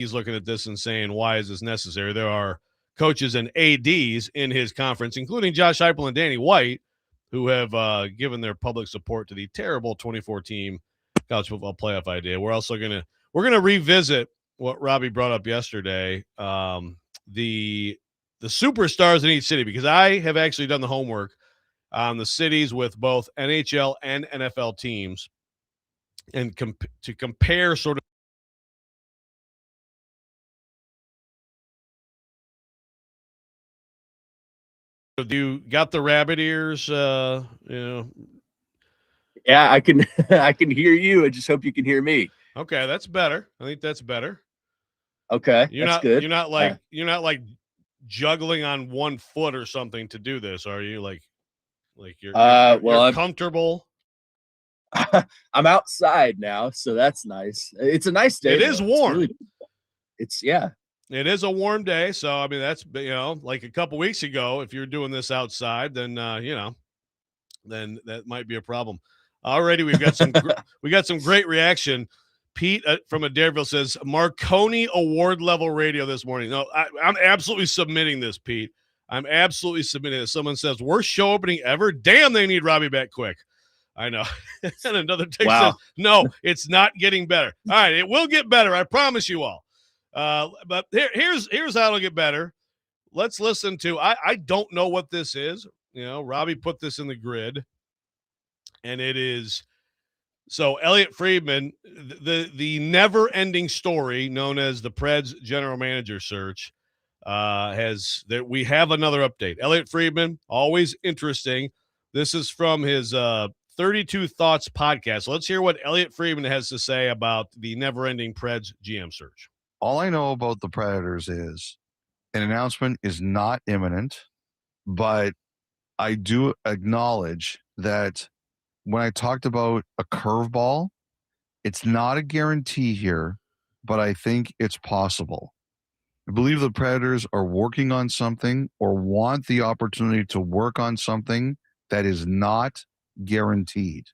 he's looking at this and saying, why is this necessary? There are coaches and ADs in his conference, including Josh Heupel and Danny White, who have given their public support to the terrible 24-team college football playoff idea. We're also gonna revisit what Robby brought up yesterday, the superstars in each city, because I have actually done the homework on the cities with both NHL and NFL teams, and to compare sort of. You got the rabbit ears, Yeah, I can I can hear you. I just hope you can hear me. Okay, that's better. I think that's better. Okay, good. You're not like juggling on one foot or something to do this, are you? Like you're comfortable. I'm outside now, so that's nice. It's a nice day. It is warm. It is a warm day, so I mean that's like a couple weeks ago. If you're doing this outside, then then that might be a problem. Already, we got some great reaction. Pete from Adairville says Marconi award level radio this morning. No, I'm absolutely submitting this, Pete. I'm absolutely submitting this. Someone says worst show opening ever. Damn, they need Robby back quick. I know. And another text says, no, it's not getting better. All right, it will get better. I promise you all. But here's how it'll get better. Let's listen to. I don't know what this is. Robby put this in the grid, and it is. So Elliot Friedman, the never-ending story known as the Preds general manager search, we have another update. Elliot Friedman, always interesting. This is from his 32 Thoughts podcast. So let's hear what Elliot Friedman has to say about the never-ending Preds GM search. All I know about the Predators is an announcement is not imminent, but I do acknowledge that when I talked about a curveball, it's not a guarantee here, but I think it's possible. I believe the Predators are working on something or want the opportunity to work on something that is not guaranteed.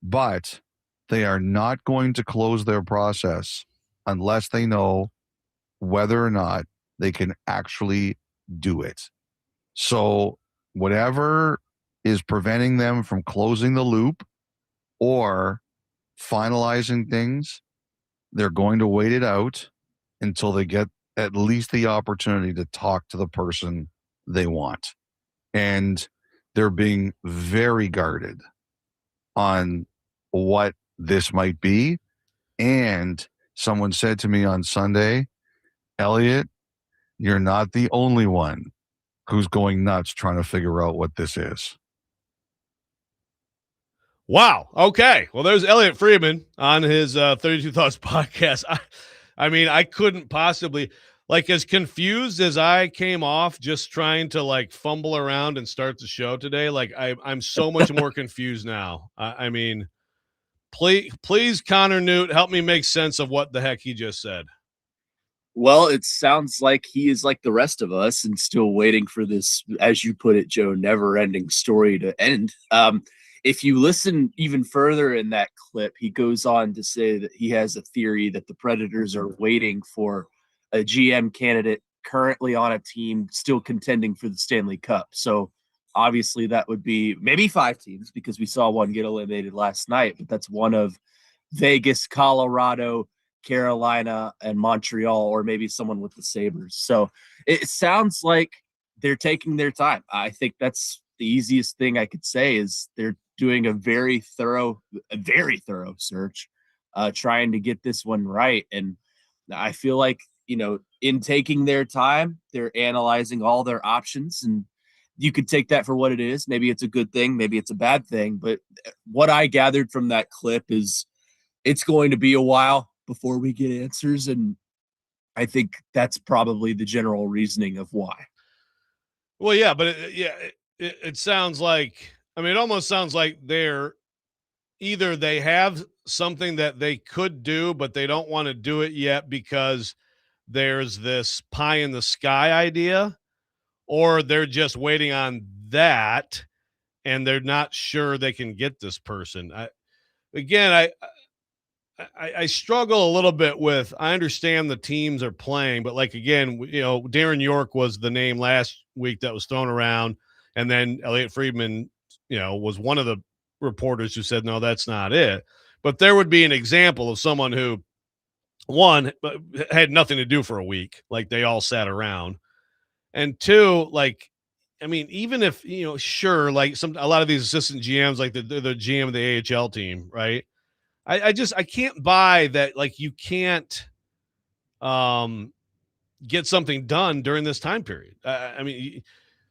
But they are not going to close their process unless they know whether or not they can actually do it. So whatever is preventing them from closing the loop or finalizing things, they're going to wait it out until they get at least the opportunity to talk to the person they want. And they're being very guarded on what this might be. And someone said to me on Sunday, Elliot, you're not the only one who's going nuts trying to figure out what this is. Wow. Okay. Well, there's Elliot Friedman on his 32 Thoughts podcast. I mean, I couldn't possibly, as confused as I came off just trying to fumble around and start the show today. I'm so much more confused now. I mean, please, Connor Newt, help me make sense of what the heck he just said. Well, it sounds like he is like the rest of us and still waiting for this, as you put it, Joe, never-ending story to end. If you listen even further in that clip, he goes on to say that he has a theory that the Predators are waiting for a GM candidate currently on a team still contending for the Stanley Cup. So obviously that would be maybe 5 teams, because we saw one get eliminated last night, but that's one of Vegas, Colorado, Carolina, and Montreal, or maybe someone with the Sabres. So it sounds like they're taking their time. I think that's the easiest thing I could say is they're doing a very thorough search, trying to get this one right. And I feel like, in taking their time, they're analyzing all their options, and you could take that for what it is. Maybe it's a good thing, maybe it's a bad thing. But what I gathered from that clip is it's going to be a while before we get answers. And I think that's probably the general reasoning of why. Well, yeah, but it sounds like, it almost sounds like they have something that they could do, but they don't want to do it yet because there's this pie in the sky idea, or they're just waiting on that and they're not sure they can get this person. I struggle a little bit with. I understand the teams are playing, but like again, Darren York was the name last week that was thrown around, and then Elliot Friedman, was one of the reporters who said no, that's not it. But there would be an example of someone who, one, had nothing to do for a week, like they all sat around, and two, like, I mean, even if sure, like a lot of these assistant GMs, like the GM of the AHL team, right? I can't buy that, like, you can't um get something done during this time period. I mean,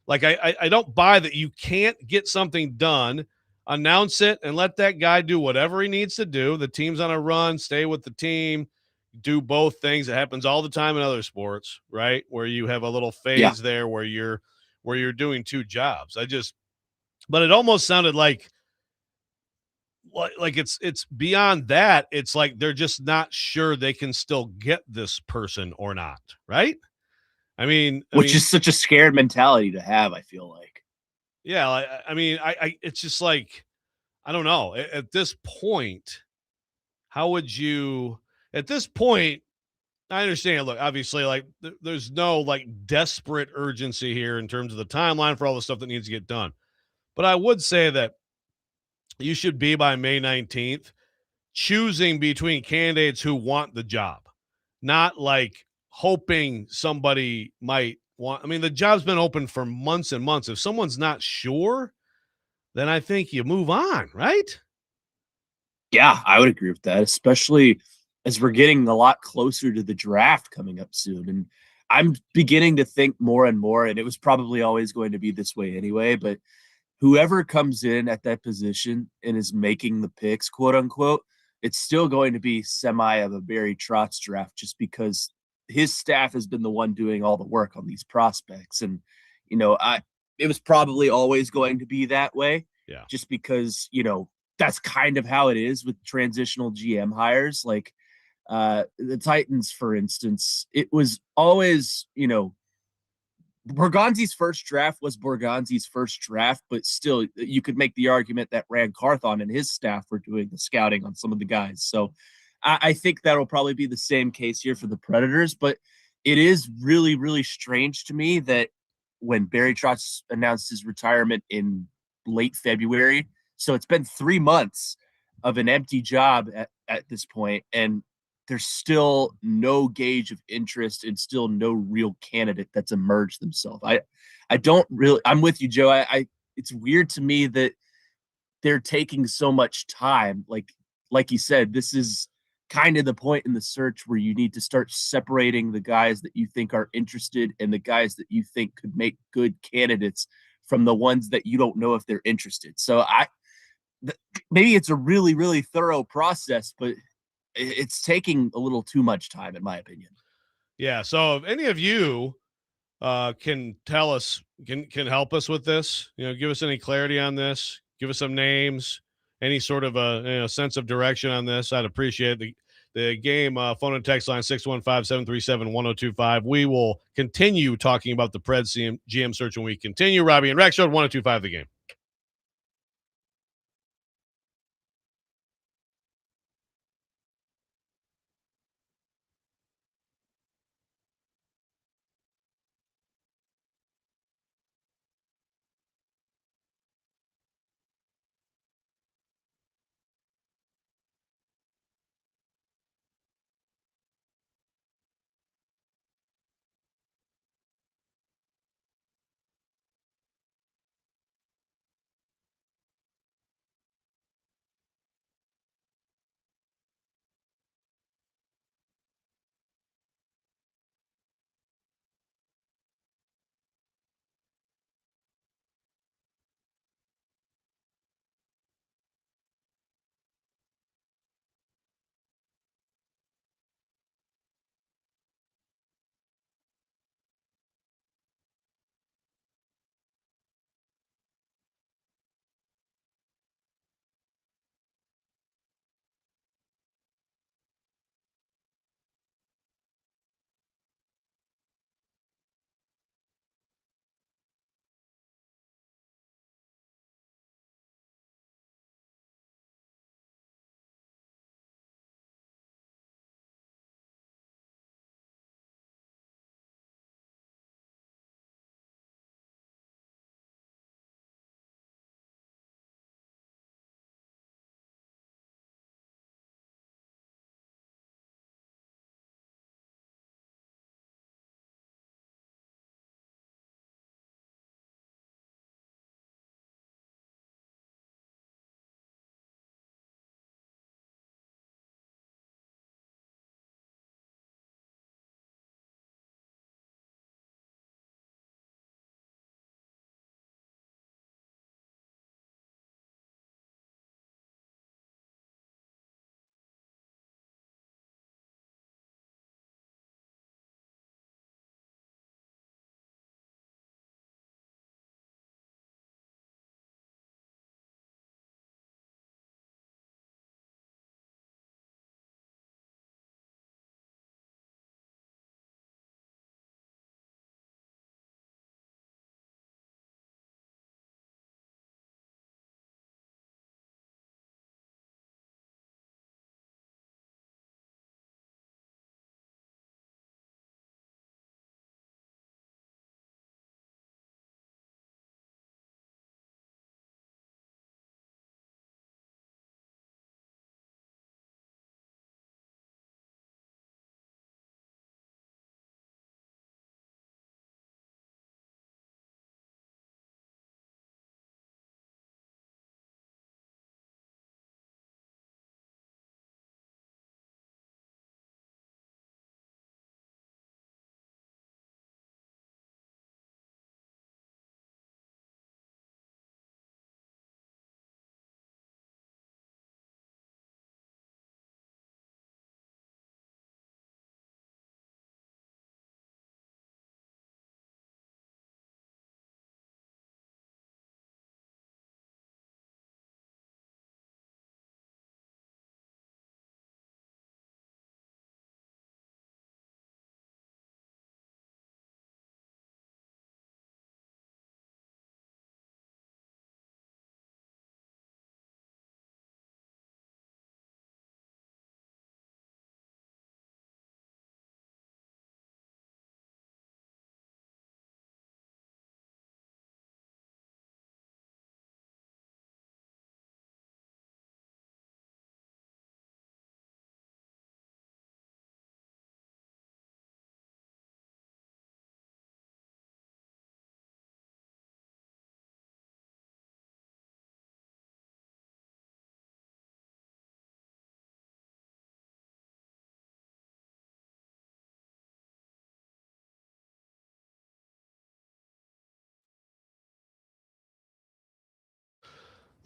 like, I don't buy that you can't get something done, announce it, and let that guy do whatever he needs to do. The team's on a run, stay with the team, do both things. It happens all the time in other sports, right? Where you have a little Yeah. phase there where you're doing two jobs. But it almost sounded like it's beyond that. It's like they're just not sure they can still get this person or not, right? Which is such a scared mentality to have, I feel like. Yeah, it's just like, I don't know. At this point, how would you? At this point, I understand. Look, obviously, like there's no like desperate urgency here in terms of the timeline for all the stuff that needs to get done. But I would say that you should be by May 19th choosing between candidates who want the job, not like hoping somebody might want. I mean, the job's been open for months and months. If someone's not sure, then I think you move on, right? Yeah, I would agree with that, especially as we're getting a lot closer to the draft coming up soon. And I'm beginning to think more and more, and it was probably always going to be this way anyway, but whoever comes in at that position and is making the picks, quote unquote, it's still going to be semi of a Barry Trotz draft just because his staff has been the one doing all the work on these prospects. And, it was probably always going to be that way. Yeah. Just because, that's kind of how it is with transitional GM hires. Like the Titans, for instance, it was always, Borgonzi's first draft was Borgonzi's first draft, but still, you could make the argument that Rand Carthon and his staff were doing the scouting on some of the guys. So I think that'll probably be the same case here for the Predators. But it is really, really strange to me that when Barry Trotz announced his retirement in late February, so it's been 3 months of an empty job at this point, and there's still no gauge of interest and still no real candidate that's emerged themselves. I don't really. I'm with you, Joe. It's weird to me that they're taking so much time. Like you said, this is kind of the point in the search where you need to start separating the guys that you think are interested and the guys that you think could make good candidates from the ones that you don't know if they're interested. So maybe it's a really, really thorough process, but it's taking a little too much time, in my opinion. Yeah. So if any of you can tell us, can help us with this, give us any clarity on this, give us some names, any sort of a sense of direction on this, I'd appreciate it. The game phone and text line 615-737-1025. We will continue talking about the Preds GM search when we continue. Robby and Rexrode 1025 the game.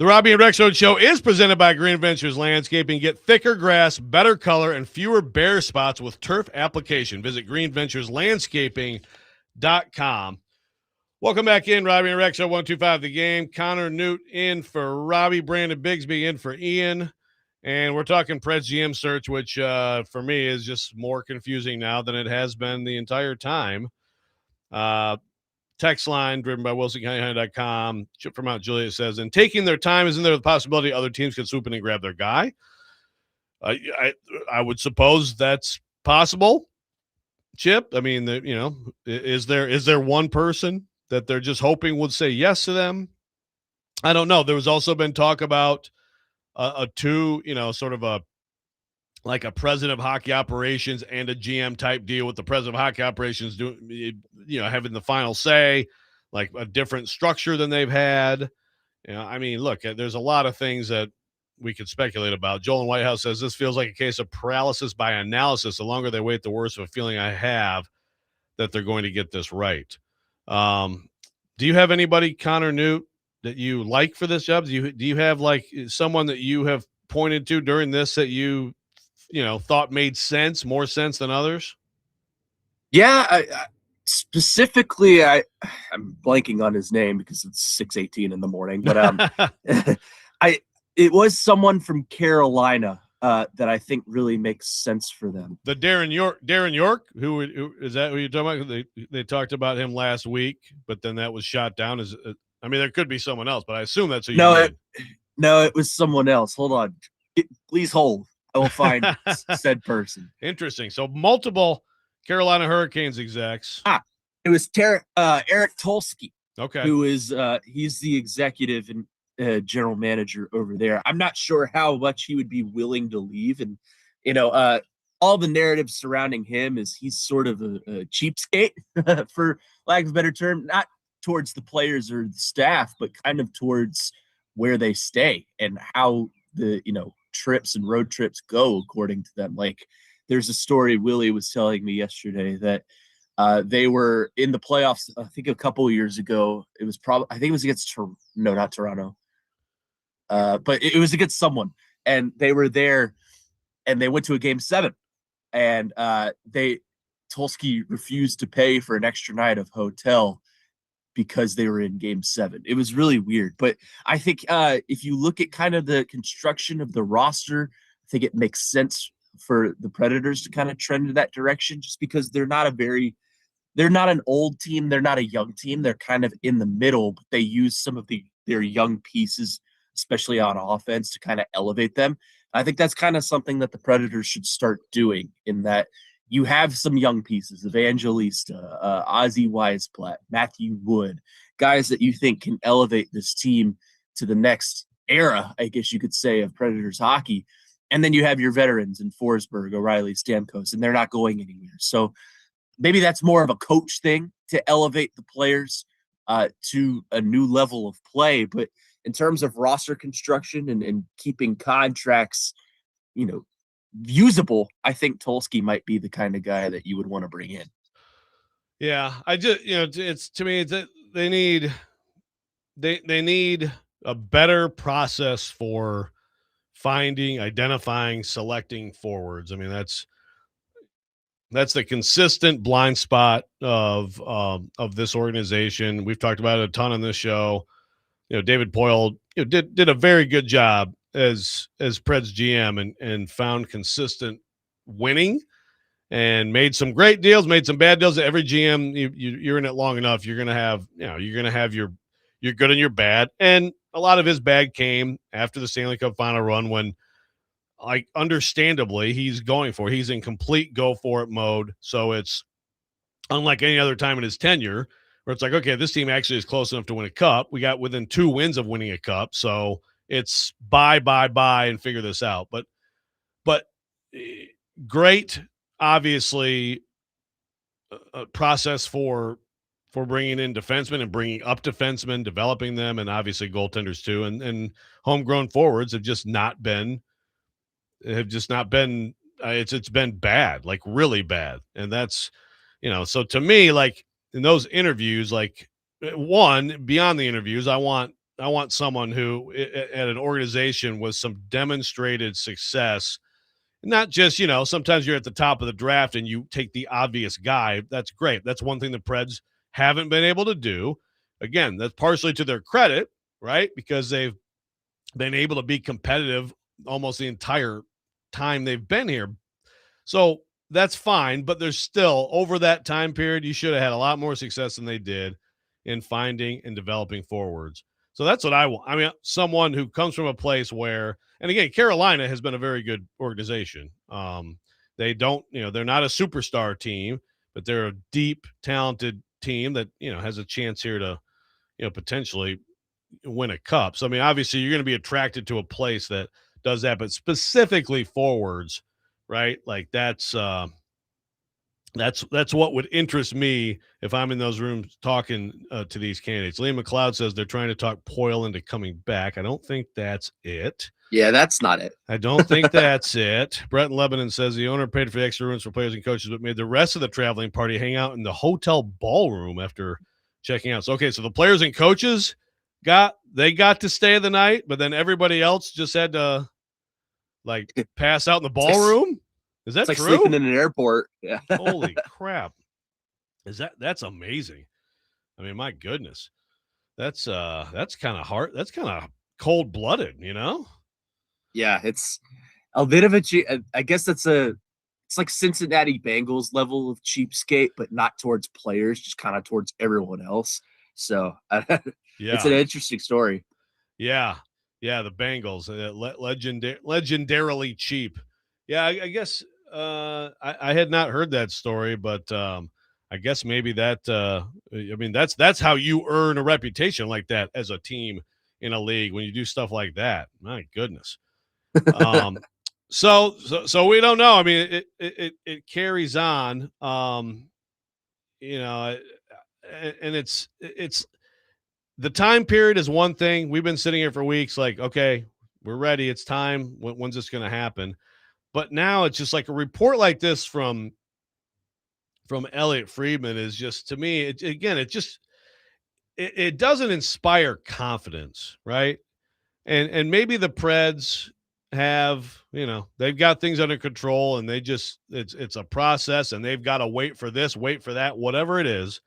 The Robby and Rexrode Show is presented by Green Ventures Landscaping. Get thicker grass, better color, and fewer bare spots with turf application. Visit greenventureslandscaping.com. Welcome back in, Robby and Rexrode 125 The Game. Connor Newt in for Robby, Brandon Bigsby in for Ian. And we're talking Preds GM search, which for me is just more confusing now than it has been the entire time. Text line driven by WilsonCountyHunting.com. Chip from Mount Juliet says, "And taking their time, isn't there the possibility other teams could swoop in and grab their guy?" I would suppose that's possible. Chip, I mean, is there one person that they're just hoping would say yes to them? I don't know. There was also been talk about a president of hockey operations and a GM type deal, with the president of hockey operations having the final say, like a different structure than they've had. I mean, look, there's a lot of things that we could speculate about. Joel in Whitehouse says, "This feels like a case of paralysis by analysis. The longer they wait, the worse of a feeling I have that they're going to get this right." Do you have anybody, Connor Newt, that you like for this job? Do you have like someone that you have pointed to during this that you thought made more sense than others? Yeah, specifically, I'm blanking on his name because it's 6:18 in the morning, but it was someone from Carolina that I think really makes sense for them. The Darren York, who is that? Who you're talking about? They talked about him last week, but then that was shot down. There could be someone else, but I assume that's who you mean. No, it was someone else. Hold on, please hold. I will find said person. Interesting. So multiple Carolina Hurricanes execs. It was Eric Tulsky. Okay. Who is he's the executive and general manager over there. I'm not sure how much he would be willing to leave, and all the narrative surrounding him is he's sort of a cheapskate, for lack of a better term, not towards the players or the staff, but kind of towards where they stay and how the trips and road trips go according to them. Like, there's a story Willie was telling me yesterday that they were in the playoffs, I think a couple of years ago. It was against not Toronto, but it was against someone, and they were there, and they went to a game 7, and Tulsky refused to pay for an extra night of hotel because they were in game 7. It was really weird. But I think if you look at kind of the construction of the roster, I think it makes sense for the Predators to kind of trend in that direction, just because they're not an old team. They're not a young team. They're kind of in the middle, but they use some of their young pieces, especially on offense, to kind of elevate them. I think that's kind of something that the Predators should start doing, in that you have some young pieces, Evangelista, Ozzy Weisblatt, Matthew Wood, guys that you think can elevate this team to the next era, I guess you could say, of Predators hockey. And then you have your veterans in Forsberg, O'Reilly, Stamkos, and they're not going anywhere. So maybe that's more of a coach thing to elevate the players to a new level of play. But in terms of roster construction and keeping contracts, usable, I think Tulsky might be the kind of guy that you would want to bring in. Yeah, I just it's to me that they need a better process for finding, identifying, selecting forwards. I mean, that's the consistent blind spot of this organization. We've talked about it a ton on this show. David Poyle did a very good job as Preds GM and found consistent winning, and made some great deals, made some bad deals. Every GM, you're in it long enough, you're gonna have your good and your bad, and a lot of his bad came after the Stanley Cup final run, when, like, understandably, he's in complete go for it mode. So it's unlike any other time in his tenure, where it's like, okay, this team actually is close enough to win a cup. We got within 2 wins of winning a cup, so it's buy and figure this out. But great, obviously, a process for bringing in defensemen and bringing up defensemen, developing them, and obviously goaltenders too, and homegrown forwards have just not been. It's been bad, like really bad, and that's So to me, like, in those interviews, like, one, beyond the interviews, I want someone who at an organization with some demonstrated success. Not just, sometimes you're at the top of the draft and you take the obvious guy. That's great. That's one thing the Preds haven't been able to do. Again, that's partially to their credit, right? Because they've been able to be competitive almost the entire time they've been here. So that's fine, but there's still, over that time period, you should have had a lot more success than they did in finding and developing forwards. So that's what I want. I mean, someone who comes from a place where, and again, Carolina has been a very good organization. They don't, they're not a superstar team, but they're a deep, talented team that, has a chance here to, potentially win a cup. So, I mean, obviously you're going to be attracted to a place that does that, but specifically forwards, right? Like that's what would interest me if I'm in those rooms talking to these candidates. Liam McLeod says they're trying to talk Poyle into coming back. I don't think that's it. Yeah, that's not it. I don't think that's it. Brett in Lebanon says the owner paid for the extra rooms for players and coaches, but made the rest of the traveling party hang out in the hotel ballroom after checking out. So, okay, so the players and coaches got to stay the night, but then everybody else just had to pass out in the ballroom. Is that it's like true? sleeping in an airport. Yeah. Holy crap. That's amazing. I mean, my goodness. That's kind of hard. That's kind of cold-blooded, Yeah, it's a bit of I guess it's like Cincinnati Bengals level of cheapskate, but not towards players, just kind of towards everyone else. So it's an interesting story. Yeah. Yeah. The Bengals, legendarily cheap. Yeah. I guess I had not heard that story, but I guess maybe that, that's how you earn a reputation like that as a team in a league, when you do stuff like that. My goodness. So we don't know. I mean, it carries on, and it's the time period is one thing. We've been sitting here for weeks like, okay, we're ready. It's time. When's this going to happen? But now it's just like a report like this from Elliot Friedman is just, to me, it doesn't inspire confidence, right? And maybe the Preds have, they've got things under control, and it's a process, and they've got to wait for this, wait for that, whatever it is.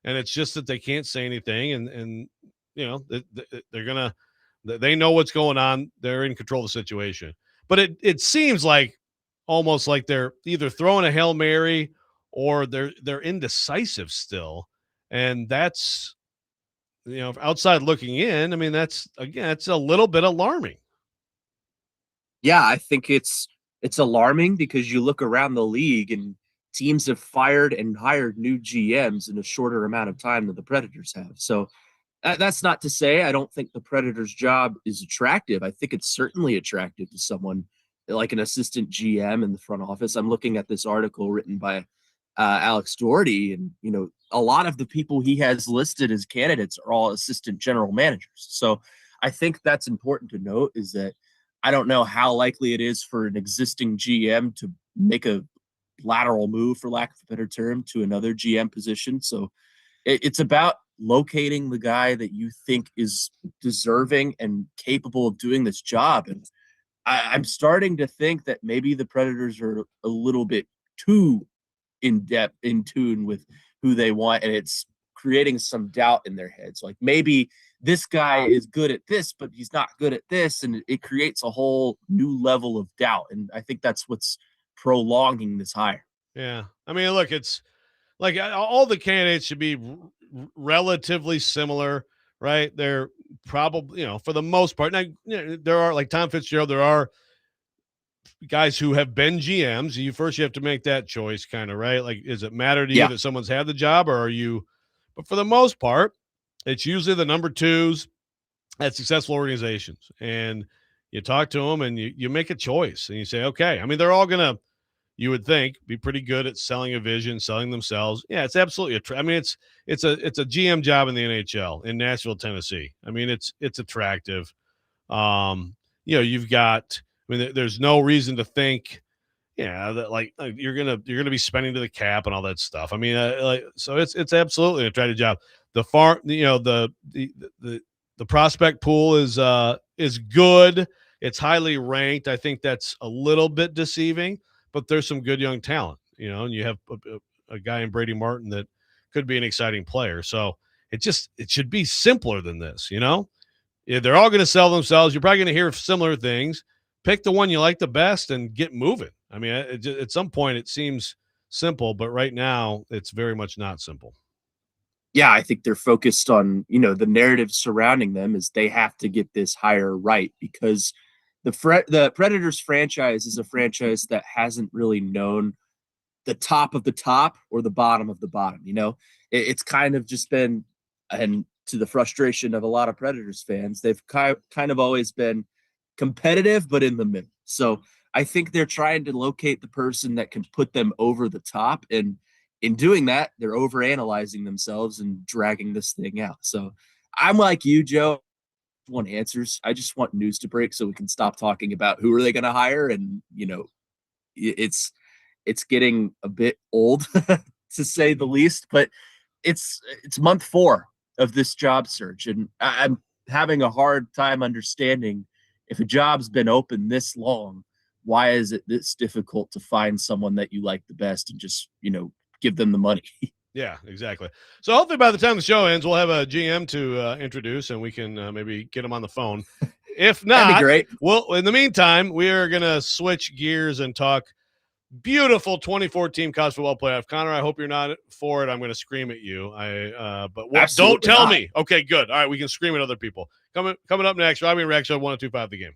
And it's just that they can't say anything, and they know what's going on. They're in control of the situation. But it seems like almost like they're either throwing a Hail Mary or they're indecisive still. And that's, outside looking in, I mean, it's a little bit alarming. Yeah, I think it's alarming because you look around the league and teams have fired and hired new GMs in a shorter amount of time than the Predators have. So that's not to say I don't think the Predators' job is attractive. I think it's certainly attractive to someone like an assistant GM in the front office. I'm looking at this article written by Alex Doherty, and a lot of the people he has listed as candidates are all assistant general managers. So I think that's important to note, is that I don't know how likely it is for an existing GM to make a lateral move, for lack of a better term, to another GM position. So it's about locating the guy that you think is deserving and capable of doing this job. And I'm starting to think that maybe the Predators are a little bit too in tune with who they want, and it's creating some doubt in their heads. Like, maybe this guy is good at this, but he's not good at this, and it creates a whole new level of doubt. And I think that's what's prolonging this hire. Yeah. I mean, look, it's like all the candidates should be relatively similar, right? They're probably, for the most part. Now, there are, like Tom Fitzgerald, there are guys who have been GMs. You have to make that choice, kind of, right? Like, does it matter to you that someone's had the job, or are you? But for the most part, it's usually the number twos at successful organizations, and you talk to them and you make a choice, and you say, okay. I mean, they're all gonna, you would think, be pretty good at selling a vision, selling themselves. Yeah, it's absolutely it's a GM job in the NHL in Nashville, Tennessee. I mean, it's attractive. You've got. I mean, there's no reason to think, that you're gonna be spending to the cap and all that stuff. I mean, so it's absolutely an attractive job. The The prospect pool is good. It's highly ranked. I think that's a little bit deceiving, but there's some good young talent, and you have a guy in Brady Martin that could be an exciting player. So it should be simpler than this. Yeah, they're all going to sell themselves. You're probably going to hear similar things. Pick the one you like the best and get moving. I mean, at some point it seems simple, but right now it's very much not simple. Yeah, I think they're focused on, the narrative surrounding them is they have to get this hire right, because the Predators franchise is a franchise that hasn't really known the top of the top or the bottom of the bottom. It's kind of just been, and to the frustration of a lot of Predators fans, they've kind of always been competitive, but in the middle. So I think they're trying to locate the person that can put them over the top. And in doing that, they're overanalyzing themselves and dragging this thing out. So I'm like you, Joe. I want answers. I just want news to break so we can stop talking about who are they going to hire. And, it's getting a bit old to say the least, but it's month 4 of this job search. And I'm having a hard time understanding, if a job's been open this long, why is it this difficult to find someone that you like the best and just, give them the money? Yeah, exactly. So hopefully by the time the show ends, we'll have a GM to introduce, and we can maybe get him on the phone. If That'd be not, great. well, in the meantime, we are going to switch gears and talk beautiful 2014 college football playoff. Connor, I hope you're not for it. I'm going to scream at you. Don't tell me. Okay, good. All right, we can scream at other people. Coming up next, Robby Rexerode, 102.5 The Game.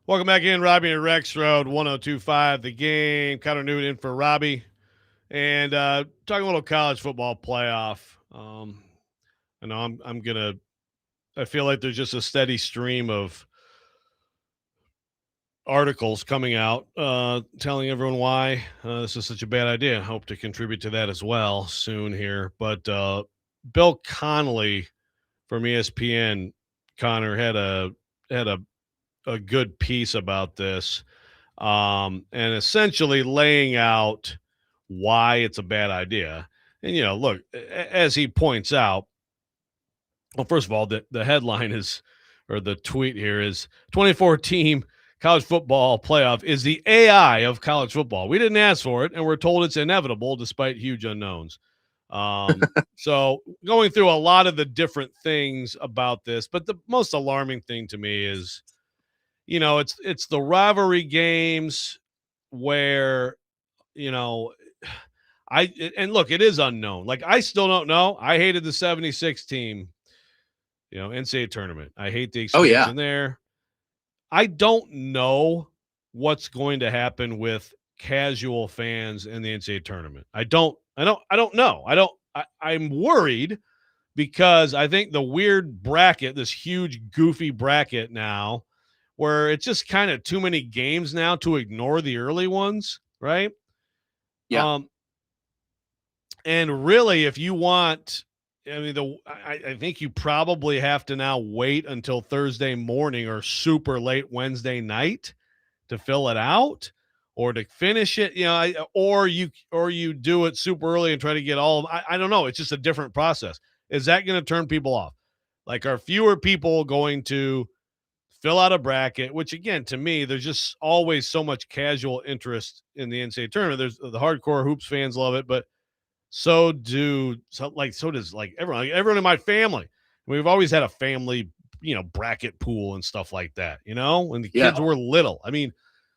Welcome back in, Robby and Rexrode, 102.5 The Game. Connor Newton in for Robby. And talking a little college football playoff. I know I feel like there's just a steady stream of articles coming out telling everyone why this is such a bad idea. I hope to contribute to that as well soon here. But Bill Connolly from ESPN, Connor, had a good piece about this, and essentially laying out why it's a bad idea. And, look, as he points out, well, first of all, the headline is, or the tweet here is 2014 college football playoff is the AI of college football. We didn't ask for it, and we're told it's inevitable despite huge unknowns. So going through a lot of the different things about this, but the most alarming thing to me is, it's the rivalry games where, and look, it is unknown. Like, I still don't know. I hated the 76 team, NCAA tournament. I hate the expansion there. I don't know what's going to happen with casual fans in the NCAA tournament. I don't know. I'm worried because I think the weird bracket, this huge goofy bracket now, where it's just kind of too many games now to ignore the early ones, right? Yeah. And really, if you want, I think you probably have to now wait until Thursday morning or super late Wednesday night to fill it out or to finish it, or you do it super early and try to get all of, I don't know. It's just a different process. Is that going to turn people off? Like, are fewer people going to fill out a bracket, which, again, to me, there's just always so much casual interest in the NCAA tournament. There's the hardcore hoops fans love it, but so does everyone in my family. We've always had a family, bracket pool and stuff like that, when the kids were little.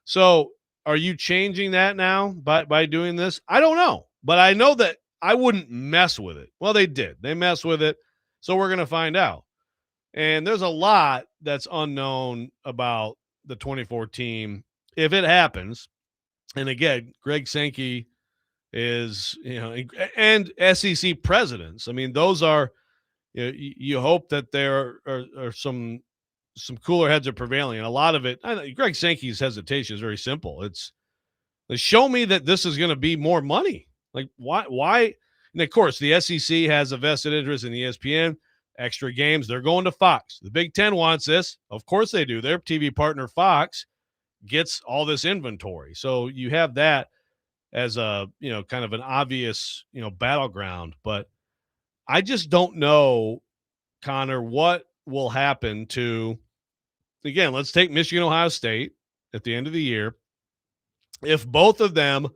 So are you changing that now by doing this? I don't know, but I know that I wouldn't mess with it. Well, they did. They messed with it. So we're going to find out. And there's a lot that's unknown about the 2014 if it happens. And again, Greg Sankey is, and SEC presidents. Those are, you hope that there are some cooler heads are prevailing. And a lot of it, Greg Sankey's hesitation is very simple. It's show me that this is going to be more money. Like, why? And of course, the SEC has a vested interest in ESPN. Extra games, they're going to Fox. The Big Ten wants this. Of course they do. Their TV partner, Fox, gets all this inventory. So you have that as a, kind of an obvious, battleground. But I just don't know, Connor, what will happen to, again, let's take Michigan, Ohio State at the end of the year. If both of them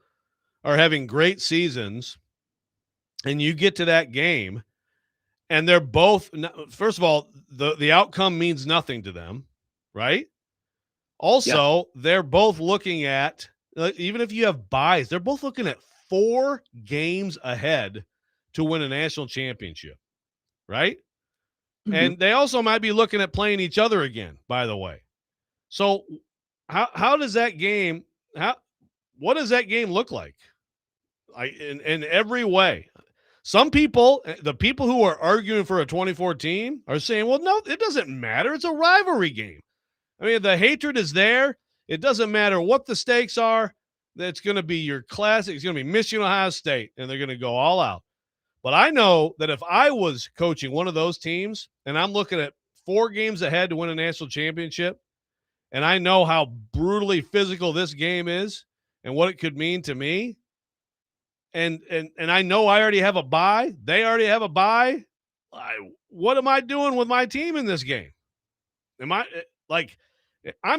are having great seasons and you get to that game, and they're both, first of all, the outcome means nothing to them, right? Also, they're both looking at, even if you have buys, they're both looking at 4 games ahead to win a national championship, right? Mm-hmm. And they also might be looking at playing each other again, by the way. So how does that game, what does that game look like? In every way. Some people, the people who are arguing for a 2014 are saying, well, no, it doesn't matter. It's a rivalry game. The hatred is there. It doesn't matter what the stakes are. It's going to be your classic. It's going to be Michigan, Ohio State, and they're going to go all out. But I know that if I was coaching one of those teams and I'm looking at 4 games ahead to win a national championship, and I know how brutally physical this game is and what it could mean to me, and I know I already have a bye. They already have a bye. What am I doing with my team in this game? I'm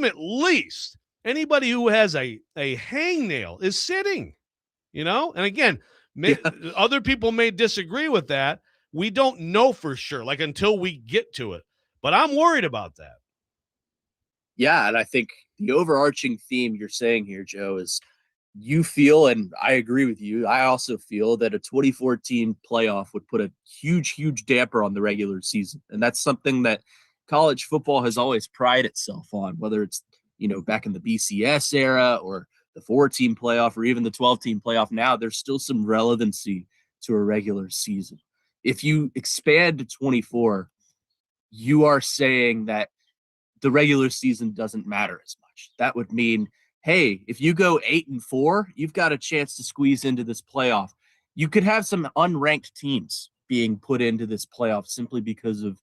at least anybody who has a hangnail is sitting, And again, other people may disagree with that. We don't know for sure, until we get to it. But I'm worried about that. Yeah, and I think the overarching theme you're saying here, Joe, is you feel, and I agree with you, I also feel that a 2014 playoff would put a huge, huge damper on the regular season. And that's something that college football has always prided itself on, whether it's, back in the BCS era or the 4-team playoff or even the 12-team playoff now, there's still some relevancy to a regular season. If you expand to 24, you are saying that the regular season doesn't matter as much. That would mean, hey, if you go 8-4, you've got a chance to squeeze into this playoff. You could have some unranked teams being put into this playoff simply because of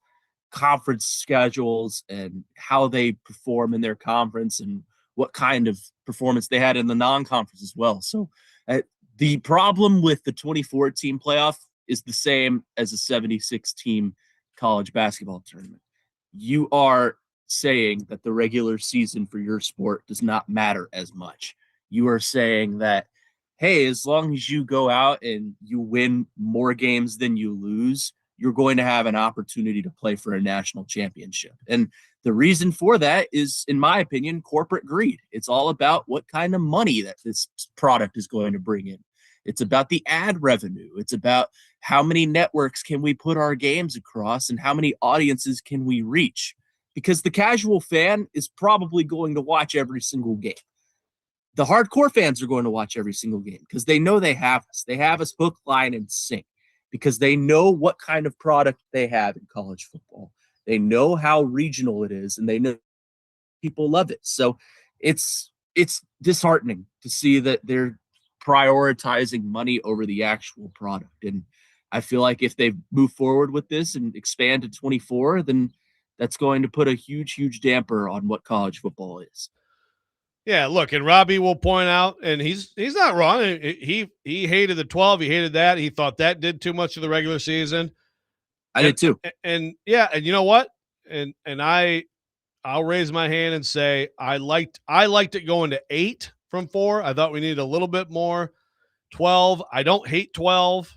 conference schedules and how they perform in their conference and what kind of performance they had in the non-conference as well. So the problem with the 24-team playoff is the same as a 76-team college basketball tournament. You are saying that the regular season for your sport does not matter as much. You are saying that, hey, as long as you go out and you win more games than you lose, you're going to have an opportunity to play for a national championship. And the reason for that is, in my opinion, corporate greed. It's all about what kind of money that this product is going to bring in. It's about the ad revenue. It's about how many networks can we put our games across and how many audiences can we reach? Because the casual fan is probably going to watch every single game. The hardcore fans are going to watch every single game because they know they have us. They have us hook, line, and sink because they know what kind of product they have in college football. They know how regional it is, and they know people love it. So it's disheartening to see that they're prioritizing money over the actual product. And I feel like if they move forward with this and expand to 24, then that's going to put a huge, huge damper on what college football is. Yeah, look, and Robby will point out, and he's not wrong. He hated the 12. He hated that. He thought that did too much of the regular season. I did too. And yeah, and you know what? And I'll raise my hand and say I liked it going to 8 from 4. I thought we needed a little bit more. 12. I don't hate 12.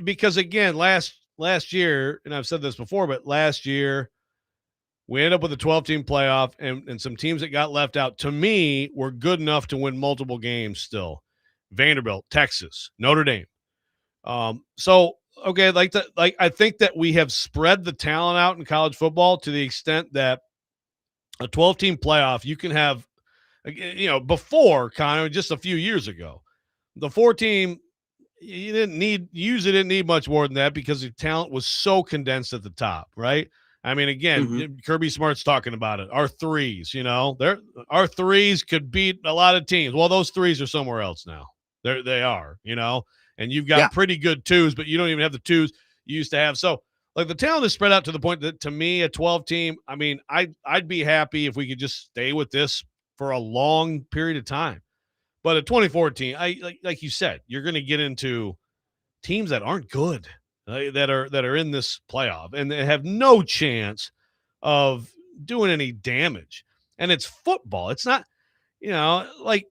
Because again, last year, and I've said this before, but last year we ended up with a 12-team playoff and some teams that got left out, to me, were good enough to win multiple games still. Vanderbilt, Texas, Notre Dame. So, okay, I think that we have spread the talent out in college football to the extent that a 12-team playoff, you can have, before, kind of just a few years ago, the 4-team, you usually didn't need much more than that because the talent was so condensed at the top, right? I mean, again, Kirby Smart's talking about it. Our threes, our threes could beat a lot of teams. Well, those threes are somewhere else now. They are, and you've got pretty good twos, but you don't even have the twos you used to have. So, like, the talent is spread out to the point that, to me, a 12-team, I mean, I'd be happy if we could just stay with this for a long period of time. But a 24-team, like you said, you're going to get into teams that aren't good, that are in this playoff, and they have no chance of doing any damage. And it's football. It's not, like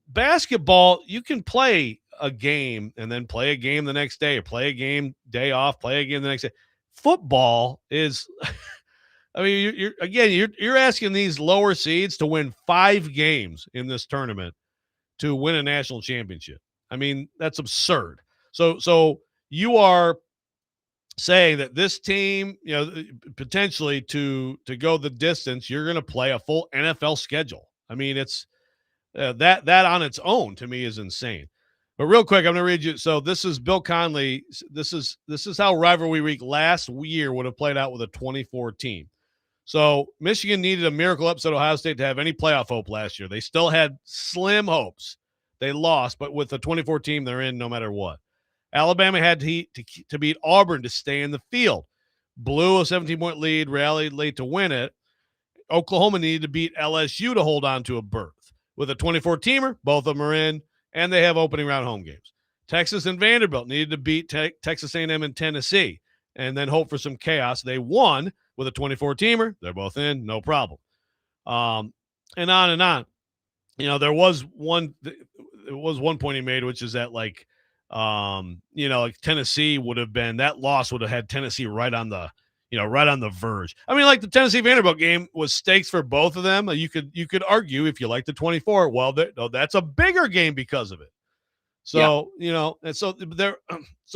basketball. You can play a game and then play a game the next day, or play a game day off, play a game the next day. Football is, I mean, you're asking these lower seeds to win 5 games in this tournament to win a national championship. I mean, that's absurd. So you are saying that this team, potentially to go the distance, you're going to play a full NFL schedule. I mean, it's that on its own to me is insane. But real quick, I'm going to read you. So this is Bill Conley. This is how rivalry week last year would have played out with a 24 team. So Michigan needed a miracle upset Ohio State to have any playoff hope last year. They still had slim hopes. They lost, but with the 24 team, they're in no matter what. Alabama had to beat Auburn to stay in the field. Blew a 17-point lead, rallied late to win it. Oklahoma needed to beat LSU to hold on to a berth. With a 24-teamer, both of them are in, and they have opening round home games. Texas and Vanderbilt needed to beat Texas A&M and Tennessee and then hope for some chaos. They won with a 24-teamer. They're both in, no problem. And on and on. There was one point he made, which is that like Tennessee would have been, that loss would have had Tennessee right on the verge. I mean, like the Tennessee Vanderbilt game was stakes for both of them. You could argue if you like the 24, well, that's a bigger game because of it. So, and so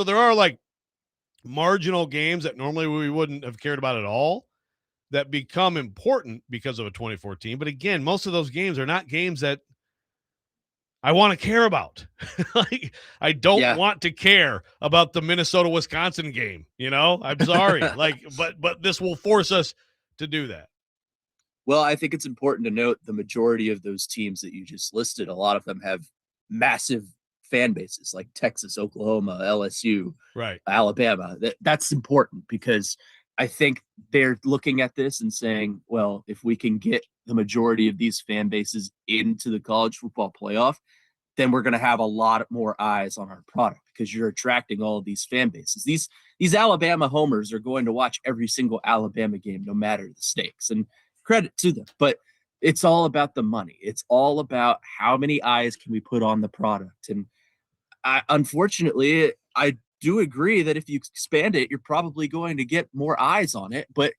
there are like marginal games that normally we wouldn't have cared about at all. that become important because of a 2014. But again, most of those games are not games that I want to care about. Like, I don't want to care about the Minnesota-Wisconsin game. I'm sorry. But this will force us to do that. Well, I think it's important to note the majority of those teams that you just listed, a lot of them have massive fan bases like Texas, Oklahoma, LSU, right, Alabama. That's important because I think they're looking at this and saying, well, if we can get the majority of these fan bases into the college football playoff, then we're going to have a lot more eyes on our product because you're attracting all of these fan bases. These Alabama homers are going to watch every single Alabama game, no matter the stakes. And credit to them, but it's all about the money. It's all about how many eyes can we put on the product. And unfortunately, I do agree that if you expand it, you're probably going to get more eyes on it, but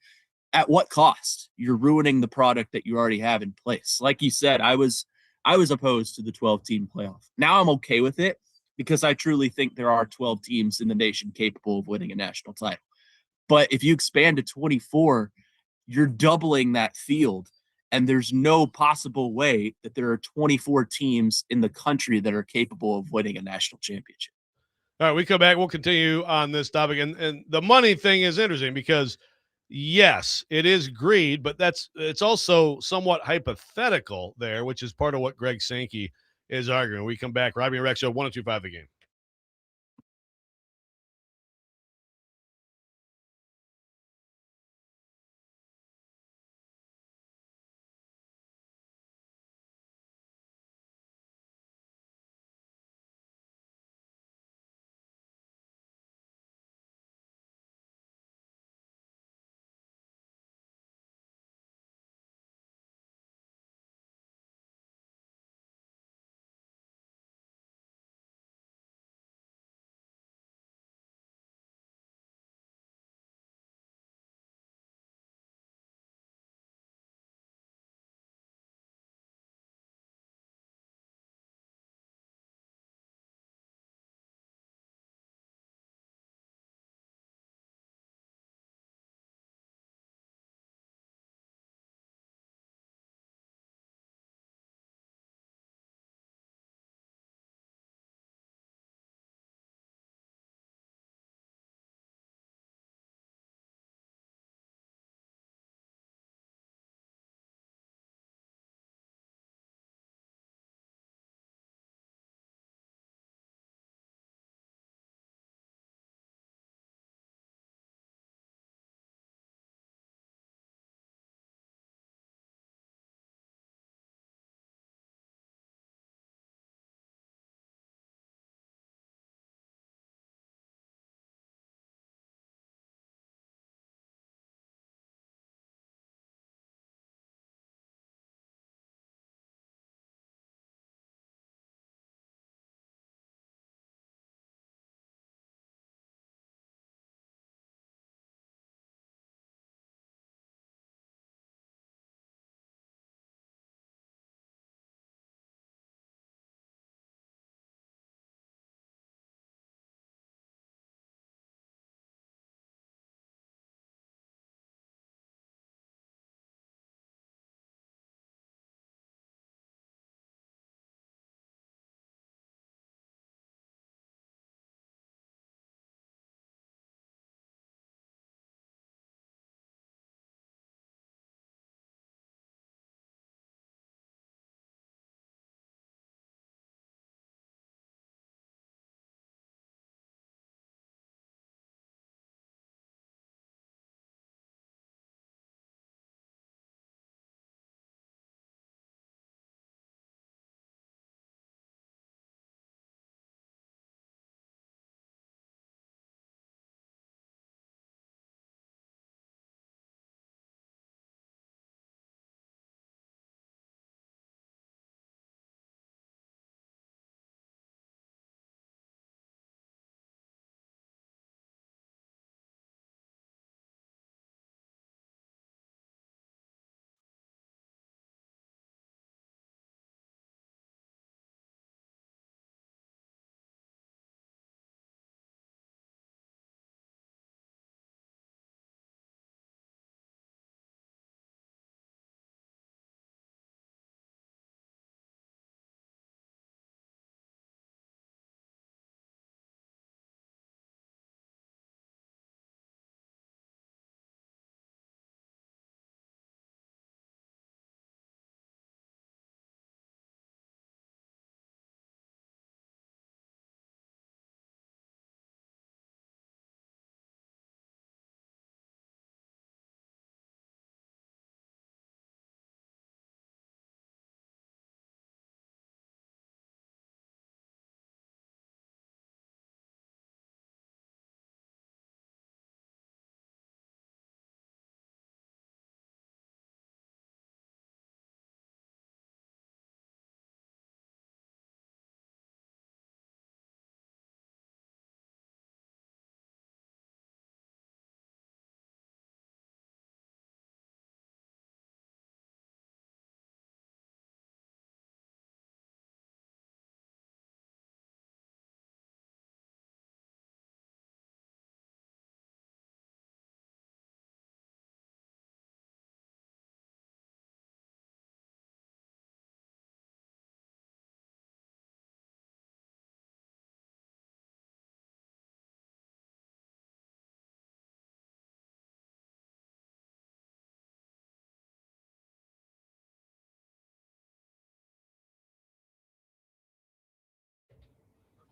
at what cost? You're ruining the product that you already have in place. Like you said, I was opposed to the 12-team playoff. Now I'm okay with it because I truly think there are 12 teams in the nation capable of winning a national title. But if you expand to 24, you're doubling that field, and there's no possible way that there are 24 teams in the country that are capable of winning a national championship. All right, we come back. We'll continue on this topic. And the money thing is interesting because, yes, it is greed, but it's also somewhat hypothetical there, which is part of what Greg Sankey is arguing. We come back. Robby Rexerode, 102.5 The Game.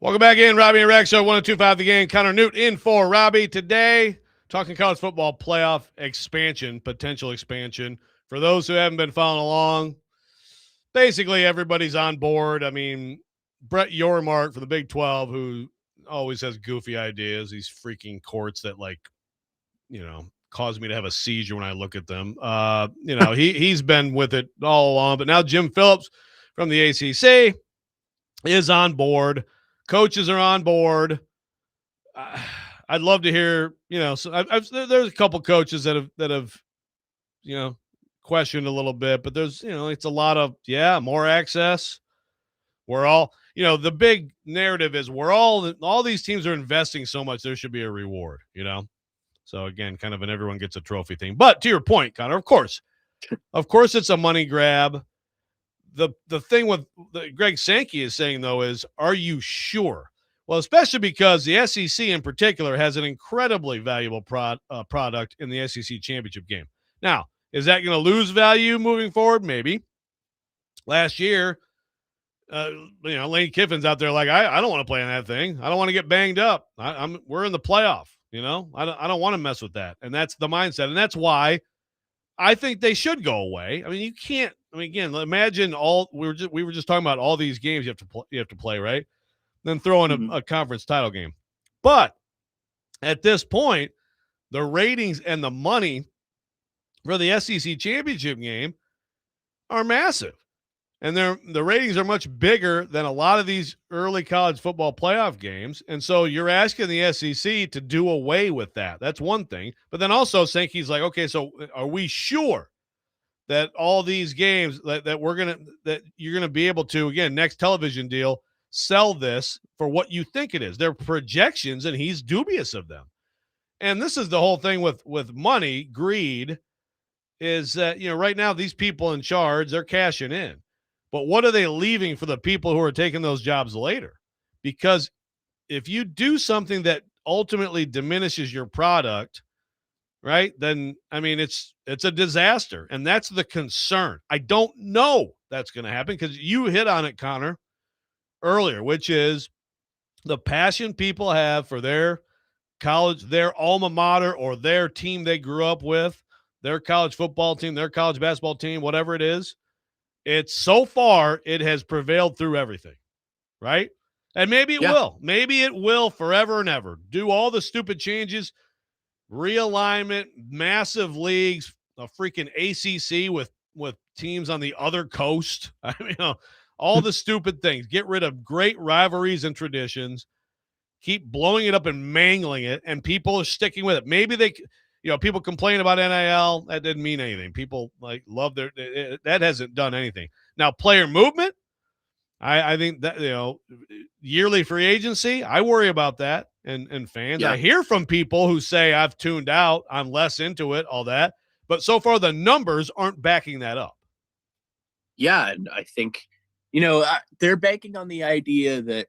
Welcome back in, Robby and Rexrode, 102.5 The Game. Connor Newt in for Robby today, talking college football playoff expansion, potential expansion. For those who haven't been following along, basically everybody's on board. I mean, Brett Yormark for the Big 12, who always has goofy ideas, these freaking courts that, like, cause me to have a seizure when I look at them. He's been with it all along, but now Jim Phillips from the ACC is on board. Coaches are on board. I'd love to hear, so there's a couple coaches that have questioned a little bit, but there's, it's a lot of, more access. We're all, the big narrative is all these teams are investing so much, there should be a reward, So again, kind of an everyone gets a trophy thing. But to your point, Connor, of course it's a money grab. The thing with Greg Sankey is saying, though, is, are you sure? Well, especially because the SEC in particular has an incredibly valuable product in the SEC championship game. Now, is that going to lose value moving forward? Maybe. Last year, Lane Kiffin's out there like, I don't want to play in that thing. I don't want to get banged up. We're in the playoff. I don't want to mess with that. And that's the mindset. And that's why I think they should go away. I mean, you can't. I mean, again, imagine we were just talking about all these games you have to play, right? Then throw in a conference title game. But at this point, the ratings and the money for the SEC championship game are massive. And the ratings are much bigger than a lot of these early college football playoff games. And so you're asking the SEC to do away with that. That's one thing. But then also Sankey's like, okay, so are we sure that all these games that you're gonna be able to, again, next television deal, sell this for what you think it is? They're projections, and he's dubious of them. And this is the whole thing with money, greed, is that, right now these people in charge, they're cashing in. But what are they leaving for the people who are taking those jobs later? Because if you do something that ultimately diminishes your product, right, then, I mean, it's a disaster. And that's the concern. I don't know that's going to happen, because you hit on it, Connor, earlier, which is the passion people have for their college, their alma mater, or their team they grew up with, their college football team, their college basketball team, whatever it is. It's so far, it has prevailed through everything, right? And maybe it will. Maybe it will forever and ever. Do all the stupid changes, realignment, massive leagues, a freaking ACC with teams on the other coast. I mean, all the stupid things. Get rid of great rivalries and traditions. Keep blowing it up and mangling it, and people are sticking with it. Maybe they – people complain about NIL. That didn't mean anything. People love that hasn't done anything. Now, player movement, I think that, yearly free agency, I worry about that and fans. Yeah. I hear from people who say, I've tuned out, I'm less into it, all that. But so far, the numbers aren't backing that up. Yeah, and I think, they're banking on the idea that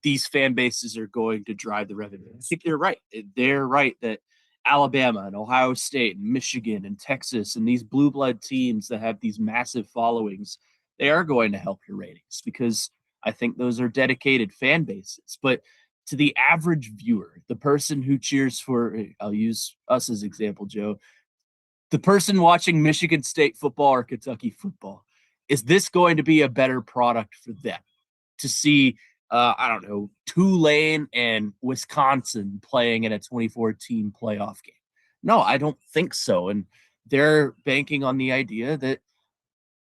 these fan bases are going to drive the revenue. I think they're right. They're right that Alabama and Ohio State and Michigan and Texas and these blue blood teams that have these massive followings, they are going to help your ratings, because I think those are dedicated fan bases. But to the average viewer, the person who cheers for, I'll use us as example, Joe, the person watching Michigan State football or Kentucky football, is this going to be a better product for them to see Tulane and Wisconsin playing in a 24-team playoff game? No, I don't think so. And they're banking on the idea that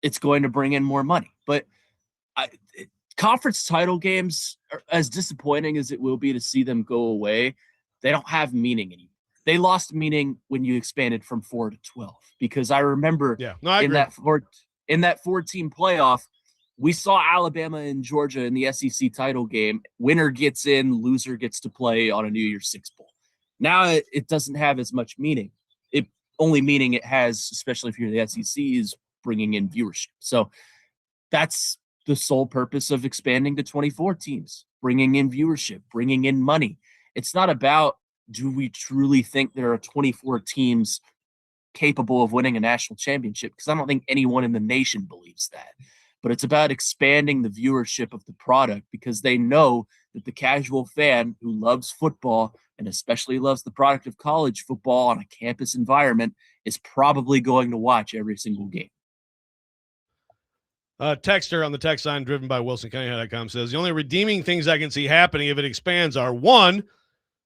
it's going to bring in more money. But conference title games, as disappointing as it will be to see them go away, they don't have meaning anymore. They lost meaning when you expanded from 4 to 12, because I remember in that 4-team playoff, we saw Alabama and Georgia in the SEC title game. Winner gets in, loser gets to play on a New Year's Six bowl. Now it doesn't have as much meaning. It only meaning it has, especially if you're the SEC, is bringing in viewership. So that's the sole purpose of expanding to 24 teams, bringing in viewership, bringing in money. It's not about, do we truly think there are 24 teams capable of winning a national championship? Because I don't think anyone in the nation believes that. But it's about expanding the viewership of the product, because they know that the casual fan who loves football and especially loves the product of college football on a campus environment is probably going to watch every single game. Texter on the text line driven by WilsonCountyHead.com says, the only redeeming things I can see happening if it expands are, one,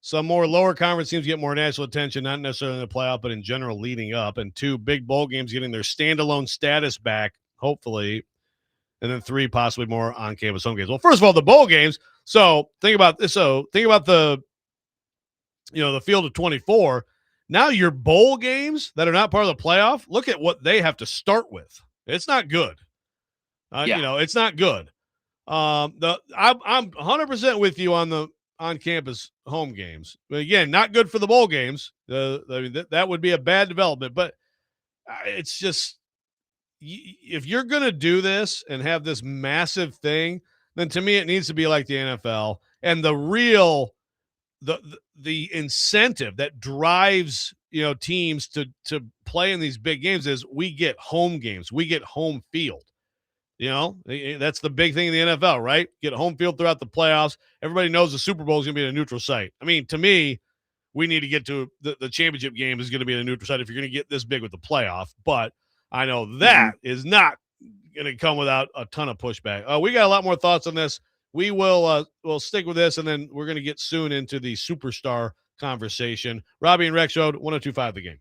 some more lower conference teams get more national attention, not necessarily in the playoff, but in general leading up. And two, big bowl games getting their standalone status back, hopefully. And then three, possibly more on-campus home games. Well, first of all, the bowl games. So think about this. So think about the field of 24. Now your bowl games that are not part of the playoff, look at what they have to start with. It's not good. It's not good. I'm 100% with you on the on-campus home games. But again, not good for the bowl games. That would be a bad development. But it's just, if you're going to do this and have this massive thing, then to me it needs to be like the NFL. And the real the incentive that drives teams to play in these big games is we get home games, we get home field. That's the big thing in the NFL, right? Get home field throughout the playoffs. Everybody knows the Super Bowl is going to be in a neutral site. I mean, to me, we need to get to the championship game is going to be in a neutral site if you're going to get this big with the playoff. But I know that is not going to come without a ton of pushback. We got a lot more thoughts on this. We will we'll stick with this, and then we're going to get soon into the superstar conversation. Robby and Rexrode, 102.5 The Game.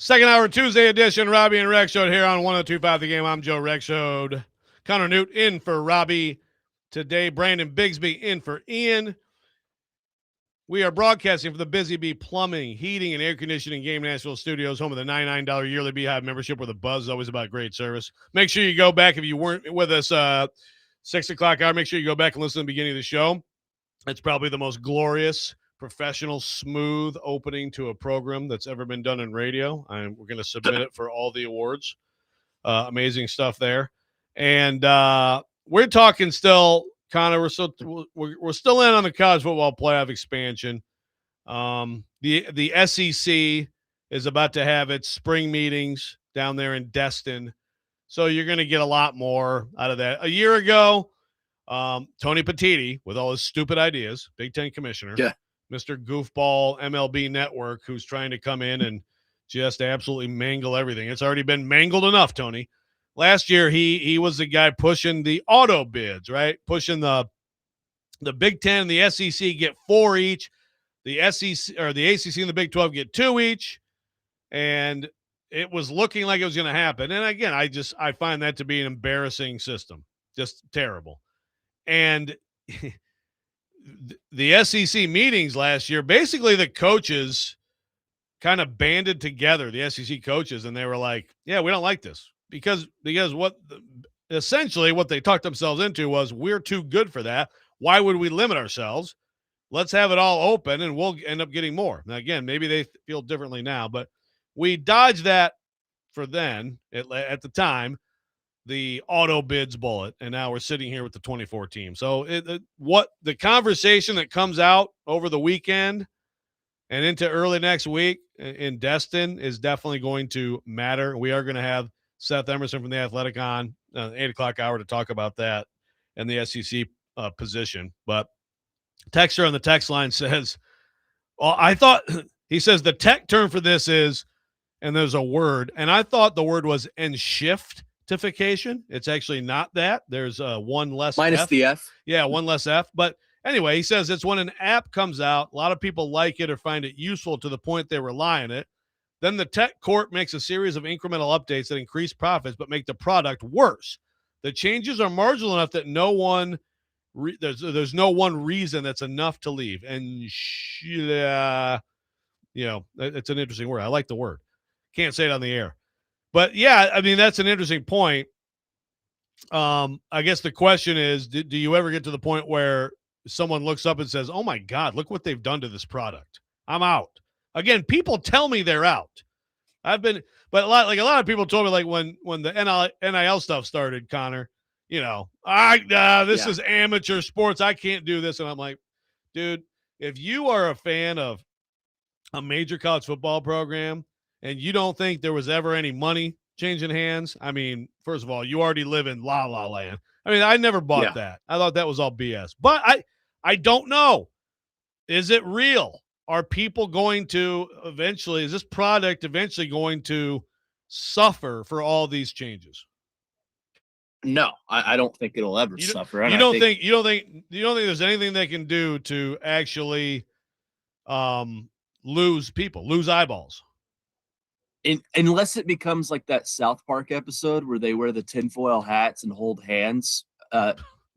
Second hour Tuesday edition, Robby and Rexrode here on 102.5 The Game. I'm Joe Rexrode. Connor Newt in for Robby today. Brandon Bigsby in for Ian. We are broadcasting for the Busy Bee Plumbing, Heating, and Air Conditioning Game Nashville Studios, home of the $99 yearly Beehive membership, where the buzz is always about great service. Make sure you go back if you weren't with us 6 o'clock hour. Make sure you go back and listen to the beginning of the show. It's probably the most glorious, professional, smooth opening to a program that's ever been done in radio. We're going to submit it for all the awards. Amazing stuff there. And we're talking still, Connor, we're still in on the college football playoff expansion. The SEC is about to have its spring meetings down there in Destin. So you're going to get a lot more out of that. A year ago, Tony Petitti, with all his stupid ideas, Big Ten commissioner, Mr. Goofball MLB Network, who's trying to come in and just absolutely mangle everything. It's already been mangled enough, Tony. Last year, he was the guy pushing the auto bids, right? Pushing the Big Ten and the SEC get 4 each. The SEC or the ACC and the Big 12 get 2 each. And it was looking like it was going to happen. And again, I find that to be an embarrassing system. Just terrible. And the SEC meetings last year, basically the coaches kind of banded together, the SEC coaches, and they were like, yeah, we don't like this. Because essentially what they talked themselves into was, we're too good for that. Why would we limit ourselves? Let's have it all open, and we'll end up getting more. Now, again, maybe they feel differently now, but we dodged that for then, at the time, the auto bids bullet, and now we're sitting here with the 24 team. So what the conversation that comes out over the weekend and into early next week in Destin is definitely going to matter. We are going to have Seth Emerson from The Athletic on 8 o'clock hour to talk about that and the SEC position. But texter on the text line says, well, he says the tech term for this is, and there's a word, and I thought the word was enshiftification. It's actually not that. There's one less minus F. the F. Yeah, one less F. But anyway, he says it's when an app comes out, a lot of people like it or find it useful to the point they rely on it. Then the tech court makes a series of incremental updates that increase profits but make the product worse. The changes are marginal enough that there's no one reason that's enough to leave. And it's an interesting word. I like the word. Can't say it on the air. But yeah, I mean, that's an interesting point. I guess the question is, do you ever get to the point where someone looks up and says, oh my God, look what they've done to this product. I'm out. Again, people tell me they're out. But a lot of people told me, like when the NIL stuff started, Connor, this is amateur sports. I can't do this. And I'm like, dude, if you are a fan of a major college football program and you don't think there was ever any money changing hands, I mean, first of all, you already live in la la land. I mean, I never bought that. I thought that was all BS. But I don't know. Is it real? Are people going to is this product eventually going to suffer for all these changes? No, I don't think it'll ever suffer. You don't think there's anything they can do to actually lose eyeballs? Unless it becomes like that South Park episode where they wear the tinfoil hats and hold hands,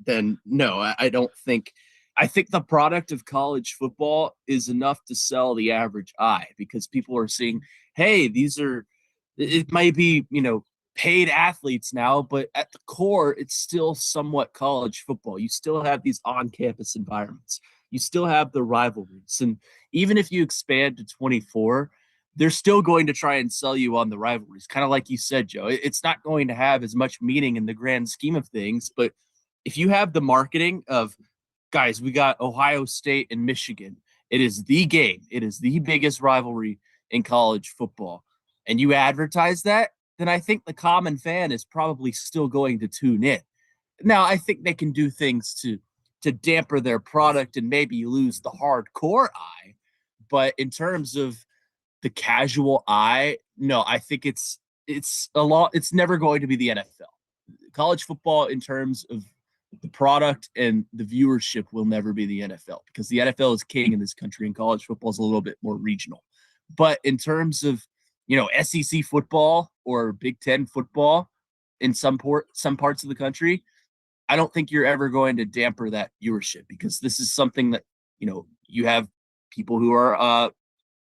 then no, I don't think. I think the product of college football is enough to sell the average eye, because people are seeing, hey, it might be, paid athletes now, but at the core, it's still somewhat college football. You still have these on-campus environments. You still have the rivalries. And even if you expand to 24, they're still going to try and sell you on the rivalries. Kind of like you said, Joe, it's not going to have as much meaning in the grand scheme of things. But if you have the marketing of, guys, we got Ohio State and Michigan. It is the game. It is the biggest rivalry in college football. And you advertise that, then I think the common fan is probably still going to tune in. Now, I think they can do things to damper their product and maybe lose the hardcore eye. But in terms of the casual eye, no, I think it's never going to be the NFL. College football, in terms of the product and the viewership, will never be the NFL, because the NFL is king in this country and college football is a little bit more regional. But in terms of, SEC football or Big Ten football in some parts of the country, I don't think you're ever going to damper that viewership, because this is something that, you have people who are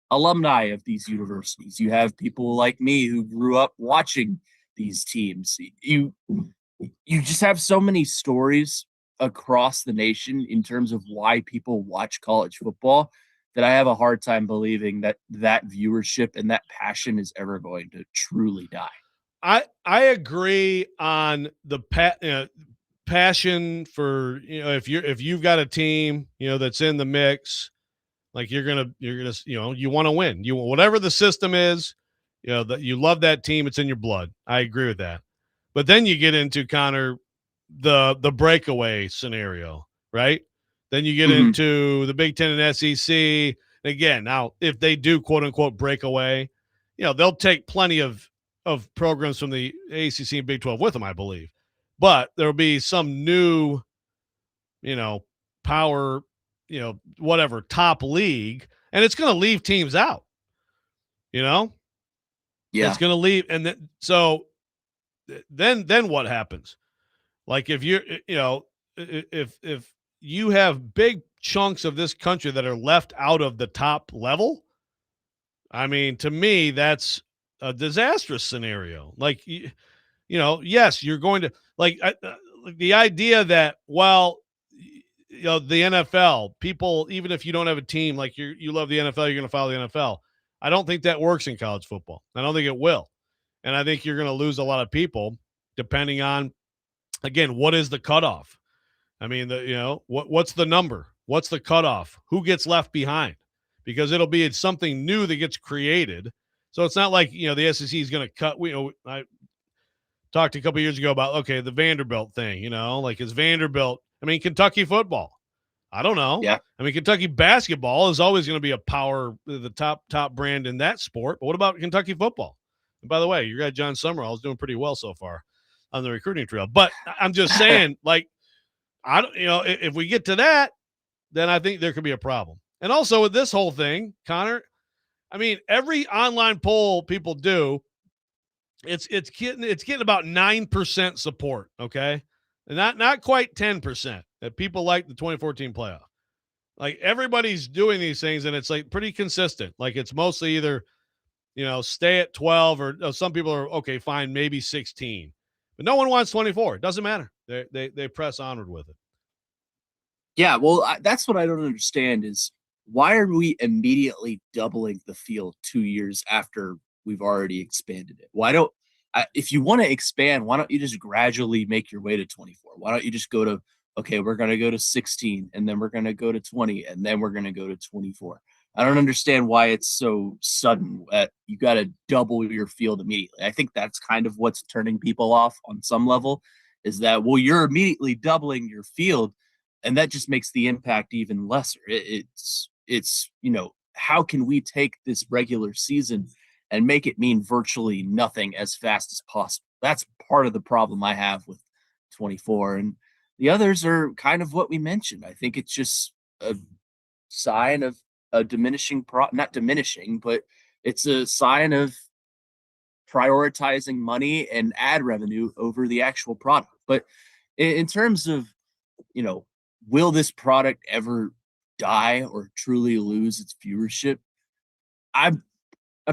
alumni of these universities. You have people like me who grew up watching these teams. You just have so many stories across the nation in terms of why people watch college football that I have a hard time believing that viewership and that passion is ever going to truly die. I agree on the passion for, if you've got a team, that's in the mix, like you're gonna you want to win, whatever the system is, that you love that team, it's in your blood. I agree with that. But then you get into, Connor, the breakaway scenario, right? Then you get into the Big Ten and SEC. Again, now if they do quote unquote break away, they'll take plenty of programs from the ACC and Big 12 with them, I believe. But there'll be some new, power, whatever, top league, and it's going to leave teams out. Yeah, it's going to leave, and then what happens? Like if you're, if you have big chunks of this country that are left out of the top level, I mean, to me, that's a disastrous scenario. Like, yes, you're going to the idea that, well, the NFL, people, even if you don't have a team, like you love the NFL, you're going to follow the NFL. I don't think that works in college football. I don't think it will. And I think you're going to lose a lot of people depending on, again, what is the cutoff? I mean, what's the number? What's the cutoff? Who gets left behind? Because it'll be something new that gets created. So it's not like, the SEC is going to cut. I talked a couple of years ago about, okay, the Vanderbilt thing, like is Vanderbilt, Kentucky football. I don't know. Yeah. Kentucky basketball is always going to be a power, the top brand in that sport. But what about Kentucky football? And by the way, your guy John Summerall is doing pretty well so far on the recruiting trail. But I'm just saying, like, I don't, if we get to that, then I think there could be a problem. And also with this whole thing, Connor, every online poll people do, it's getting about 9% support. Okay. And not quite 10% that people like the 2014 playoff. Like everybody's doing these things and it's like pretty consistent. Like it's mostly either, stay at 12 or some people are okay, fine, maybe 16, but no one wants 24. It doesn't matter. They press onward with it. Yeah. Well, that's what I don't understand is why are we immediately doubling the field 2 years after we've already expanded it? If you want to expand, why don't you just gradually make your way to 24? Why don't you just go to, okay, we're going to go to 16 and then we're going to go to 20 and then we're going to go to 24. I don't understand why it's so sudden. You got to double your field immediately. I think that's kind of what's turning people off on some level is that, well, you're immediately doubling your field and that just makes the impact even lesser. It's how can we take this regular season and make it mean virtually nothing as fast as possible? That's part of the problem I have with 24. And the others are kind of what we mentioned. I think it's just a sign of a diminishing, not diminishing, but it's a sign of prioritizing money and ad revenue over the actual product. But in terms of, will this product ever die or truly lose its viewership? I'm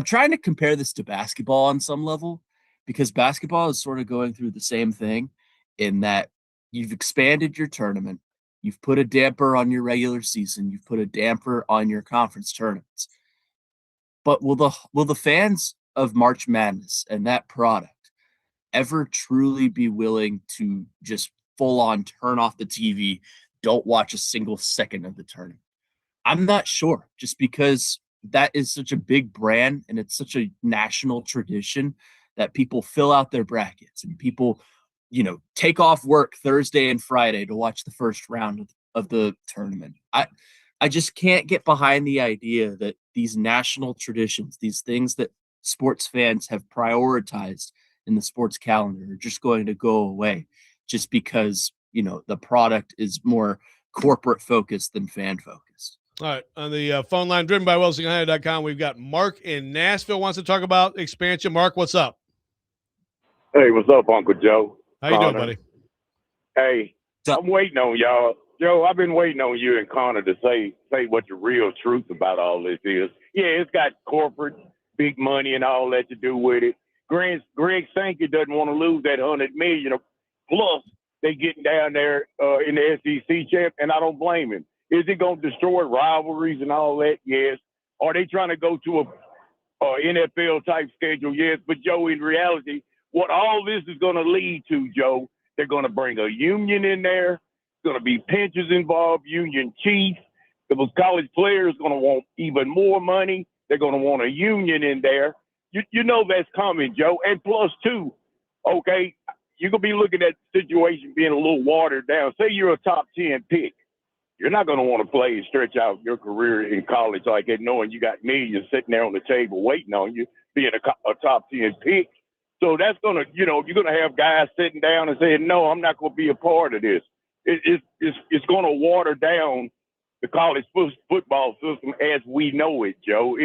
trying to compare this to basketball on some level because basketball is sort of going through the same thing in that you've expanded your tournament, you've put a damper on your regular season, you've put a damper on your conference tournaments. But will the fans of March Madness and that product ever truly be willing to just full on turn off the TV, don't watch a single second of the tournament? I'm not sure, just because that is such a big brand and it's such a national tradition that people fill out their brackets and people, take off work Thursday and Friday to watch the first round of the tournament. I just can't get behind the idea that these national traditions, these things that sports fans have prioritized in the sports calendar are just going to go away just because, the product is more corporate focused than fan focused. All right. On the phone line, driven by WellsingHunter.com, we've got Mark in Nashville wants to talk about expansion. Mark, what's up? Hey, what's up, Uncle Joe? How you doing, buddy? Hey, I'm waiting on y'all. Joe, I've been waiting on you and Connor to say what the real truth about all this is. Yeah, it's got corporate, big money and all that to do with it. Greg Sankey doesn't want to lose that $100 million. Plus, they getting down there in the SEC champ, and I don't blame him. Is it going to destroy rivalries and all that? Yes. Are they trying to go to a NFL type schedule? Yes. But Joe, in reality, what all this is going to lead to, Joe, they're going to bring a union in there. There's going to be pensions involved, union chiefs. Those college players are going to want even more money. They're going to want a union in there. You know that's coming, Joe. And plus, too, okay, you're going to be looking at the situation being a little watered down. Say you're a top 10 pick. You're not going to want to play and stretch out your career in college like that, knowing you got millions sitting there on the table waiting on you, being a top 10 pick. So that's going to, you're going to have guys sitting down and saying, no, I'm not going to be a part of this. It's going to water down the college football system as we know it, Joe.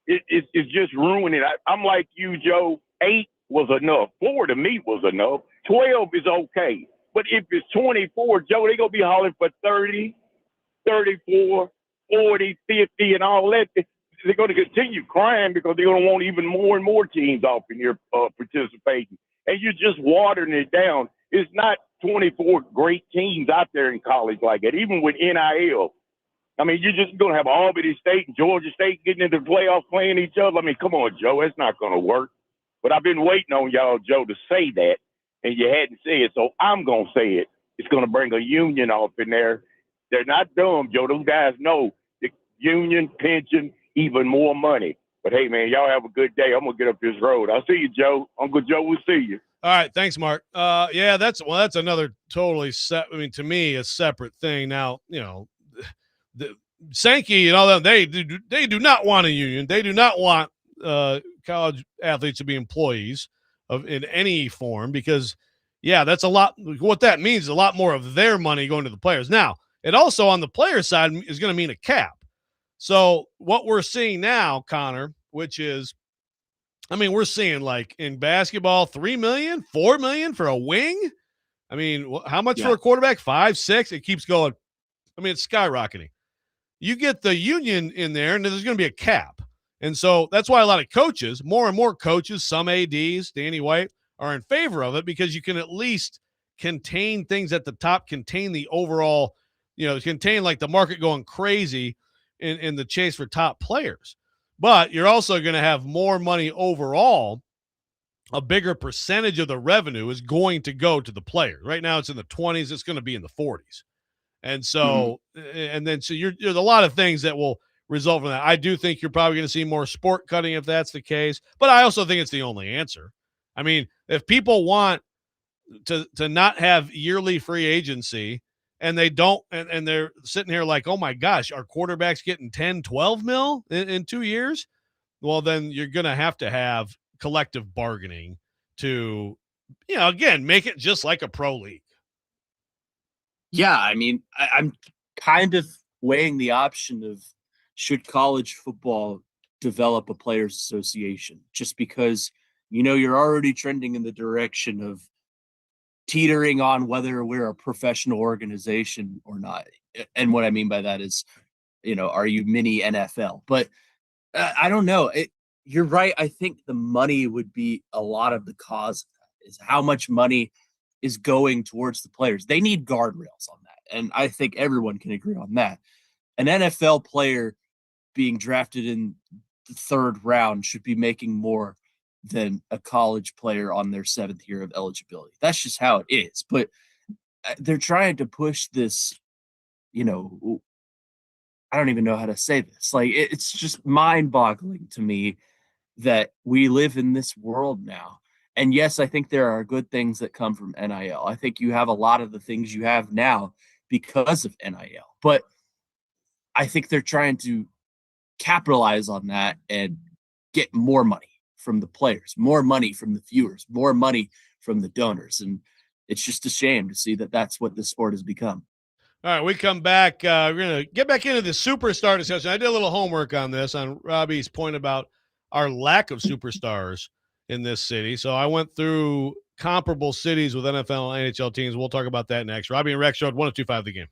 It's just ruining it. I'm like you, Joe. 8 was enough. 4 to me was enough. 12 is okay. But if it's 24, Joe, they're going to be hollering for 30, 34, 40, 50, and all that. They're going to continue crying because they're going to want even more and more teams off in here participating. And you're just watering it down. It's not 24 great teams out there in college like that, even with NIL. I mean, you're just going to have Albany State and Georgia State getting into the playoffs playing each other. I mean, come on, Joe. That's not going to work. But I've been waiting on y'all, Joe, to say that, and you hadn't said it, so I'm going to say it. It's going to bring a union off in there. They're not dumb, Joe. Those guys know the union, pension, even more money. But, hey, man, y'all have a good day. I'm going to get up this road. I'll see you, Joe. Uncle Joe will see you. All right. Thanks, Mark. Yeah, that's another totally to me, a separate thing. Now, the Sankey and all that, they do not want a union. They do not want college athletes to be employees in any form because, yeah, that's a lot. What that means is a lot more of their money going to the players. Now, it also on the player side is going to mean a cap. So what we're seeing now, Connor, which is, I mean, we're seeing like in basketball, $3 million, $4 million for a wing. I mean, how much for a quarterback? 5, 6. It keeps going. I mean, it's skyrocketing. You get the union in there, and there's going to be a cap. And so that's why a lot of coaches, more and more coaches, some ADs, Danny White, are in favor of it because you can at least contain things at the top, contain the overall, contain like the market going crazy in the chase for top players. But you're also going to have more money overall. A bigger percentage of the revenue is going to go to the player. Right now it's in the 20s. It's going to be in the 40s. And so, and then, so there's a lot of things that will result from that. I do think you're probably going to see more sport cutting if that's the case, but I also think it's the only answer. I mean, if people want to not have yearly free agency and they don't, and they're sitting here like, oh my gosh, our quarterback's getting 10, 12 mil in 2 years. Well, then you're going to have collective bargaining to, again, make it just like a pro league. Yeah, I mean, I'm kind of weighing the option of should college football develop a players association, just because, you're already trending in the direction of teetering on whether we're a professional organization or not. And what I mean by that is, are you mini NFL? But I don't know. You're right. I think the money would be a lot of the cause of that, is how much money is going towards the players. They need guardrails on that. And I think everyone can agree on that. An NFL player being drafted in the 3rd round should be making more than a college player on their 7th year of eligibility. That's just how it is. But they're trying to push this, I don't even know how to say this. Like, it's just mind-boggling to me that we live in this world now. And yes, I think there are good things that come from NIL. I think you have a lot of the things you have now because of NIL. But I think they're trying to capitalize on that and get more money from the players, more money from the viewers, more money from the donors. And it's just a shame to see that that's what this sport has become. All right, we come back. We're going to get back into the superstar discussion. I did a little homework on this, on Robbie's point about our lack of superstars in this city. So I went through comparable cities with NFL and NHL teams. We'll talk about that next. Robby and Rexrode, 102.5 The Game.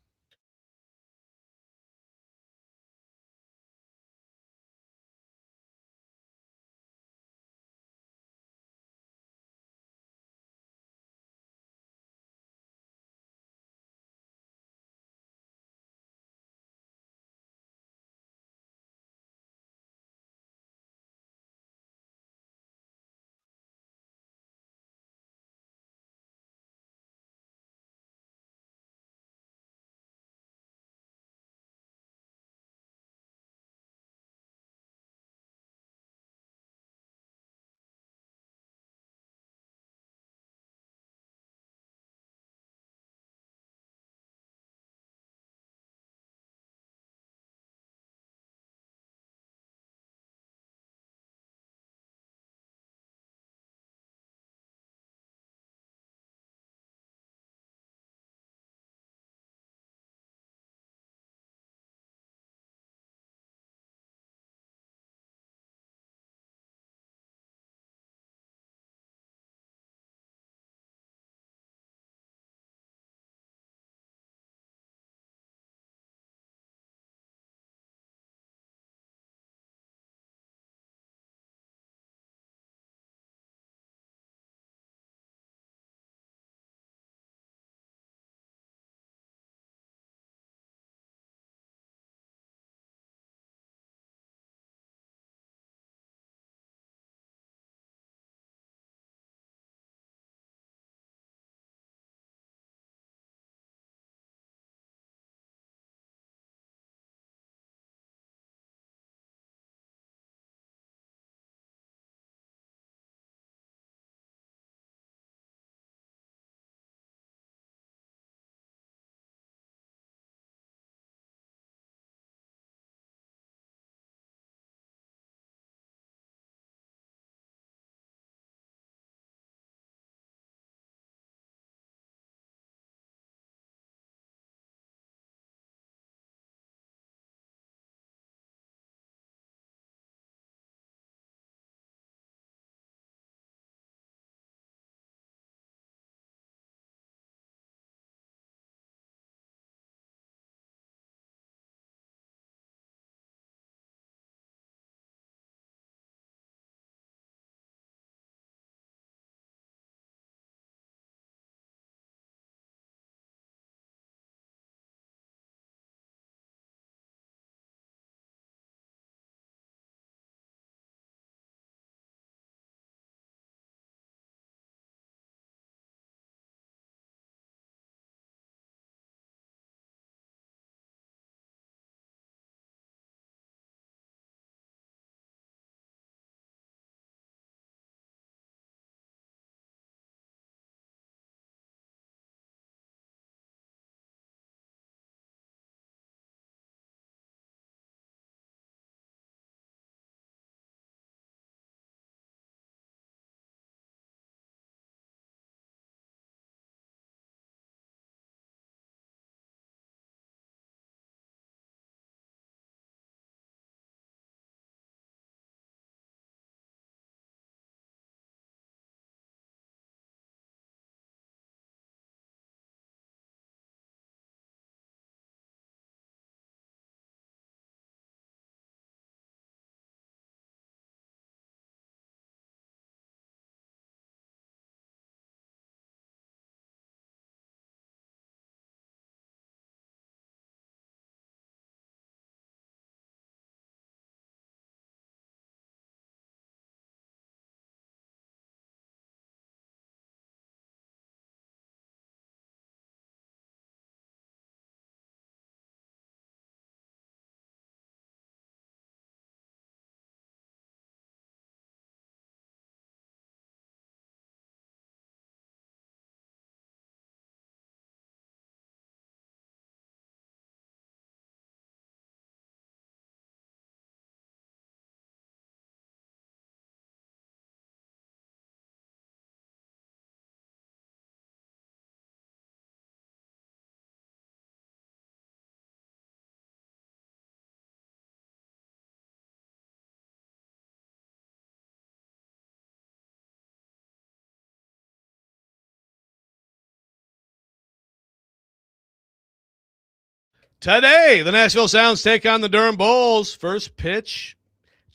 Today, the Nashville Sounds take on the Durham Bulls. First pitch,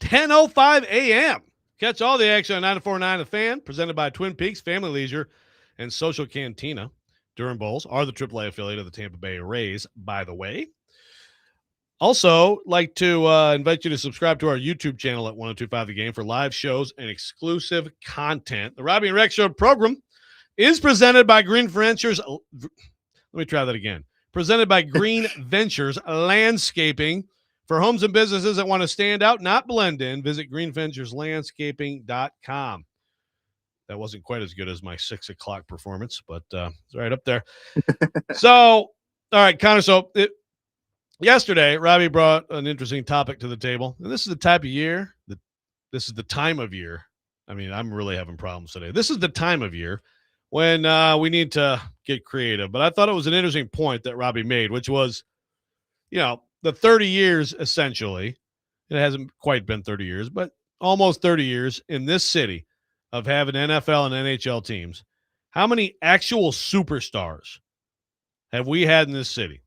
10:05 a.m. Catch all the action on 94.9 The Fan, presented by Twin Peaks Family Leisure and Social Cantina. Durham Bulls are the AAA affiliate of the Tampa Bay Rays, by the way. Also, like to invite you to subscribe to our YouTube channel at 1025 The Game for live shows and exclusive content. The Robby Rexerode program is presented by Green Ventures. Let me try that again. Presented by Green Ventures Landscaping. For homes and businesses that want to stand out, not blend in, visit greenventureslandscaping.com. That wasn't quite as good as my 6 o'clock performance, but it's right up there. So, all right, Connor. So yesterday, Robby brought an interesting topic to the table. And this is the type of year, this is the time of year. I mean, I'm really having problems today. This is the time of year when we need to get creative. But I thought it was an interesting point that Robby made, which was, the 30 years, essentially, it hasn't quite been 30 years, but almost 30 years in this city of having NFL and NHL teams. How many actual superstars have we had in this city?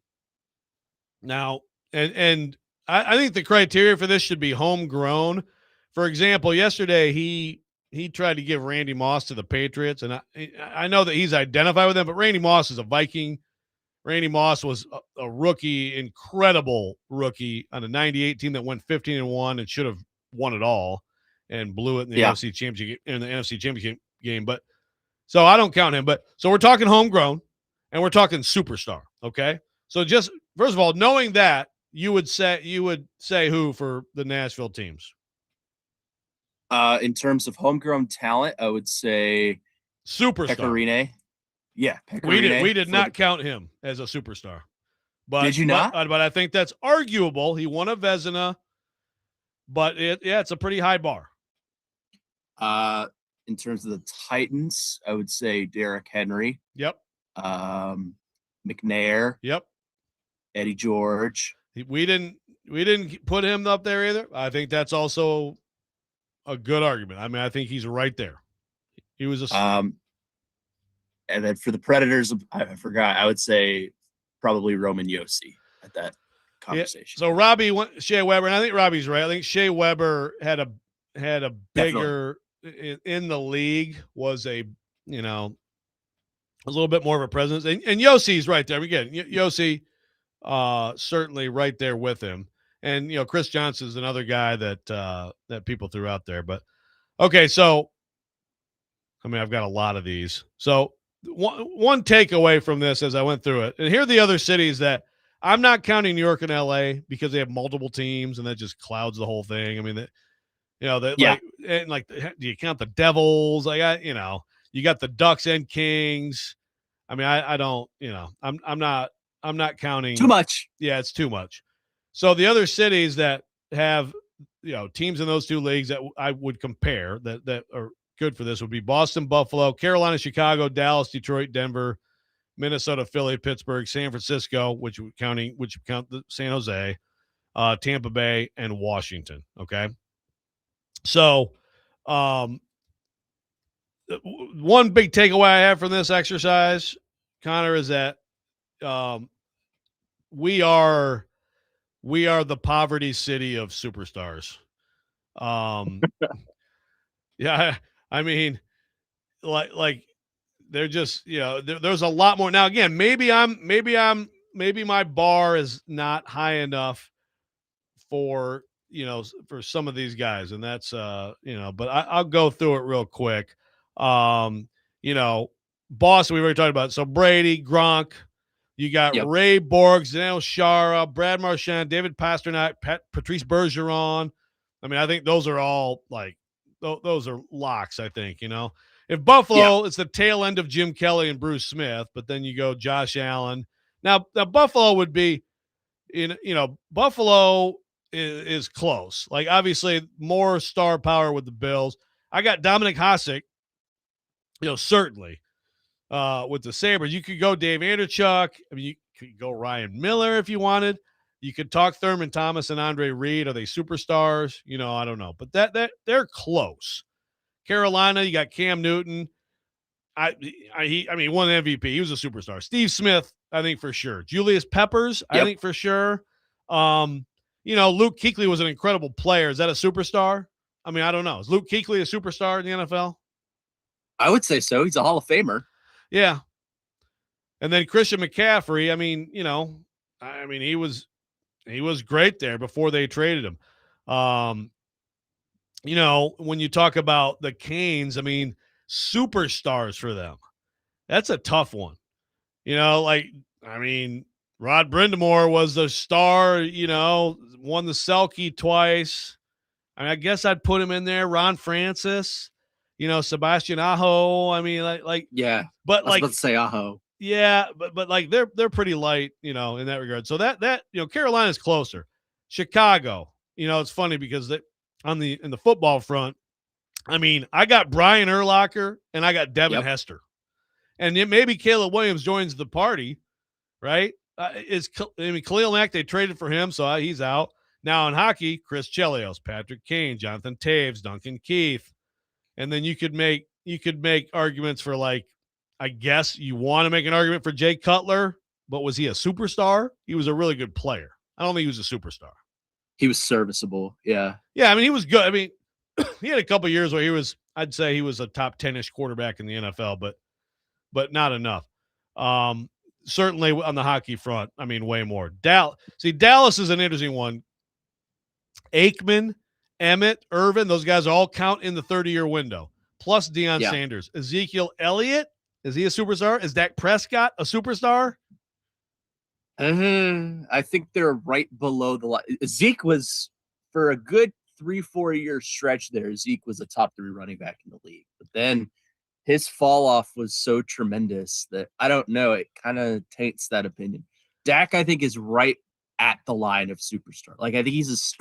Now, and I think the criteria for this should be homegrown. For example, yesterday he tried to give Randy Moss to the Patriots, and I know that he's identified with them, but Randy Moss is a Viking. Randy Moss was a rookie, incredible rookie on a 98 team that went 15-1 and should have won it all and blew it in the NFC Championship game. But so I don't count him. But so we're talking homegrown and we're talking superstar. Okay. So just first of all, knowing that, you would say who for the Nashville teams? In terms of homegrown talent, I would say superstar. Pecorine. Yeah, Pecorine. We did not count him as a superstar. But did you not? But I think that's arguable. He won a Vezina, but it's a pretty high bar. In terms of the Titans, I would say Derrick Henry. Yep. McNair. Yep. Eddie George. We didn't put him up there either. I think that's also a good argument. I mean, I think he's right there. He was a and then for the Predators, I forgot. I would say probably Roman Yossi at that conversation. Yeah. So Robby went Shea Weber, and I think Robbie's right. I think Shea Weber had a bigger in the league, was a little bit more of a presence, and Yossi's right there again. Yossi certainly right there with him, and Chris Johnson is another guy that people threw out there. But okay, so I mean, I've got a lot of these. So one takeaway from this as I went through it, and here are the other cities that I'm not counting New York and LA because they have multiple teams, and that just clouds the whole thing. I mean, do you count the Devils? You got the Ducks and Kings. I mean, I don't, I'm not counting too much. Yeah, it's too much. So the other cities that have, teams in those two leagues that I would compare that are good for this would be Boston, Buffalo, Carolina, Chicago, Dallas, Detroit, Denver, Minnesota, Philly, Pittsburgh, San Francisco, which would count the San Jose, Tampa Bay, and Washington. Okay. So, one big takeaway I have from this exercise, Connor, is that we are the poverty city of superstars. Yeah, I mean, like they're just there's a lot more. Now again, maybe my bar is not high enough for some of these guys, and that's but I'll go through it real quick. Boston, we already talked about. So Brady, Gronk, you got Ray Borg, Zdeno Chara, Brad Marchand, David Pastrnak, Patrice Bergeron. I mean, I think those are all those are locks. I think if Buffalo, it's the tail end of Jim Kelly and Bruce Smith, but then you go Josh Allen. Now Buffalo would be, Buffalo is close. Like obviously more star power with the Bills. I got Dominic Hasek, certainly with the Sabres. You could go Dave Anderchuk. I mean, you could go Ryan Miller if you wanted. You could talk Thurman Thomas and Andre Reed. Are they superstars? I don't know, but that they're close. Carolina, you got Cam Newton. He won the MVP. He was a superstar. Steve Smith I think for sure. Julius Peppers, I Yep. think for sure. Luke Kuechly was an incredible player. Is that a superstar? I mean, I don't know. Is Luke Kuechly a superstar in the NFL? I would say so. He's a Hall of Famer. Yeah. And then Christian McCaffrey, he was great there before they traded him. When you talk about the Canes, I mean, superstars for them. That's a tough one. Rod Brindamore was the star, won the Selke twice. I guess I'd put him in there. Ron Francis, Sebastian Aho. Yeah. But I was about to say Aho. yeah, but like they're pretty light, in that regard. So that Carolina's closer. Chicago, it's funny because in the football front, I got Brian Urlacher and I got Devin Hester. And maybe Caleb Williams joins the party, right? Khalil Mack, they traded for him, so he's out. Now in hockey, Chris Chelios, Patrick Kane, Jonathan Taves, Duncan Keith. And then you could make arguments for, like, I guess you want to make an argument for Jay Cutler, but was he a superstar? He was a really good player. I don't think he was a superstar. He was serviceable. Yeah. Yeah, he was good. He had a couple of years where I'd say he was a top 10-ish quarterback in the NFL, but not enough. Certainly on the hockey front, way more. Dallas is an interesting one. Aikman, Emmett, Irvin, those guys all count in the 30-year window, plus Deion Sanders. Ezekiel Elliott, is he a superstar? Is Dak Prescott a superstar? I think they're right below the line. Zeke was, for a good 3-4 year stretch there, Zeke was a top 3 running back in the league. But then his fall off was so tremendous that I don't know. It kind of taints that opinion. Dak, I think, is right at the line of superstar. Like, I think he's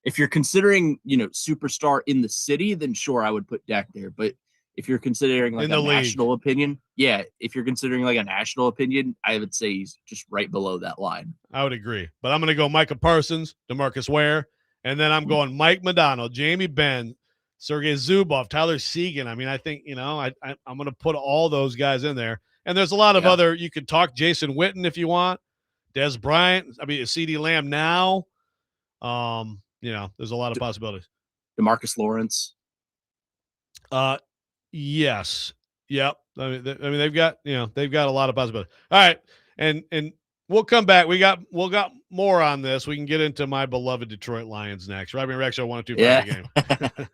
if you're considering, superstar in the city, then sure, I would put Dak there. But if you're considering like a national opinion, if you're considering like a national opinion, I would say he's just right below that line. I would agree. But I'm going to go Micah Parsons, DeMarcus Ware, and then I'm going Mike Modano, Jamie Benn, Sergei Zubov, Tyler Seguin. I think, I'm going to put all those guys in there. And there's a lot of other, you could talk Jason Witten if you want, Des Bryant, CeeDee Lamb now. There's a lot of possibilities. DeMarcus Lawrence. Yes. Yep. They've got a lot of possibilities. All right. And we'll come back. We got more on this. We can get into my beloved Detroit Lions next. Robby Rexerode 102 game.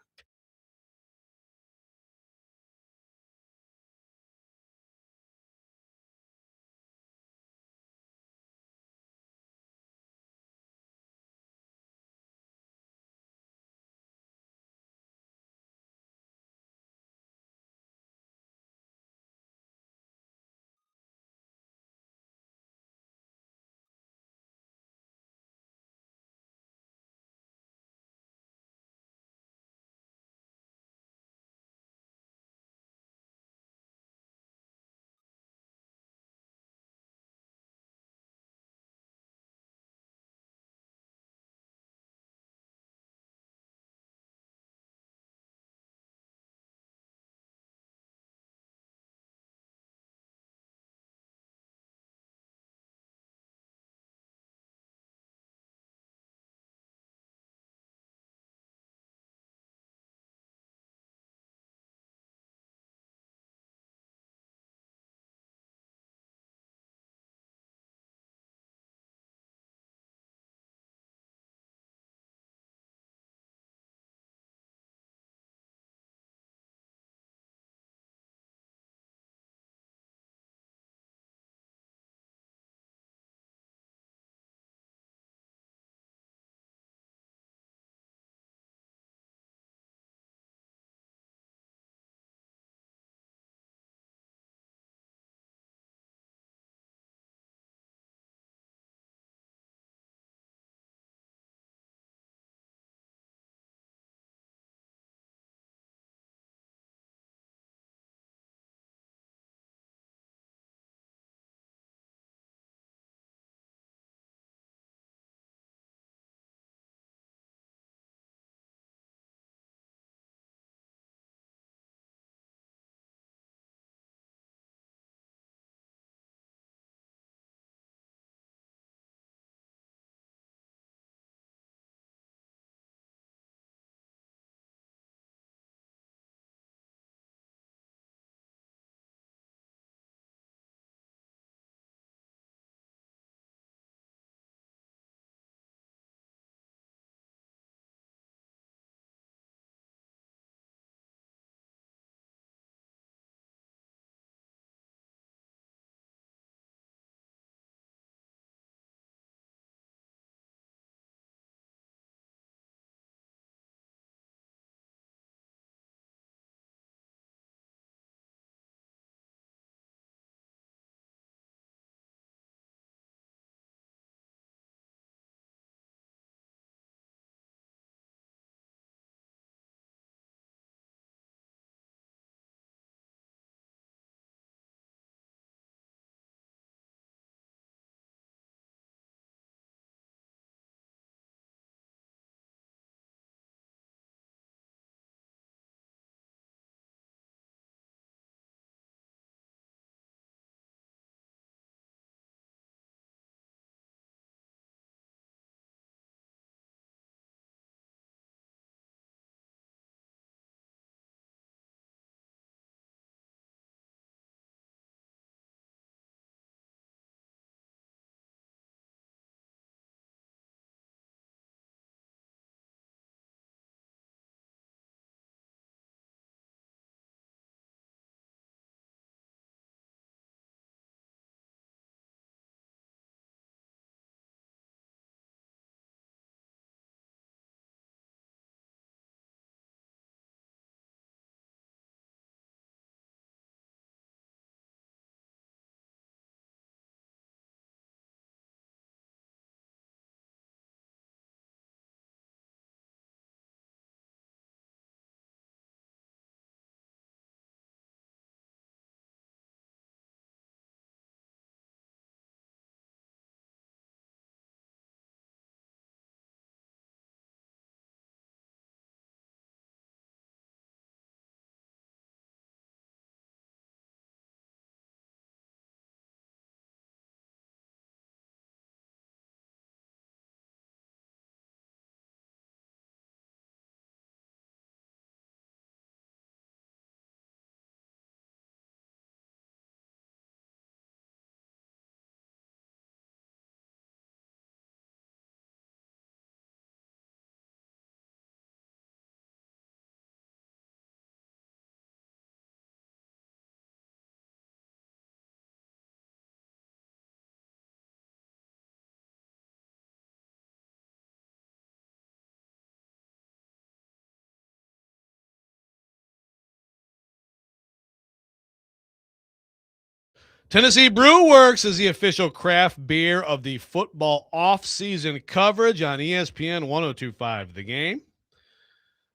Tennessee Brew Works is the official craft beer of the football off-season coverage on ESPN 102.5 The Game.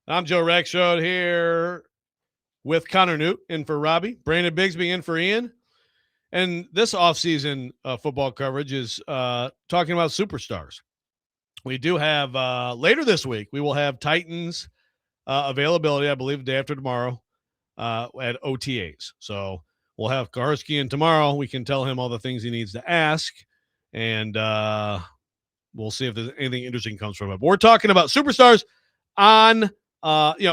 I'm Joe Rexrode here with Connor Newt in for Robbie, Brandon Bigsby in for Ian. And this off-season football coverage is talking about superstars. We do have later this week, we will have Titans availability, I believe, the day after tomorrow at OTAs. So we'll have Kaharski in tomorrow. We can tell him all the things he needs to ask, and we'll see if there's anything interesting comes from it. But we're talking about superstars on,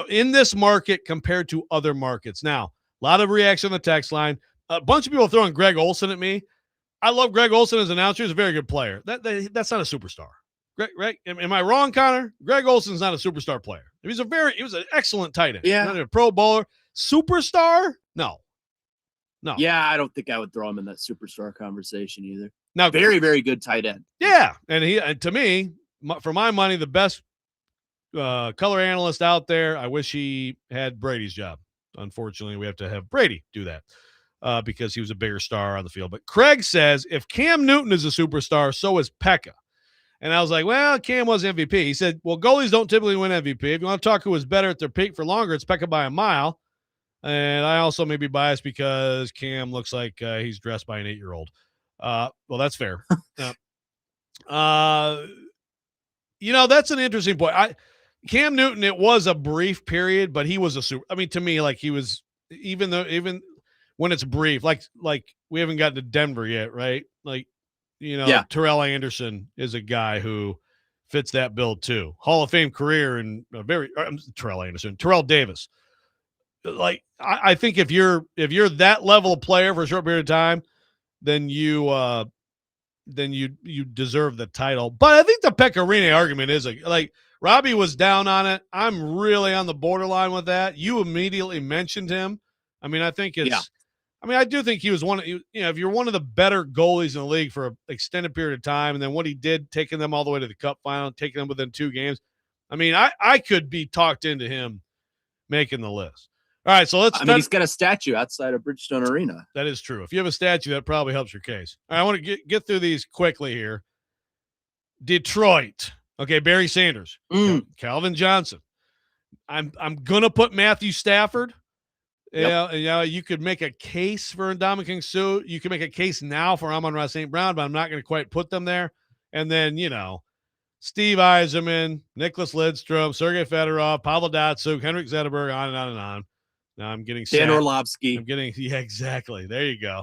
in this market compared to other markets. Now, a lot of reaction on the text line. A bunch of people throwing Greg Olsen at me. I love Greg Olsen as an announcer. He's a very good player. That's not a superstar. Right? Am I wrong, Connor? Greg Olsen's not a superstar player. He was an excellent tight end. Yeah. Not a Pro Bowler. Superstar? No. Yeah, I don't think I would throw him in that superstar conversation either. Now, very, very good tight end. Yeah, and to me, for my money, the best color analyst out there. I wish he had Brady's job. Unfortunately, we have to have Brady do that because he was a bigger star on the field. But Craig says if Cam Newton is a superstar, so is Pekka. And I was like, well, Cam was MVP. He said, well, goalies don't typically win MVP. If you want to talk who was better at their peak for longer, it's Pekka by a mile. And I also may be biased because Cam looks like he's dressed by an 8-year-old. Well, that's fair. That's an interesting point. Cam Newton, it was a brief period, but he was a super. I mean, to me, like he was, even when it's brief, like we haven't gotten to Denver yet, right? Like, Terrell Anderson is a guy who fits that bill too. Hall of Fame career and Terrell Davis. Like, I think if you're that level of player for a short period of time, then you deserve the title. But I think the Pecorine argument is like Robbie was down on it. I'm really on the borderline with that. You immediately mentioned him. I mean, I think it's. Yeah. I mean, I do think he was if you're one of the better goalies in the league for an extended period of time, and then what he did, taking them all the way to the Cup final, taking them within 2 games. I mean, I could be talked into him making the list. All right, so he's got a statue outside of Bridgestone Arena. That is true. If you have a statue, that probably helps your case. All right, I want to get through these quickly here. Detroit. Okay, Barry Sanders. Calvin Johnson. I'm gonna put Matthew Stafford. Yep. Yeah, you could make a case for Ndamukong Suh. You can make a case now for Amon-Ra St. Brown, but I'm not going to quite put them there. And then, Steve Yzerman, Nicholas Lidstrom, Sergei Fedorov, Pavel Datsyuk, Henrik Zetterberg, on and on and on. Now I'm getting sad. Dan Orlovsky. Yeah, exactly. There you go.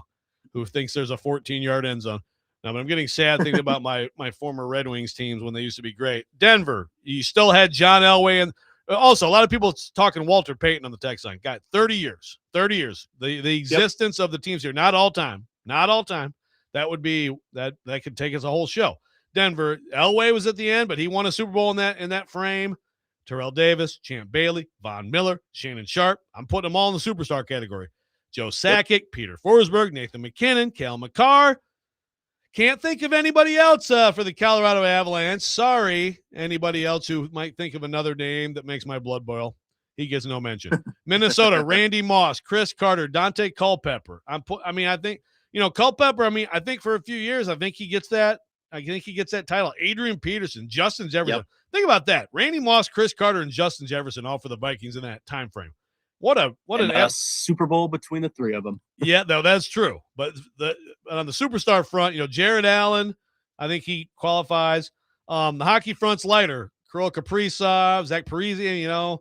Who thinks there's a 14-yard end zone. Now, but I'm getting sad thinking about my former Red Wings teams when they used to be great. Denver, you still had John Elway and also, a lot of people talking Walter Payton on the text line. Got 30 years. 30 years. The existence of the teams here. Not all time. That would be that could take us a whole show. Denver, Elway was at the end, but he won a Super Bowl in that frame. Terrell Davis, Champ Bailey, Von Miller, Shannon Sharp. I'm putting them all in the superstar category. Joe Sakic, Peter Forsberg, Nathan McKinnon, Cale Makar. Can't think of anybody else for the Colorado Avalanche. Sorry, anybody else who might think of another name that makes my blood boil. He gets no mention. Minnesota, Randy Moss, Chris Carter, Dante Culpepper. I think, Culpepper, I think for a few years, I think he gets that. I think he gets that title. Adrian Peterson, Justin Jefferson. Yep. Think about that. Randy Moss, Chris Carter, and Justin Jefferson all for the Vikings in that time frame. What a Super Bowl between the 3 of them. Yeah, no, that's true. But on the superstar front, Jared Allen, I think he qualifies. The hockey front's lighter. Kirill Kaprizov, Zach Parise,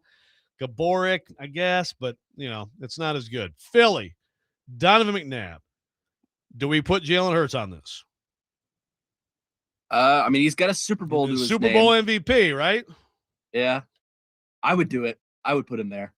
Gaborik, I guess, but it's not as good. Philly, Donovan McNabb. Do we put Jalen Hurts on this? He's got a Super Bowl to his Super name. Bowl MVP, right? Yeah, I would do it. I would put him there.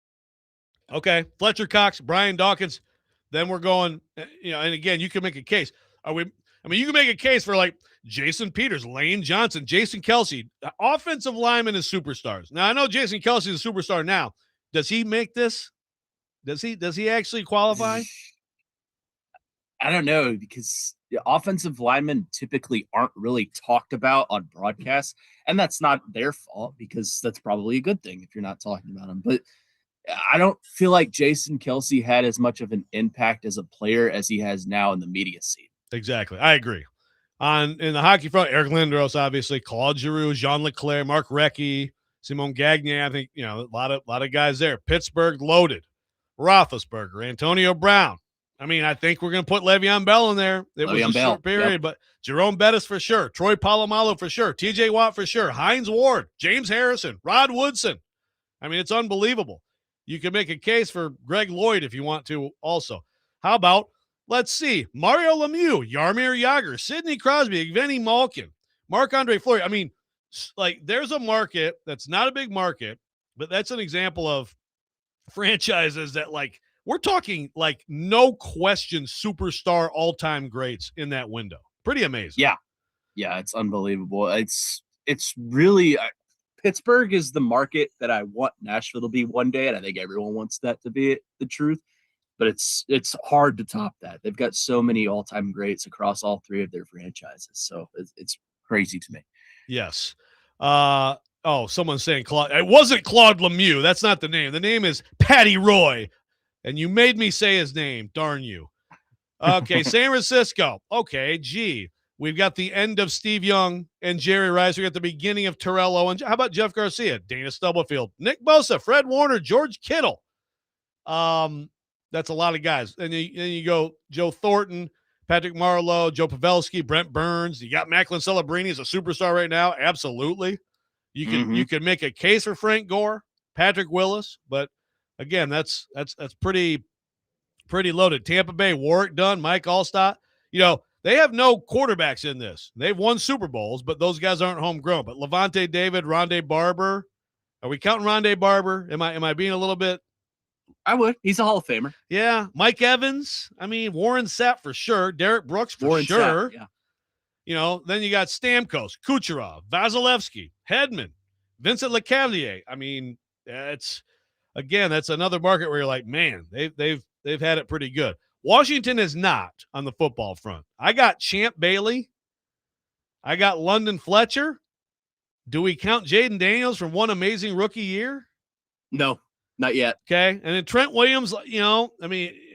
Okay, Fletcher Cox, Brian Dawkins. Then we're going, and again, you can make a case. You can make a case for like Jason Peters, Lane Johnson, Jason Kelsey, offensive linemen as superstars. Now I know Jason Kelsey is a superstar now. Does he make this? Does he actually qualify? I don't know, because the offensive linemen typically aren't really talked about on broadcasts, and that's not their fault because that's probably a good thing if you're not talking about them. But I don't feel like Jason Kelsey had as much of an impact as a player as he has now in the media scene. Exactly. I agree. In the hockey front, Eric Lindros, obviously, Claude Giroux, Jean Leclerc, Mark Recchi, Simon Gagné. I think, a lot of guys there. Pittsburgh loaded. Roethlisberger, Antonio Brown. I mean, I think we're going to put Le'Veon Bell in there. It was a short period, but Jerome Bettis for sure. Troy Polamalu for sure. TJ Watt for sure. Hines Ward, James Harrison, Rod Woodson. I mean, it's unbelievable. You can make a case for Greg Lloyd if you want to also. How about, let's see, Mario Lemieux, Jaromir Jagr, Sidney Crosby, Evgeny Malkin, Marc-Andre Fleury. I mean, there's a market that's not a big market, but that's an example of franchises that, we're talking no question superstar all-time greats in that window. Pretty amazing. Yeah, it's unbelievable. It's really Pittsburgh is the market that I want Nashville to be one day, and I think everyone wants that to be the truth. But it's hard to top that. They've got so many all-time greats across all three of their franchises, so it's crazy to me. Yes. Someone's saying Claude. It wasn't Claude Lemieux. That's not the name. The name is Patty Roy, and you made me say his name. Darn you. Okay, San Francisco. Okay, gee. We've got the end of Steve Young and Jerry Rice. We got the beginning of Terrell Owens. How about Jeff Garcia, Dana Stubblefield, Nick Bosa, Fred Warner, George Kittle? That's a lot of guys. And then you go Joe Thornton, Patrick Marleau, Joe Pavelski, Brent Burns. You got Macklin Celebrini as a superstar right now. Absolutely. You could make a case for Frank Gore, Patrick Willis, but again, that's pretty loaded. Tampa Bay, Warwick Dunn, Mike Allstott. They have no quarterbacks in this. They've won Super Bowls, but those guys aren't homegrown. But Levante David, Rondé Barber. Are we counting Rondé Barber? Am I being a little bit? I would. He's a Hall of Famer. Yeah. Mike Evans. I mean, Warren Sapp for sure. Derek Brooks for sure. Sapp, yeah. Then you got Stamkos, Kucherov, Vasilevsky, Hedman, Vincent Lecavalier. I mean, that's another market where you're like, man, they've had it pretty good. Washington is not on the football front. I got Champ Bailey. I got London Fletcher. Do we count Jaden Daniels from one amazing rookie year? No, not yet. Okay. And then Trent Williams,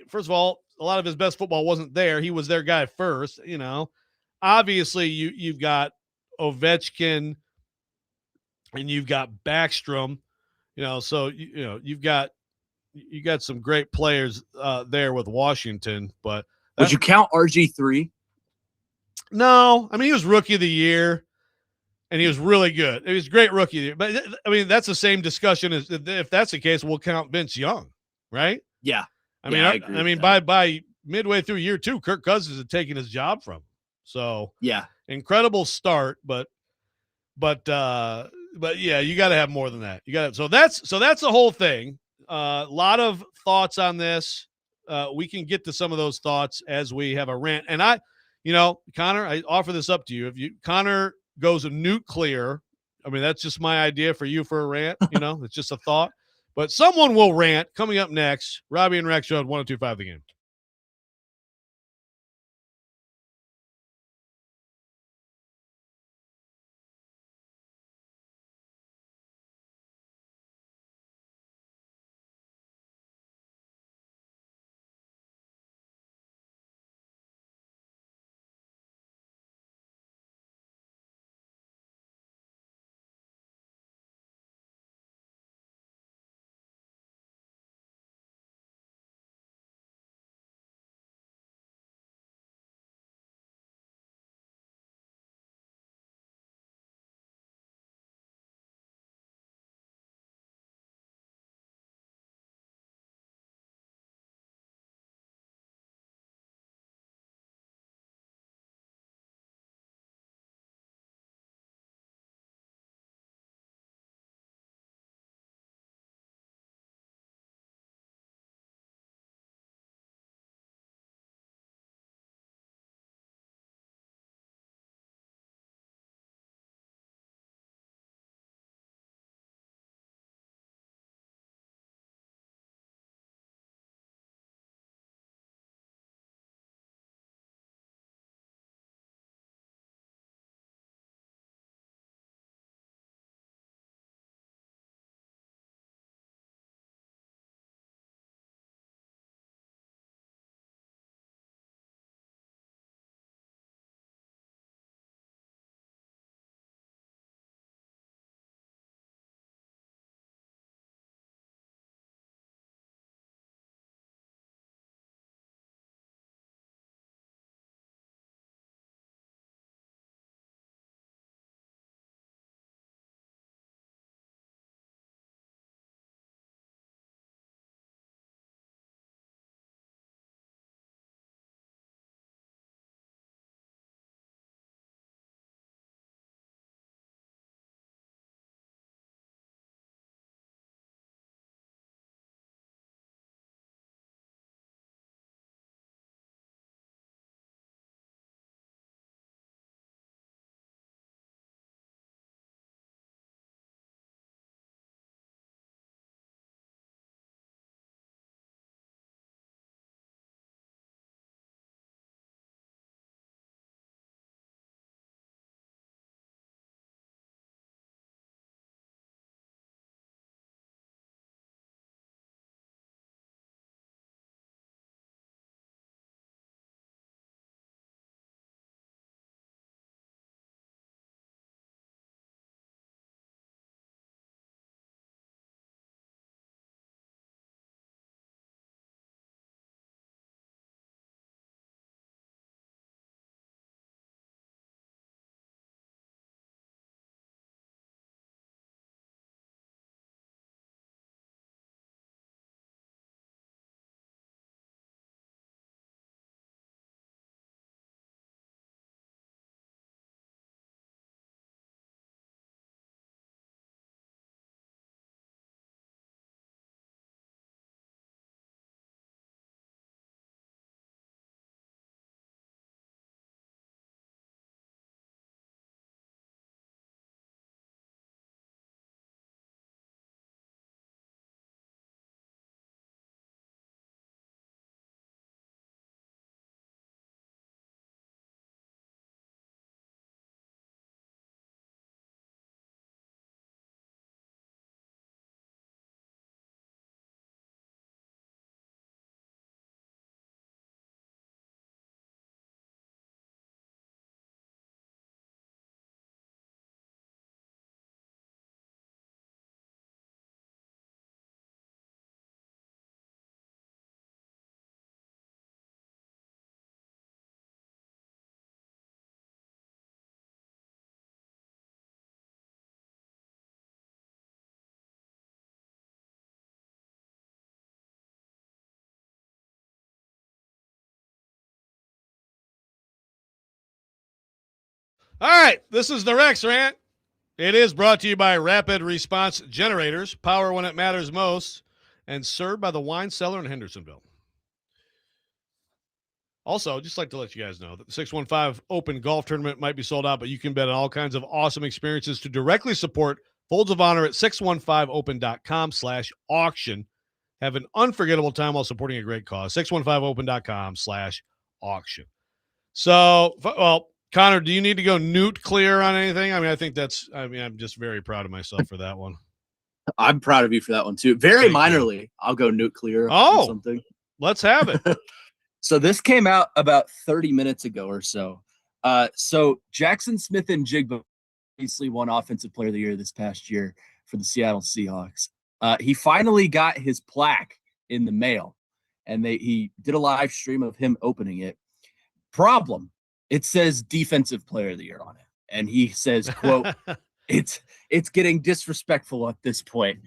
first of all, a lot of his best football wasn't there. He was their guy first, Obviously, you've got Ovechkin and you've got Backstrom, so you've got some great players there with Washington, but would you count RG3? No, I mean, he was rookie of the year and he was really good. He was a great rookie of the year, but I mean, that's the same discussion as if that's the case, we'll count Vince Young, right? Yeah. I mean, by midway through year 2, Kirk Cousins had taken his job from him. So yeah, incredible start, but yeah, you got to have more than that. So that's the whole thing. A lot of thoughts on this. We can get to some of those thoughts as we have a rant. And Connor, I offer this up to you. If Connor goes nuclear, I mean, that's just my idea for you for a rant. It's just a thought. But someone will rant coming up next. Robby and Rexrode, 102.5 The Game. All right, this is the Rex Rant. It is brought to you by Rapid Response Generators, power when it matters most, and served by the Wine Cellar in Hendersonville. Also, just like to let you guys know that the 615 Open Golf Tournament might be sold out, but you can bet on all kinds of awesome experiences to directly support Folds of Honor at 615open.com/auction. Have an unforgettable time while supporting a great cause. 615open.com/auction. So, well, Connor, do you need to go Newt clear on anything? I mean, I'm just very proud of myself for that one. I'm proud of you for that one too. Very minorly. I'll go nuclear. Something. Let's have it. So this came out about 30 minutes ago or so. So Jackson Smith and Jigba obviously won Offensive Player of the Year this past year for the Seattle Seahawks. He finally got his plaque in the mail, and he did a live stream of him opening it. Problem, it says Defensive Player of the Year on it, and he says, "quote It's getting disrespectful at this point."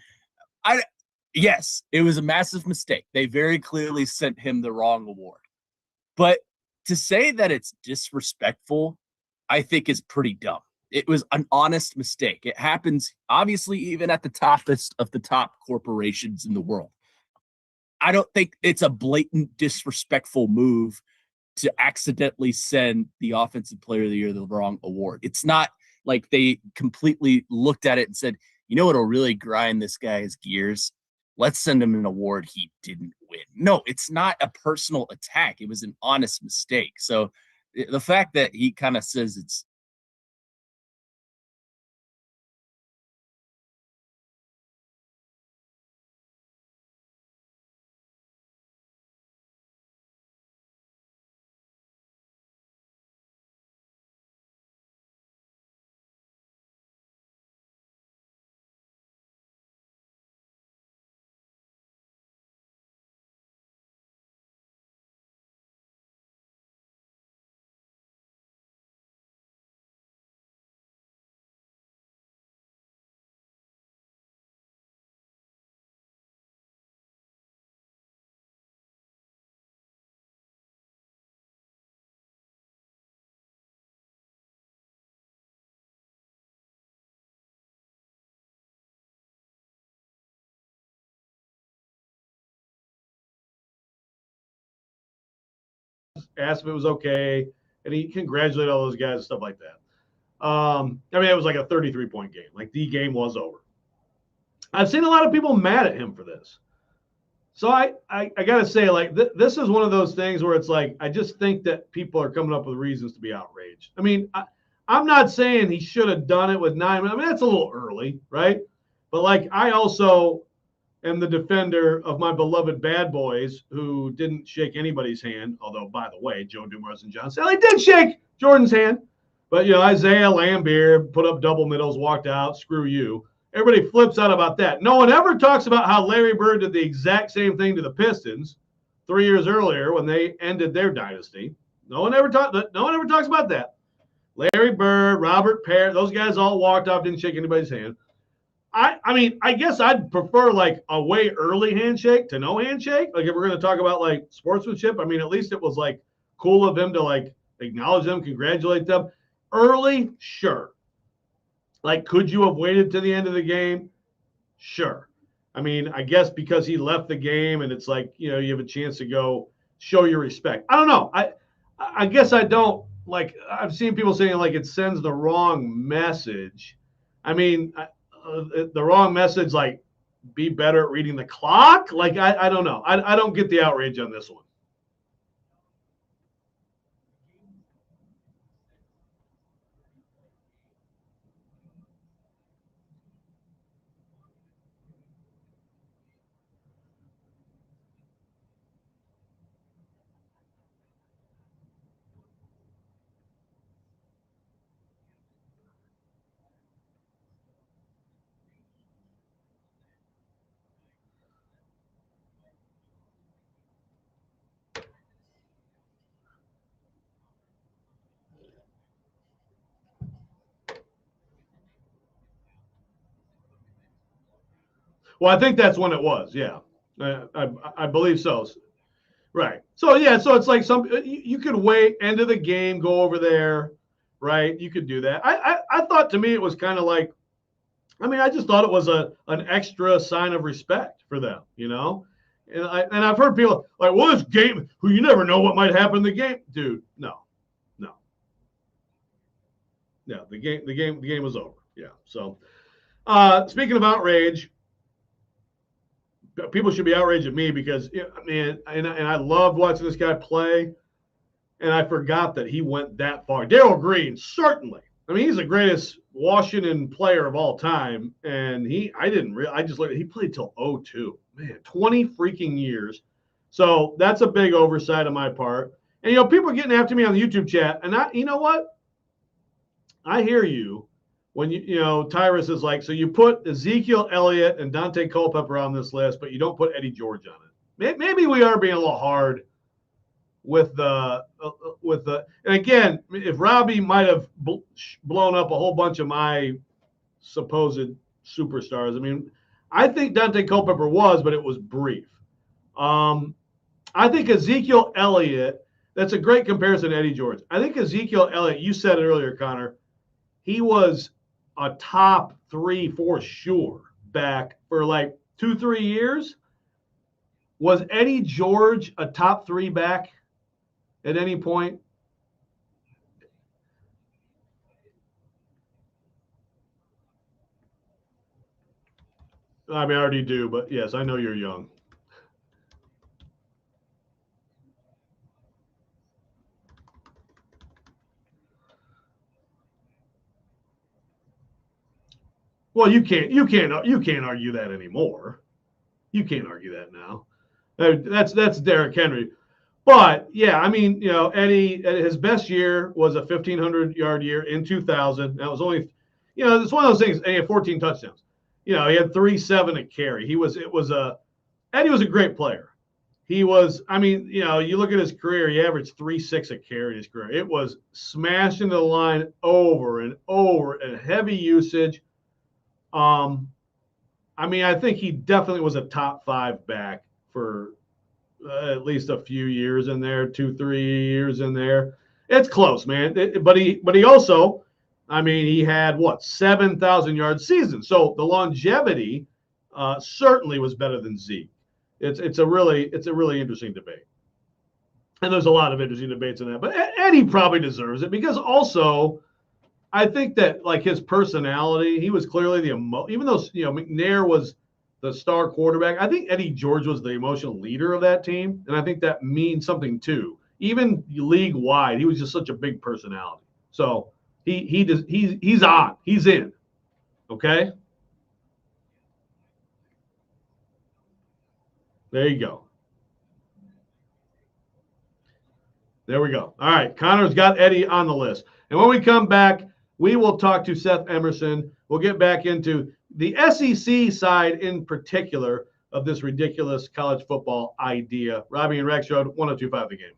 Yes, it was a massive mistake. They very clearly sent him the wrong award, but to say that it's disrespectful, I think is pretty dumb. It was an honest mistake. It happens, obviously, even at the toppest of the top corporations in the world. I don't think it's a blatant disrespectful move to accidentally send the Offensive Player of the Year the wrong award. It's not like they completely looked at it and said, you know what'll really grind this guy's gears? Let's send him an award he didn't win. No, it's not a personal attack. It was an honest mistake. So the fact that he kind of says it's asked if it was okay, and he congratulated all those guys and stuff like that. I mean, it was like a 33-point game. Like, the game was over. I've seen a lot of people mad at him for this. So I got to say, like, this is one of those things where it's like, I just think that people are coming up with reasons to be outraged. I mean, I'm not saying he should have done it with 9. I mean, that's a little early, right? But, like, I also am the defender of my beloved bad boys who didn't shake anybody's hand. Although, by the way, Joe Dumars and John Sally did shake Jordan's hand. But, you know, Isaiah Lambier put up double middles, walked out. Screw you. Everybody flips out about that. No one ever talks about how Larry Bird did the exact same thing to the Pistons 3 years earlier when they ended their dynasty. No one ever talks about that. Larry Bird, Robert Parrish, those guys all walked off, didn't shake anybody's hand. I mean, I guess I'd prefer like a way early handshake to no handshake. Like, if we're going to talk about like sportsmanship, I mean, at least it was like cool of him to like acknowledge them, congratulate them. Early, sure. Like, could you have waited to the end of the game? Sure. I mean, I guess because he left the game and it's like, you know, you have a chance to go show your respect. I don't know. I guess I don't like, I've seen people saying like it sends the wrong message. I mean, the wrong message, like be better at reading the clock. Like, I don't know. I don't get the outrage on this one. Well, I think that's when it was. Yeah, I believe so. Right. So yeah. So it's like you could wait, end of the game, go over there, right? You could do that. I thought, to me, it was kind of like, I mean, I just thought it was an extra sign of respect for them, you know? And I've heard people like, well, this game, who you never know what might happen in the game. Dude, no. The game was over. Yeah. So speaking of outrage, people should be outraged at me because, man, and I loved watching this guy play, and I forgot that he went that far. Darrell Green, certainly. I mean, he's the greatest Washington player of all time, and he played till 02. Man, 20 freaking years. So that's a big oversight on my part. And, people are getting after me on the YouTube chat, and you know what? I hear you when Tyrus is like, so you put Ezekiel Elliott and Dante Culpepper on this list, but you don't put Eddie George on it. Maybe we are being a little hard with the and again, if Robby might have blown up a whole bunch of my supposed superstars, I mean, I think Dante Culpepper was, but it was brief. I think Ezekiel Elliott, that's a great comparison to Eddie George. I think Ezekiel Elliott, you said it earlier, Connor, he was a top 3 for sure back for like 2-3 years. Was Eddie George a top 3 back at any point? I mean, I already do, but yes, I know you're young. Well, you can't argue that anymore. You can't argue that now. That's Derrick Henry. But yeah, I mean, Eddie, his best year was a 1,500-yard year in 2000. That was only, it's one of those things. And he had 14 touchdowns. He had 3.7 a carry. Eddie was a great player. He was, I mean, you look at his career, he averaged 3.6 a carry in his career. It was smashing the line over and over and heavy usage. I mean, I think he definitely was a top 5 back for at least a few years in there, 2-3 years in there. It's close, man. But he also, I mean, he had 7,000-yard season. So the longevity certainly was better than Zeke. It's a really interesting debate. And there's a lot of interesting debates in that. But Eddie probably deserves it because also I think that like his personality, he was clearly even though McNair was the star quarterback, I think Eddie George was the emotional leader of that team, and I think that means something too. Even league wide, he was just such a big personality. So he's on, he's in. Okay, there you go. There we go. All right, Connor's got Eddie on the list, and when we come back, we will talk to Seth Emerson. We'll get back into the SEC side in particular of this ridiculous college football idea. Robby and Rexrode, 102.5 The Game.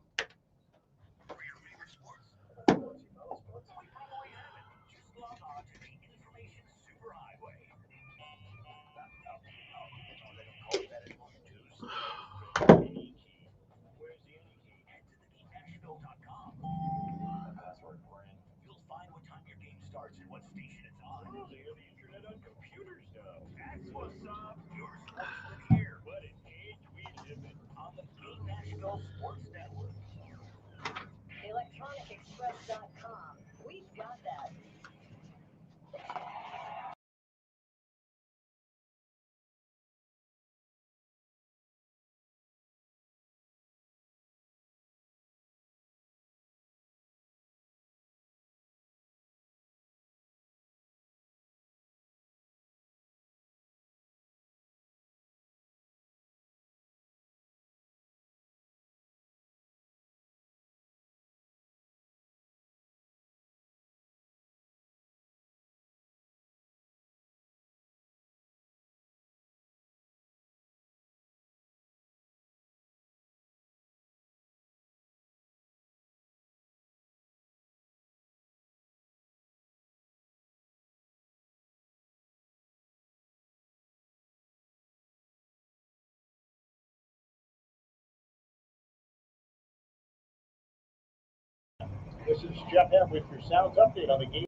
This is Jeff M. with your Sounds update on the game.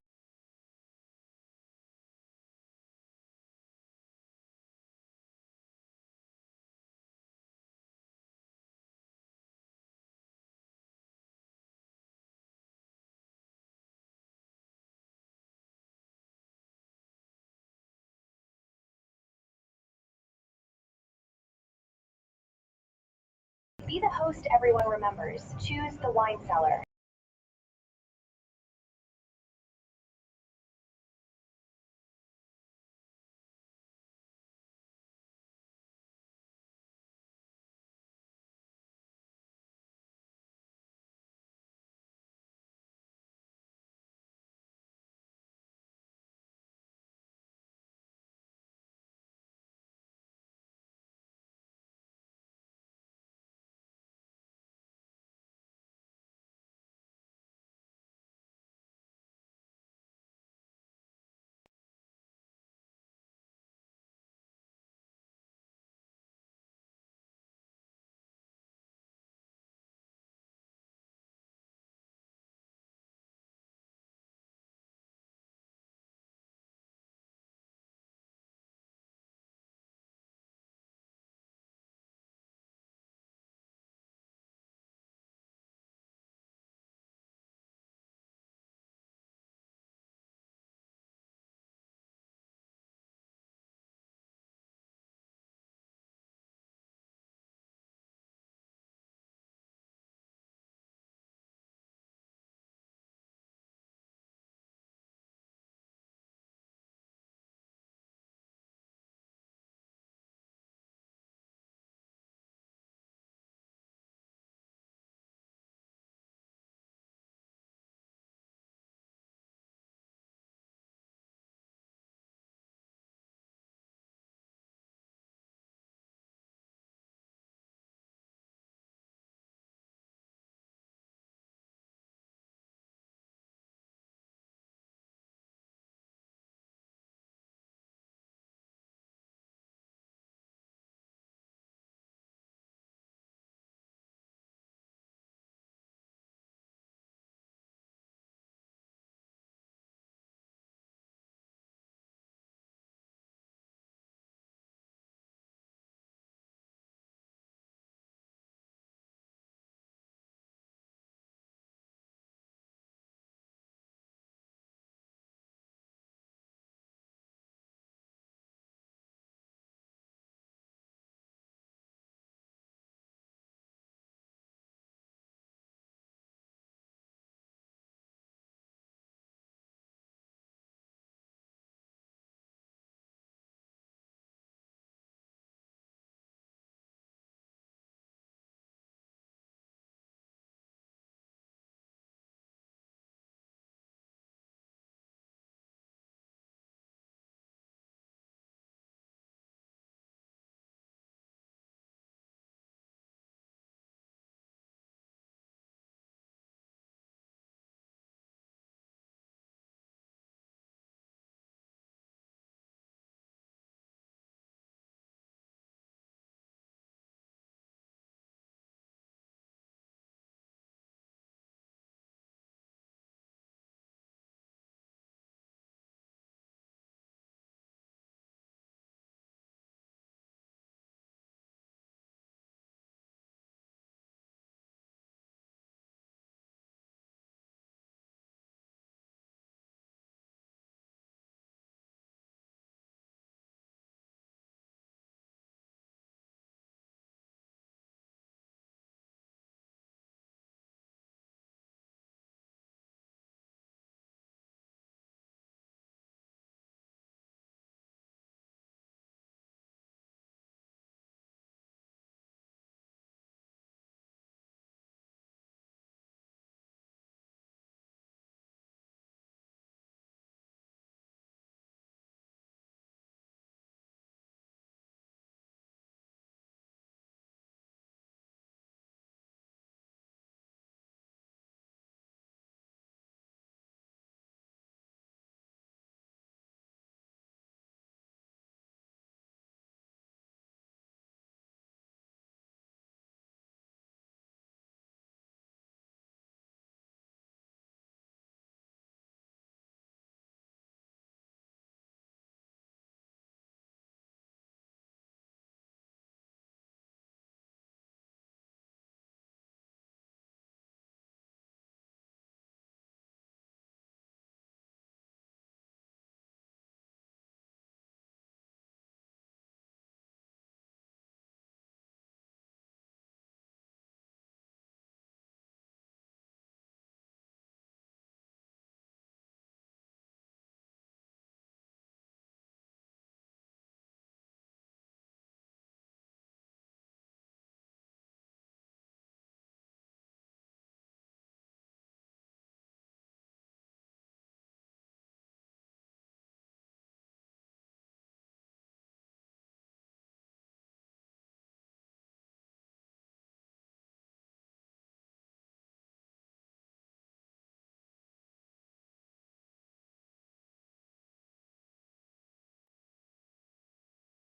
Be the host everyone remembers. Choose the wine cellar.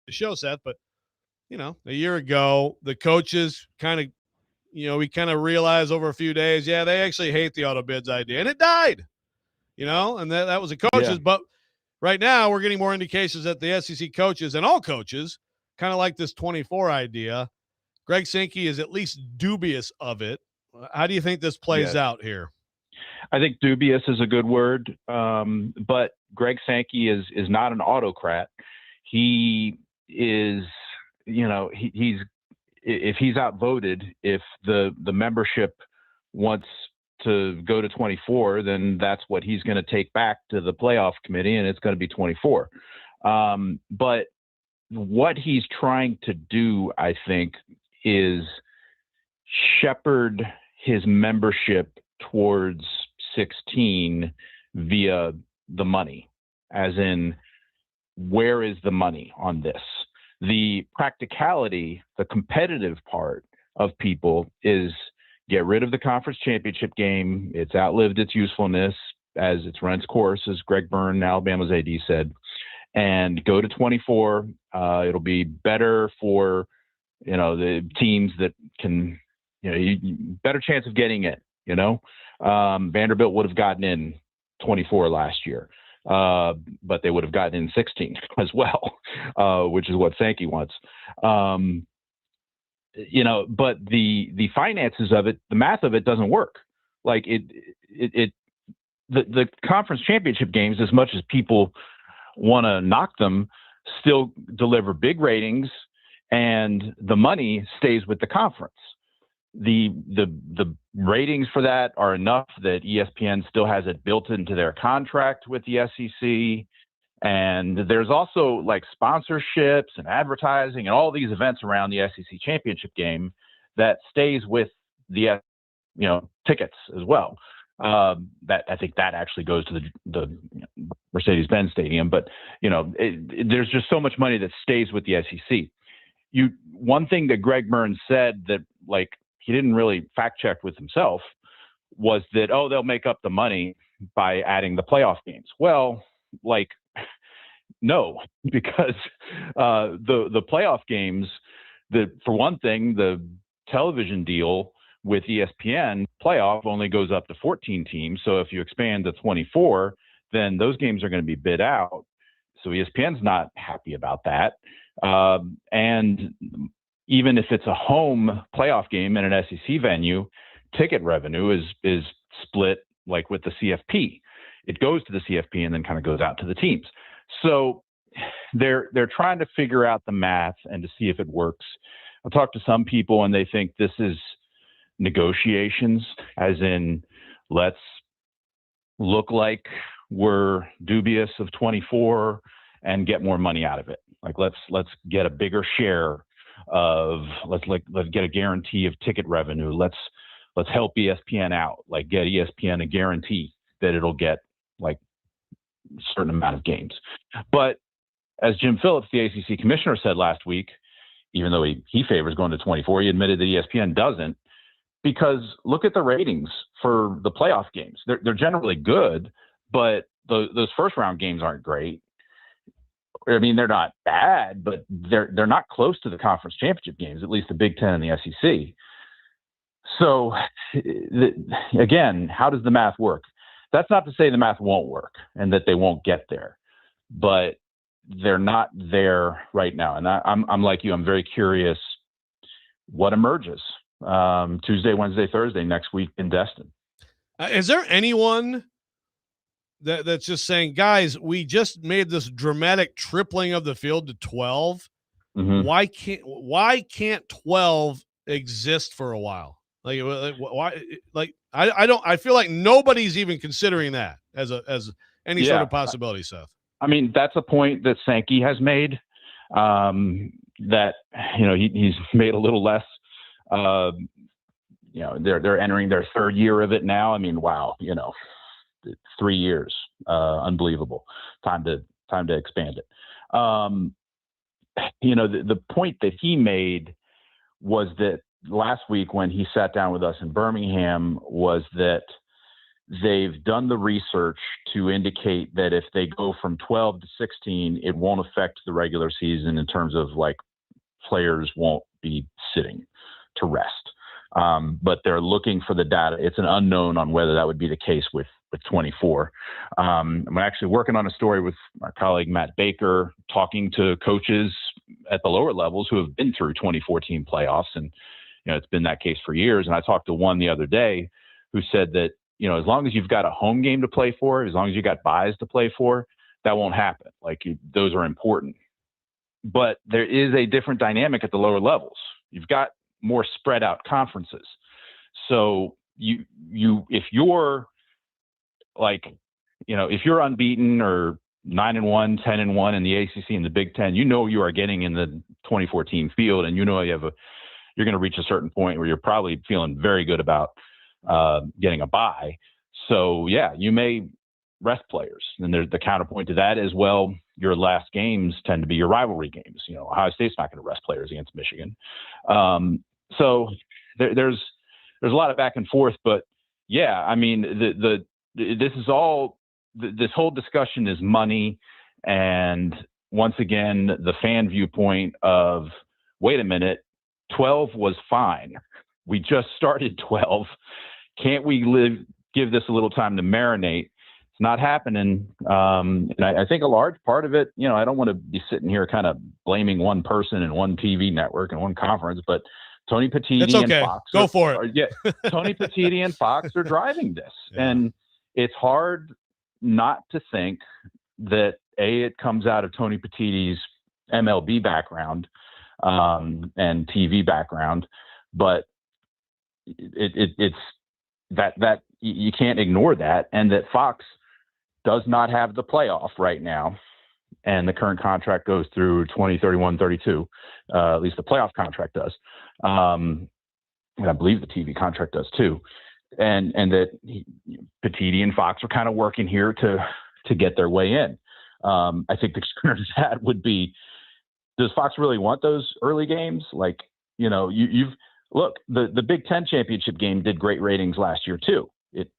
the show, Seth, but a year ago, the coaches kind of, we kind of realized over a few days, yeah, they actually hate the auto bids idea, and it died, and that was the coaches. Yeah. But right now, we're getting more indications that the SEC coaches and all coaches kind of like this 24 idea. Greg Sankey is at least dubious of it. How do you think this plays out here? I think dubious is a good word, but Greg Sankey is not an autocrat. He is, he's if he's outvoted, if the membership wants to go to 24, then that's what he's going to take back to the playoff committee, and it's going to be 24. But what he's trying to do, I think, is shepherd his membership towards 16 via the money, as in, where is the money on this? The practicality, the competitive part of people is get rid of the conference championship game. It's outlived its usefulness as it's run its course, as Greg Byrne, Alabama's AD, said, and go to 24. It'll be better for, the teams that can, better chance of getting it, Vanderbilt would have gotten in 24 last year. But they would have gotten in 16 as well, which is what Sankey wants. But the finances of it, the math of it doesn't work. Like the conference championship games, as much as people want to knock them, still deliver big ratings, and the money stays with the conference. The ratings for that are enough that ESPN still has it built into their contract with the SEC. And there's also like sponsorships and advertising and all these events around the SEC championship game that stays with the, tickets as well. That I think that actually goes to the Mercedes-Benz Stadium, but there's just so much money that stays with the SEC. One thing that Greg Byrne said that he didn't really fact check with himself was that, they'll make up the money by adding the playoff games. Well, no, because the playoff games, for one thing, the television deal with ESPN playoff only goes up to 14 teams. So if you expand to 24, then those games are going to be bid out. So ESPN's not happy about that. And even if it's a home playoff game in an SEC venue, ticket revenue is split like with the CFP. It goes to the CFP and then kind of goes out to the teams. So they're trying to figure out the math and to see if it works. I've talked to some people and they think this is negotiations, as in, let's look like we're dubious of 24 and get more money out of it. Let's get a bigger share of, let's get a guarantee of ticket revenue. Let's help ESPN out, get ESPN a guarantee that it'll get a certain amount of games. But as Jim Phillips, the ACC commissioner, said last week, even though he favors going to 24, he admitted that ESPN doesn't, because look at the ratings for the playoff games. They're generally good, but those first round games aren't great. I mean, they're not bad, but they're not close to the conference championship games, at least the Big Ten and the SEC. So again, how does the math work? That's not to say the math won't work and that they won't get there, but they're not there right now. And I'm like you, I'm very curious what emerges Tuesday, Wednesday, Thursday next week in Destin. Is there anyone that's just saying, guys, we just made this dramatic tripling of the field to 12. Mm-hmm. Why can't 12 exist for a while? Why? I feel like nobody's even considering that as any sort of possibility, Seth. I mean, that's a point that Sankey has made, that, he's made a little less, they're entering their third year of it now. I mean, wow, 3 years, unbelievable. Time to expand it. The point that he made was that last week when he sat down with us in Birmingham was that they've done the research to indicate that if they go from 12 to 16, it won't affect the regular season in terms of like players won't be sitting to rest. But they're looking for the data. It's an unknown on whether that would be the case with 24. I'm actually working on a story with my colleague Matt Baker, talking to coaches at the lower levels who have been through 2014 playoffs, and it's been that case for years. And I talked to one the other day who said that as long as you've got a home game to play for, as long as you got buys to play for, that won't happen. Like those are important. But there is a different dynamic at the lower levels. You've got more spread out conferences. So if you're like, if you're unbeaten or 9-1, 10-1 in the ACC and the Big Ten, you are getting in the 2014 field, and you're going to reach a certain point where you're probably feeling very good about getting a bye. So yeah, you may rest players. And there's the counterpoint to that as well. Your last games tend to be your rivalry games. Ohio State's not going to rest players against Michigan. So there's a lot of back and forth, but yeah, I mean, this whole discussion is money. And once again, the fan viewpoint of, wait a minute, 12 was fine. We just started 12. Can't we give this a little time to marinate? It's not happening. And I think a large part of it, I don't want to be sitting here kind of blaming one person and one TV network and one conference, but Tony Petitti and Fox. Go for it. Yeah, Tony Petitti and Fox are driving this. Yeah. And it's hard not to think that, it comes out of Tony Petitti's MLB background and TV background, but it's that you can't ignore that, and that Fox does not have the playoff right now, and the current contract goes through 2031-32. At least the playoff contract does, and I believe the TV contract does too. And that Petitti and Fox are kind of working here to get their way in. I think the concern of that would be, does Fox really want those early games? Like, you've look, the Big Ten championship game did great ratings last year too. It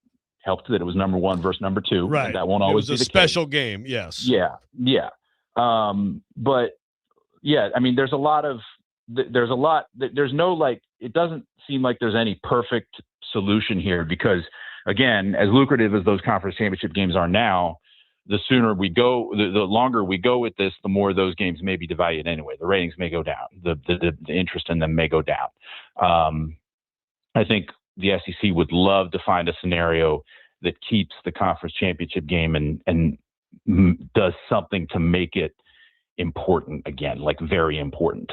helped that it was number 1 versus number 2. Right. That won't always be the case. It was a special game. Yes. Yeah. Yeah. But yeah, I mean, there's no, like, it doesn't seem like there's any perfect solution here, because again, as lucrative as those conference championship games are now, the sooner we go, the longer we go with this, the more those games may be devalued anyway. The ratings may go down. The interest in them may go down. I think the SEC would love to find a scenario that keeps the conference championship game and does something to make it important again, like very important,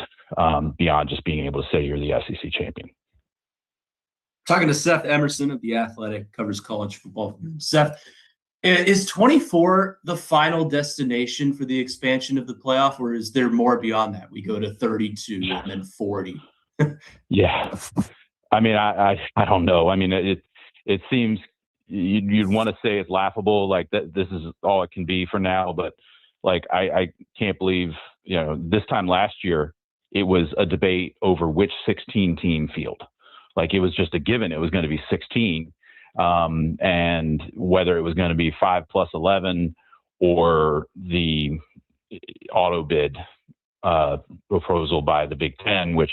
beyond just being able to say you're the SEC champion. Talking to Seth Emerson of The Athletic, covers college football. Seth, is 24 the final destination for the expansion of the playoff, or is there more beyond that? We go to 32 and then 40. Yeah. I mean, I don't know. I mean, it seems you'd want to say it's laughable, like that this is all it can be for now. But like, I can't believe, this time last year, it was a debate over which 16 team field. Like, it was just a given. It was going to be 16. And whether it was going to be 5+11 or the auto bid proposal by the Big Ten, which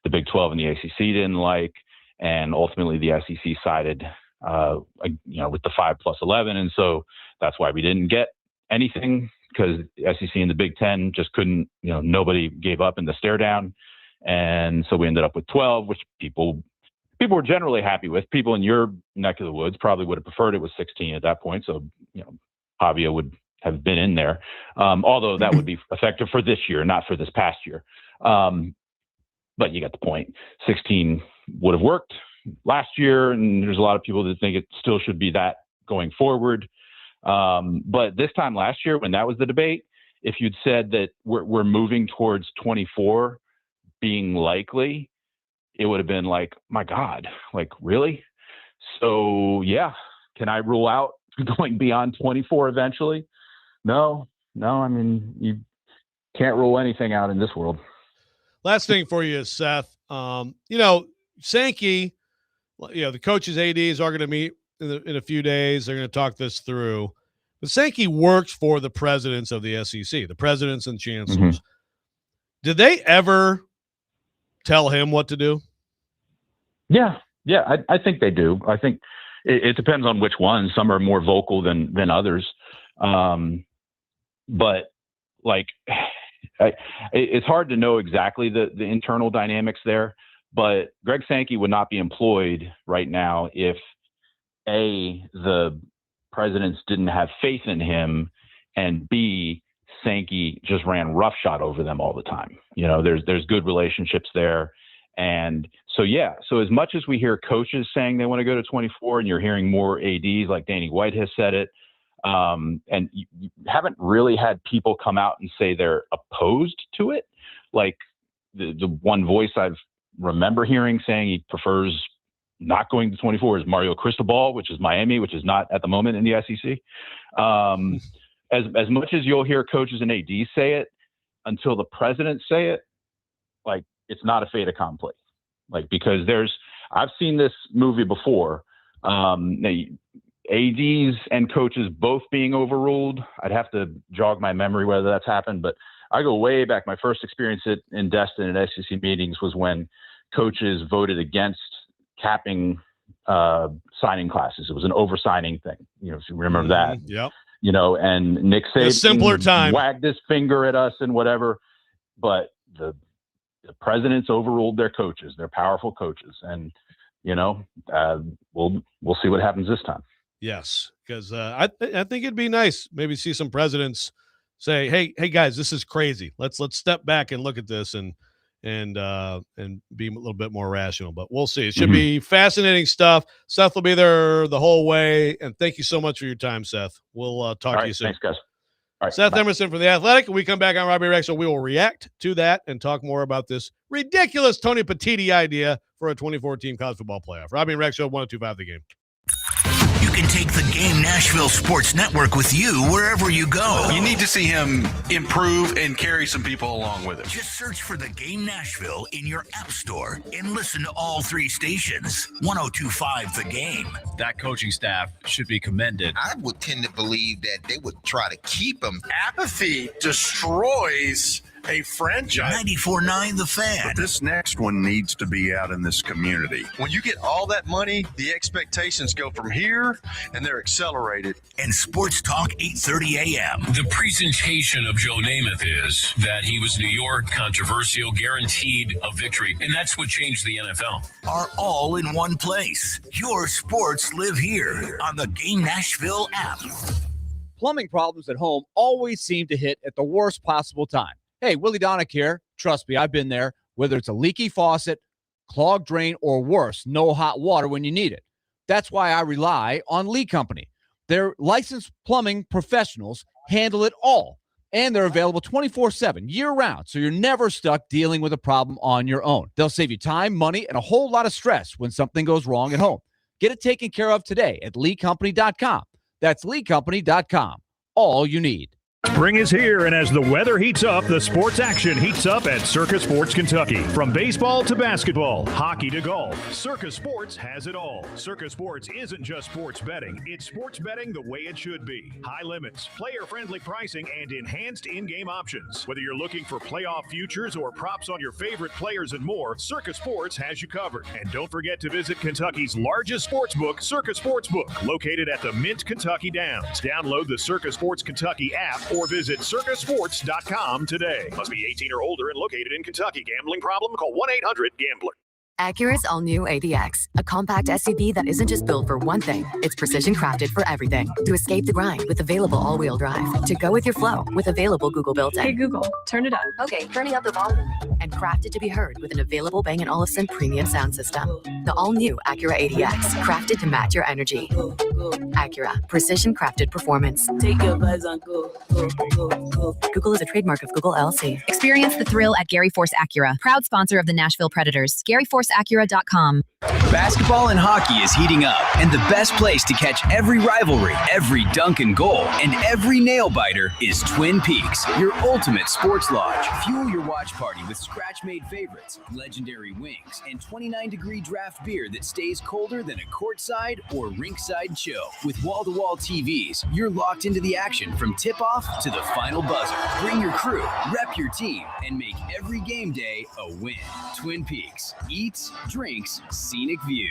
the Big 12 and the ACC didn't like, and ultimately the SEC sided, with the 5+11, and so that's why we didn't get anything, because SEC and the Big Ten just couldn't. Nobody gave up in the stare down, and so we ended up with 12, which people were generally happy with. People in your neck of the woods probably would have preferred it was 16 at that point. So, Pavia would have been in there. Although that would be effective for this year, not for this past year. But you get the point. 16 would have worked last year, and there's a lot of people that think it still should be that going forward. But this time last year, when that was the debate, if you'd said that we're moving towards 24 being likely, it would have been like, my God, like, really? So yeah, can I rule out going beyond 24 eventually? No, I mean, you can't rule anything out in this world. Last thing for you, Seth. Sankey, the coaches, ADs are going to meet in a few days. They're going to talk this through. But Sankey works for the presidents of the SEC, the presidents and chancellors. Mm-hmm. Did they ever tell him what to do? Yeah, I think they do. I think it depends on which ones. Some are more vocal than others. But like, it's hard to know exactly the internal dynamics there. But Greg Sankey would not be employed right now if the presidents didn't have faith in him, and B, Sankey just ran roughshod over them all the time. There's good relationships there. And so, so as much as we hear coaches saying they want to go to 24, and you're hearing more ADs like Danny White has said it, and you haven't really had people come out and say they're opposed to it. Like the one voice I've remember hearing saying he prefers not going to 24 is Mario Cristobal, which is Miami, which is not at the moment in the SEC. As much as you'll hear coaches and ADs say it, until the presidents say it, like, it's not a fait accompli. Like, because I've seen this movie before. ADs and coaches both being overruled. I'd have to jog my memory whether that's happened, but I go way back. My first experience in Destin at SEC meetings was when coaches voted against capping signing classes. It was an oversigning thing. If you remember that. Yep. And Nick Saban, a simpler time, wagged his finger at us and whatever, but the presidents overruled their coaches, their powerful coaches. And, we'll see what happens this time. Yes. Because I think it'd be nice. Maybe see some presidents say, hey guys, this is crazy. Let's step back and look at this and be a little bit more rational, but we'll see. It should be fascinating stuff. Seth will be there the whole way. And thank you so much for your time, Seth. We'll talk to you soon. Thanks, guys. All right, Seth bye. Emerson from The Athletic. When we come back on Robby Rexerode, we will react to that and talk more about this ridiculous Tony Petitti idea for a 2014 college football playoff. Robby Rexerode, 102.5 The Game. You can take the Game Nashville Sports Network with you wherever you go. You need to see him improve and carry some people along with him. Just search for the Game Nashville in your app store and listen to all three stations. 102.5 The Game. That coaching staff should be commended. I would tend to believe that they would try to keep him. Apathy destroys a franchise. 94.9 The Fan. But this next one needs to be out in this community. When you get all that money, the expectations go from here, and they're accelerated. And Sports Talk 8:30 a.m. The presentation of Joe Namath is that he was New York, controversial, guaranteed a victory, and that's what changed the NFL. Are all in one place. Your sports live here on the Game Nashville app. Plumbing problems at home always seem to hit at the worst possible time. Hey, Willie Donick here. Trust me, I've been there. Whether it's a leaky faucet, clogged drain, or worse, no hot water when you need it. That's why I rely on Lee Company. Their licensed plumbing professionals handle it all, and they're available 24/7, year-round, so you're never stuck dealing with a problem on your own. They'll save you time, money, and a whole lot of stress when something goes wrong at home. Get it taken care of today at LeeCompany.com. That's LeeCompany.com. All you need. Spring is here, and as the weather heats up, the sports action heats up at Circus Sports Kentucky. From baseball to basketball, hockey to golf, Circus Sports has it all. Circus Sports isn't just sports betting. It's sports betting the way it should be. High limits, player-friendly pricing, and enhanced in-game options. Whether you're looking for playoff futures or props on your favorite players and more, Circus Sports has you covered. And don't forget to visit Kentucky's largest sports book, Circus Sportsbook, located at the Mint Kentucky Downs. Download the Circus Sports Kentucky app or visit circusports.com today. Must be 18 or older and located in Kentucky. Gambling problem? Call 1-800-GAMBLER. Acura's all-new ADX, a compact SUV that isn't just built for one thing, it's precision crafted for everything. To escape the grind with available all-wheel drive. To go with your flow with available Google built-in. Hey Google, turn it up. Okay, turning up the volume. And crafted to be heard with an available Bang & Olufsen premium sound system. The all-new Acura ADX, crafted to match your energy. Acura, precision crafted performance. Take your buzz on go. Google is a trademark of Google LLC. Experience the thrill at Gary Force Acura, proud sponsor of the Nashville Predators. GaryForceAcura.com. Basketball and hockey is heating up, and the best place to catch every rivalry, every dunk and goal, and every nail-biter is Twin Peaks, your ultimate sports lodge. Fuel your watch party with scratch-made favorites, legendary wings, and 29-degree draft beer that stays colder than a courtside or rinkside chill. With wall-to-wall TVs, you're locked into the action from tip-off to the final buzzer. Bring your crew, rep your team, and make every game day a win. Twin Peaks. Eats, drinks, scenic views.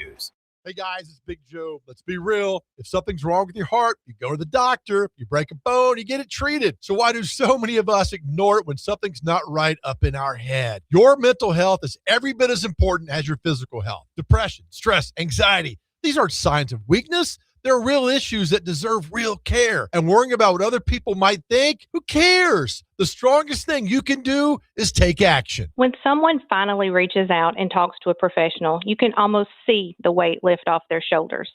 Hey guys, it's Big Joe. Let's be real. If something's wrong with your heart, you go to the doctor. If you break a bone, you get it treated. So why do so many of us ignore it when something's not right up in our head? Your mental health is every bit as important as your physical health. Depression, stress, anxiety. These aren't signs of weakness. They're real issues that deserve real care. And worrying about what other people might think, who cares? The strongest thing you can do is take action. When someone finally reaches out and talks to a professional, you can almost see the weight lift off their shoulders.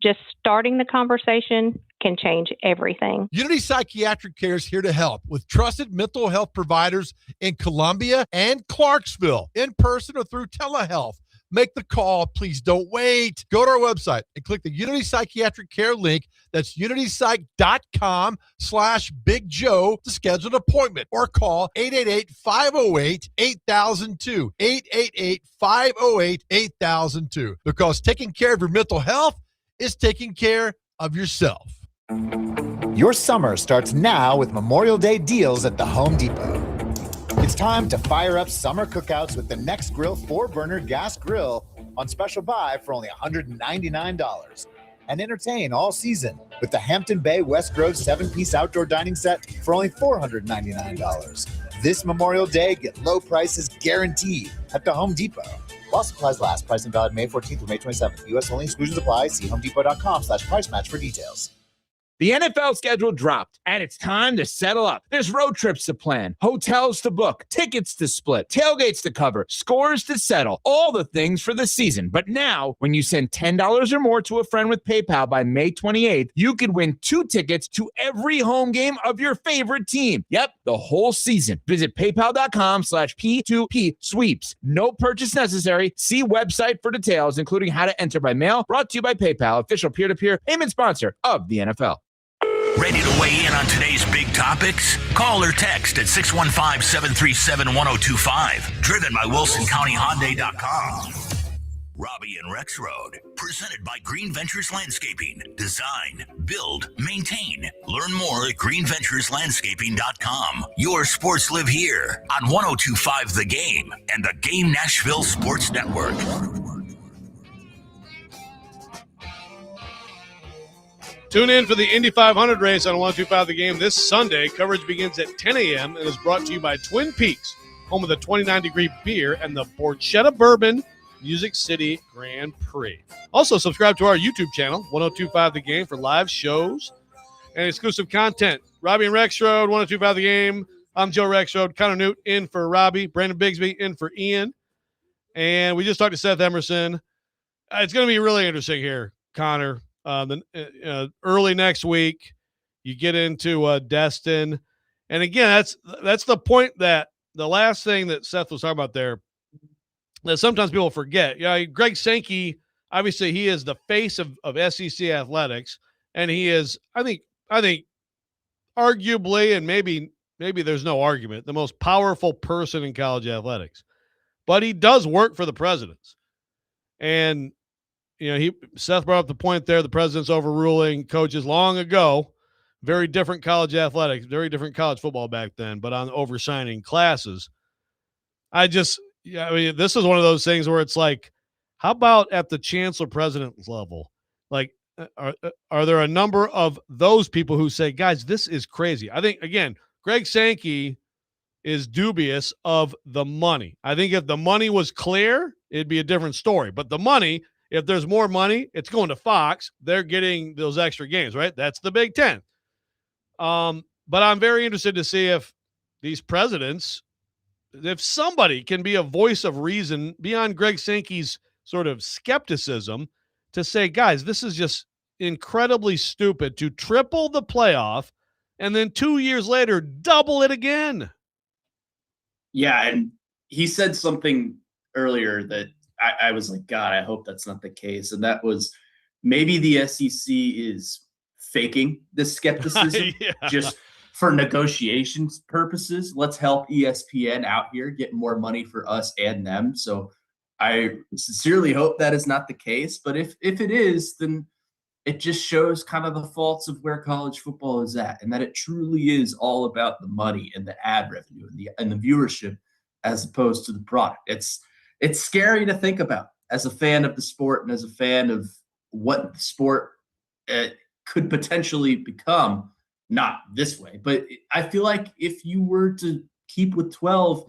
Just starting the conversation can change everything. Unity Psychiatric Care is here to help with trusted mental health providers in Columbia and Clarksville, in person or through telehealth. Make the call. Please don't wait. Go to our website and click the Unity Psychiatric Care link. That's unitypsych.com/Big Joe to schedule an appointment or call 888-508-8002. 888-508-8002. Because taking care of your mental health is taking care of yourself. Your summer starts now with Memorial Day deals at the Home Depot. It's time to fire up summer cookouts with the Next Grill 4-burner gas grill on special buy for only $199. And entertain all season with the Hampton Bay West Grove 7-piece outdoor dining set for only $499. This Memorial Day, get low prices guaranteed at the Home Depot. While supplies last, pricing valid May 14th through May 27th. U.S. only, exclusions apply. See homedepot.com/price match for details. The NFL schedule dropped, and it's time to settle up. There's road trips to plan, hotels to book, tickets to split, tailgates to cover, scores to settle, all the things for the season. But now, when you send $10 or more to a friend with PayPal by May 28th, you could win 2 tickets to every home game of your favorite team. Yep, the whole season. Visit paypal.com/P2P sweeps. No purchase necessary. See website for details, including how to enter by mail. Brought to you by PayPal, official peer-to-peer payment sponsor of the NFL. Ready to weigh in on today's big topics? Call or text at 615-737-1025. Driven by WilsonCountyHyundai.com. Robby and Rexrode, presented by Green Ventures Landscaping. Design, build, maintain. Learn more at greenventureslandscaping.com. Your sports live here on 102.5 The Game and the Game Nashville Sports Network. Tune in for the Indy 500 race on 102.5 The Game this Sunday. Coverage begins at 10 a.m. and is brought to you by Twin Peaks, home of the 29-degree beer and the Borchetta Bourbon Music City Grand Prix. Also, subscribe to our YouTube channel, 102.5 The Game, for live shows and exclusive content. Robby and Rexrode, 102.5 The Game. I'm Joe Rexrode. Connor Newt in for Robby. Brandon Bigsby in for Ian. And we just talked to Seth Emerson. It's going to be really interesting here, Connor. Early next week, you get into Destin, and again, that's the point, that the last thing that Seth was talking about there, that sometimes people forget. Greg Sankey, obviously, he is the face of SEC athletics, and he is, I think, arguably, and maybe there's no argument, the most powerful person in college athletics. But he does work for the presidents, and Seth brought up the point there, the president's overruling coaches long ago. Very different college athletics, very different college football back then, but on oversigning classes. This is one of those things where it's like, how about at the chancellor president level? Like, are there a number of those people who say, guys, this is crazy? I think, again, Greg Sankey is dubious of the money. I think if the money was clear, it'd be a different story. But the money, if there's more money, it's going to Fox. They're getting those extra games, right? That's the Big Ten. But I'm very interested to see if these presidents, if somebody can be a voice of reason beyond Greg Sankey's sort of skepticism, to say, guys, this is just incredibly stupid to triple the playoff and then 2 years later double it again. Yeah, and he said something earlier that I was like, God, I hope that's not the case. And that was maybe the SEC is faking this skepticism just for negotiations purposes. Let's help ESPN out here get more money for us and them. So I sincerely hope that is not the case. But if it is, then it just shows kind of the faults of where college football is at, and that it truly is all about the money and the ad revenue and the viewership as opposed to the product. It's scary to think about as a fan of the sport and as a fan of what the sport could potentially become. Not this way, but I feel like if you were to keep with 12,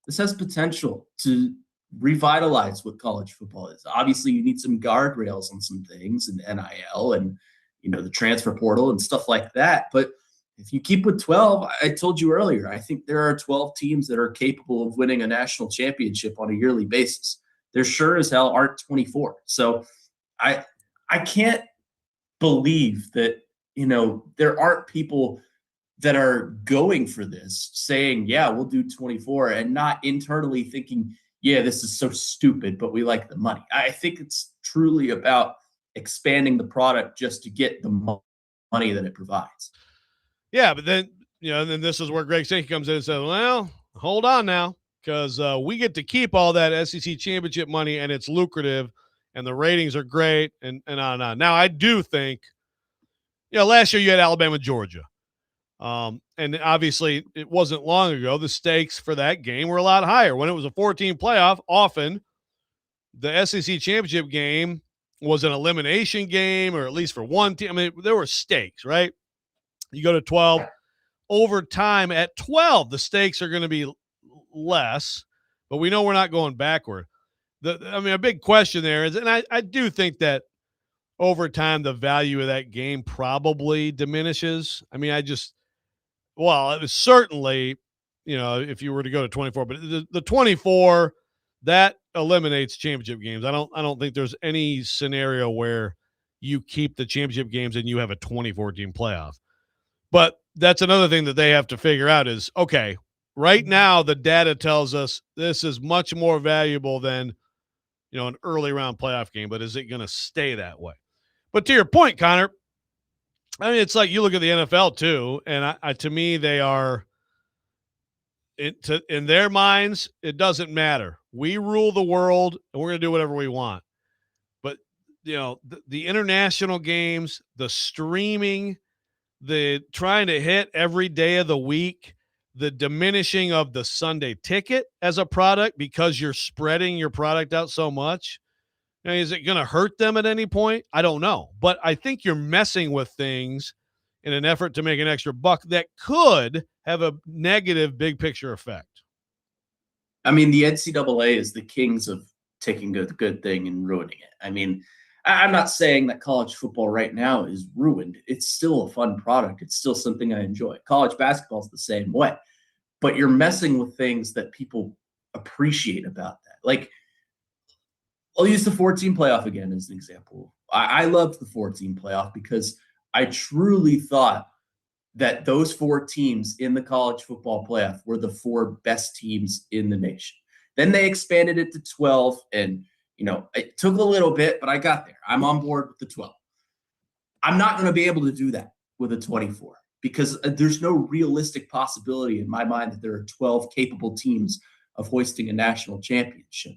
this has potential to revitalize what college football is. Obviously, you need some guardrails on some things and NIL and, the transfer portal and stuff like that. But if you keep with 12, I told you earlier, I think there are 12 teams that are capable of winning a national championship on a yearly basis. There sure as hell aren't 24. So I can't believe that, there aren't people that are going for this saying, yeah, we'll do 24 and not internally thinking, yeah, this is so stupid, but we like the money. I think it's truly about expanding the product just to get the money that it provides. Yeah, but then, and then this is where Greg Sankey comes in and says, well, hold on now, because we get to keep all that SEC championship money and it's lucrative and the ratings are great and on and on. Now, I do think, last year you had Alabama, Georgia. And obviously it wasn't long ago. The stakes for that game were a lot higher. When it was a 14 playoff, often the SEC championship game was an elimination game, or at least for one team. I mean, there were stakes, right? You go to 12, overtime at 12, the stakes are going to be less, but we know we're not going backward. A big question there is, and I do think that over time, the value of that game probably diminishes. I mean, it was certainly, if you were to go to 24, but the 24, that eliminates championship games. I don't think there's any scenario where you keep the championship games and you have a 24-team playoff. But that's another thing that they have to figure out is, okay, right now the data tells us this is much more valuable than, an early round playoff game, but is it going to stay that way? But to your point, Connor, I mean, it's like you look at the NFL too, and to me, they are in their minds, it doesn't matter. We rule the world, and we're going to do whatever we want. But the international games, the streaming, the trying to hit every day of the week, the diminishing of the Sunday ticket as a product because you're spreading your product out so much. Is it going to hurt them at any point? I don't know. But I think you're messing with things in an effort to make an extra buck that could have a negative big picture effect. I mean, the NCAA is the kings of taking a good thing and ruining it. I mean, I'm not saying that college football right now is ruined. It's still a fun product. It's still something I enjoy. College basketball is the same way. But you're messing with things that people appreciate about that. Like, I'll use the 14 playoff again as an example. I loved the 14 playoff because I truly thought that those 4 teams in the college football playoff were the 4 best teams in the nation. Then they expanded it to 12, and it took a little bit, but I got there. I'm on board with the 12. I'm not going to be able to do that with a 24 because there's no realistic possibility in my mind that there are 12 capable teams of hoisting a national championship.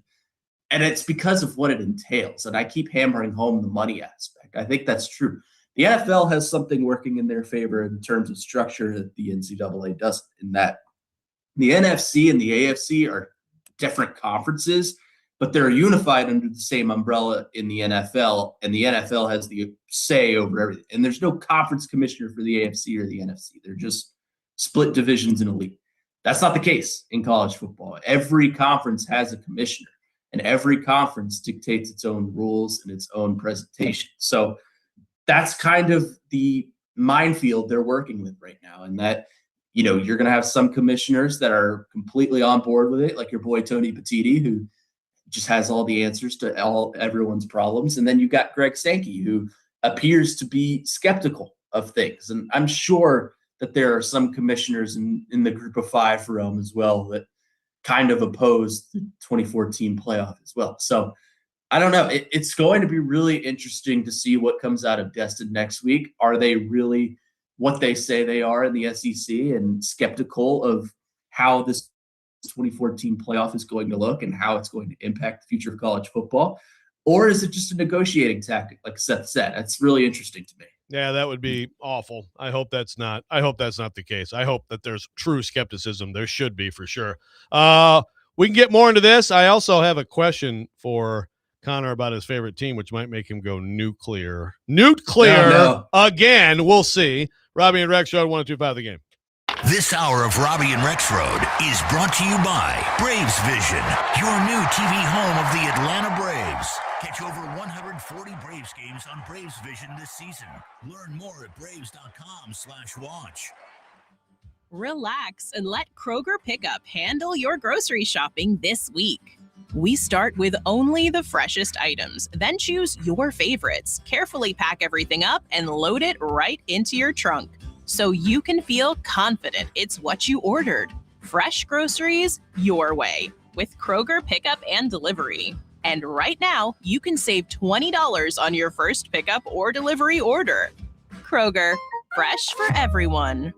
And it's because of what it entails. And I keep hammering home the money aspect. I think that's true. The NFL has something working in their favor in terms of structure that the NCAA doesn't, in that the NFC and the AFC are different conferences, but they're unified under the same umbrella in the NFL, and the NFL has the say over everything. And there's no conference commissioner for the AFC or the NFC. They're just split divisions in a league. That's not the case in college football. Every conference has a commissioner, and every conference dictates its own rules and its own presentation. So that's kind of the minefield they're working with right now. And that, you're going to have some commissioners that are completely on board with it, like your boy Tony Petitti, who just has all the answers to everyone's problems. And then you've got Greg Sankey, who appears to be skeptical of things. And I'm sure that there are some commissioners in the group of 5 for him as well that kind of oppose the 2014 playoff as well. So I don't know. It's going to be really interesting to see what comes out of Destin next week. Are they really what they say they are in the SEC and skeptical of how this 2014 playoff is going to look and how it's going to impact the future of college football? Or is it just a negotiating tactic, like Seth said? That's really interesting to me. Yeah, that would be awful. I hope that's not the case. I hope that there's true skepticism. There should be, for sure. We can get more into this. I also have a question for Connor about his favorite team, which might make him go nuclear. No. Again. We'll see. Robby and Rexrode, 102.5 The Game. This hour of Robby and Rexrode is brought to you by Braves Vision, your new TV home of the Atlanta Braves. Catch over 140 Braves games on Braves Vision this season. Learn more at braves.com/watch. Relax and let Kroger Pickup handle your grocery shopping this week. We start with only the freshest items, then choose your favorites, carefully pack everything up, and load it right into your trunk, so you can feel confident it's what you ordered. Fresh groceries your way with Kroger Pickup and Delivery. And right now, you can save $20 on your first pickup or delivery order. Kroger, fresh for everyone.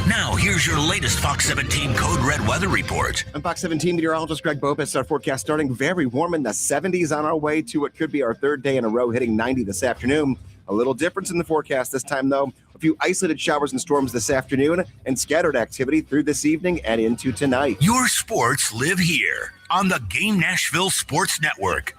Now, here's your latest Fox 17 Code Red weather report. I'm Fox 17 meteorologist Greg Bopis. Our forecast starting very warm in the 70s on our way to what could be our third day in a row hitting 90 this afternoon. A little difference in the forecast this time, though. A few isolated showers and storms this afternoon and scattered activity through this evening and into tonight. Your sports live here on the Game Nashville Sports Network.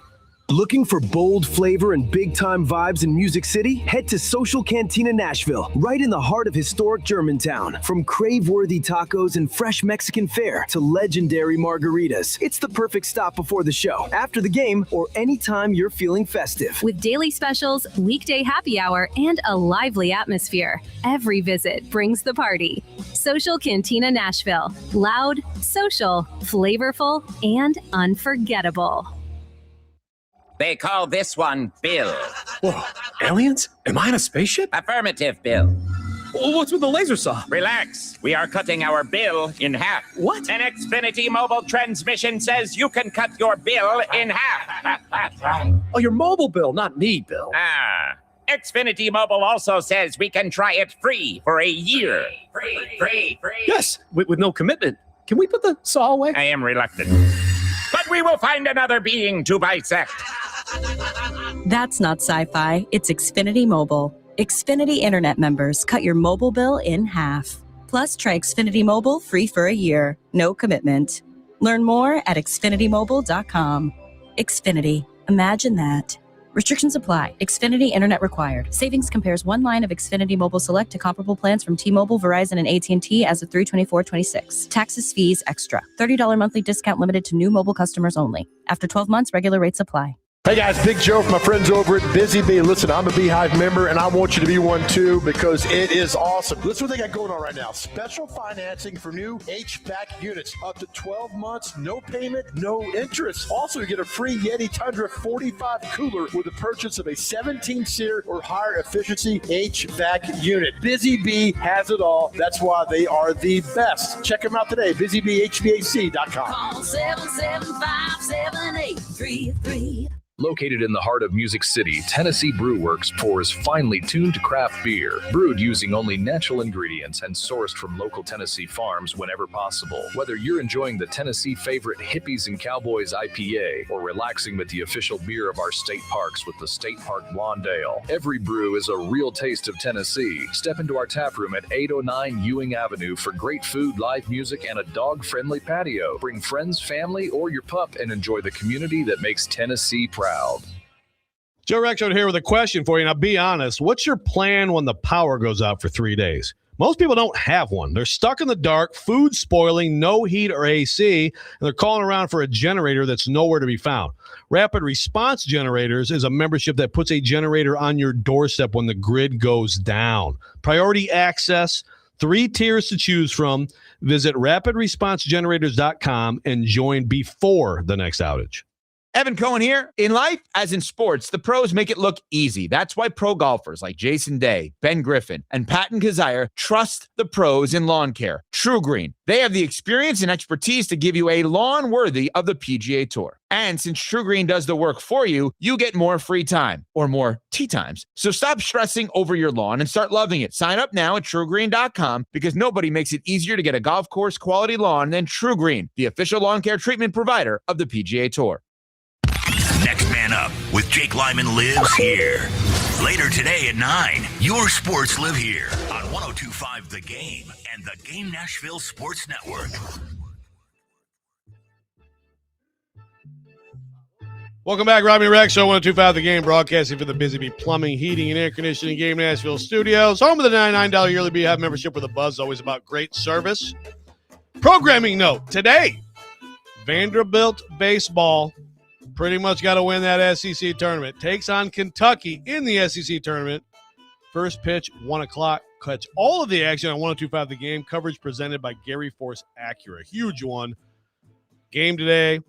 Looking for bold flavor and big-time vibes in Music City? Head to Social Cantina Nashville, right in the heart of historic Germantown. From crave-worthy tacos and fresh Mexican fare to legendary margaritas, it's the perfect stop before the show, after the game, or anytime you're feeling festive. With daily specials, weekday happy hour, and a lively atmosphere, every visit brings the party. Social Cantina Nashville. Loud, social, flavorful, and unforgettable. They call this one Bill. Whoa, aliens? Am I in a spaceship? Affirmative, Bill. Well, what's with the laser saw? Relax. We are cutting our bill in half. What? An Xfinity mobile transmission says you can cut your bill in half. Oh, your mobile bill, not me, Bill. Xfinity Mobile also says we can try it free for a year. Free. Yes, with no commitment. Can we put the saw away? I am reluctant. But we will find another being to bisect. That's not sci-fi. It's Xfinity Mobile. Xfinity Internet members cut your mobile bill in half. Plus, try Xfinity Mobile free for a year. No commitment. Learn more at xfinitymobile.com. Xfinity. Imagine that. Restrictions apply. Xfinity Internet required. Savings compares one line of Xfinity Mobile Select to comparable plans from T-Mobile, Verizon, and AT&T as of 3/24/26. Taxes, fees, extra. $30 monthly discount limited to new mobile customers only. After 12 months, regular rates apply. Hey guys, Big Joe from my friends over at Busy Bee. Listen, I'm a Beehive member and I want you to be one too because it is awesome. Listen what they got going on right now. Special financing for new HVAC units. Up to 12 months, no payment, no interest. Also, you get a free Yeti Tundra 45 cooler with the purchase of a 17-SEER or higher efficiency HVAC unit. Busy Bee has it all. That's why they are the best. Check them out today, busybeehvac.com. Call 775-7833. Located in the heart of Music City, Tennessee Brew Works pours finely tuned craft beer, brewed using only natural ingredients and sourced from local Tennessee farms whenever possible. Whether you're enjoying the Tennessee favorite Hippies and Cowboys IPA or relaxing with the official beer of our state parks with the State Park Blonde Ale, every brew is a real taste of Tennessee. Step into our tap room at 809 Ewing Avenue for great food, live music, and a dog-friendly patio. Bring friends, family, or your pup and enjoy the community that makes Tennessee proud. Joe Rexrode here with a question for you. Now, be honest. What's your plan when the power goes out for 3 days? Most people don't have one. They're stuck in the dark, food spoiling, no heat or AC, and they're calling around for a generator that's nowhere to be found. Rapid Response Generators is a membership that puts a generator on your doorstep when the grid goes down. Priority access, 3 tiers to choose from. Visit rapidresponsegenerators.com and join before the next outage. Evan Cohen here. In life, as in sports, the pros make it look easy. That's why pro golfers like Jason Day, Ben Griffin, and Patton Kazire trust the pros in lawn care. True Green. They have the experience and expertise to give you a lawn worthy of the PGA Tour. And since True Green does the work for you, you get more free time or more tee times. So stop stressing over your lawn and start loving it. Sign up now at TrueGreen.com because nobody makes it easier to get a golf course quality lawn than True Green, the official lawn care treatment provider of the PGA Tour. Next Man Up with Jake Lyman lives here. Later today at 9, your sports live here on 102.5 The Game and the Game Nashville Sports Network. Welcome back, Robby Rexerode, 102.5 The Game, broadcasting for the Busy Bee Plumbing, Heating, and Air Conditioning Game Nashville Studios. Home of the $99 yearly Beehive membership with a buzz, always about great service. Programming note, today, Vanderbilt baseball pretty much got to win that SEC tournament. Takes on Kentucky in the SEC tournament. First pitch, 1 o'clock. Catch all of the action on 102.5 The Game. Coverage presented by Gary Force Acura. Huge one. Game today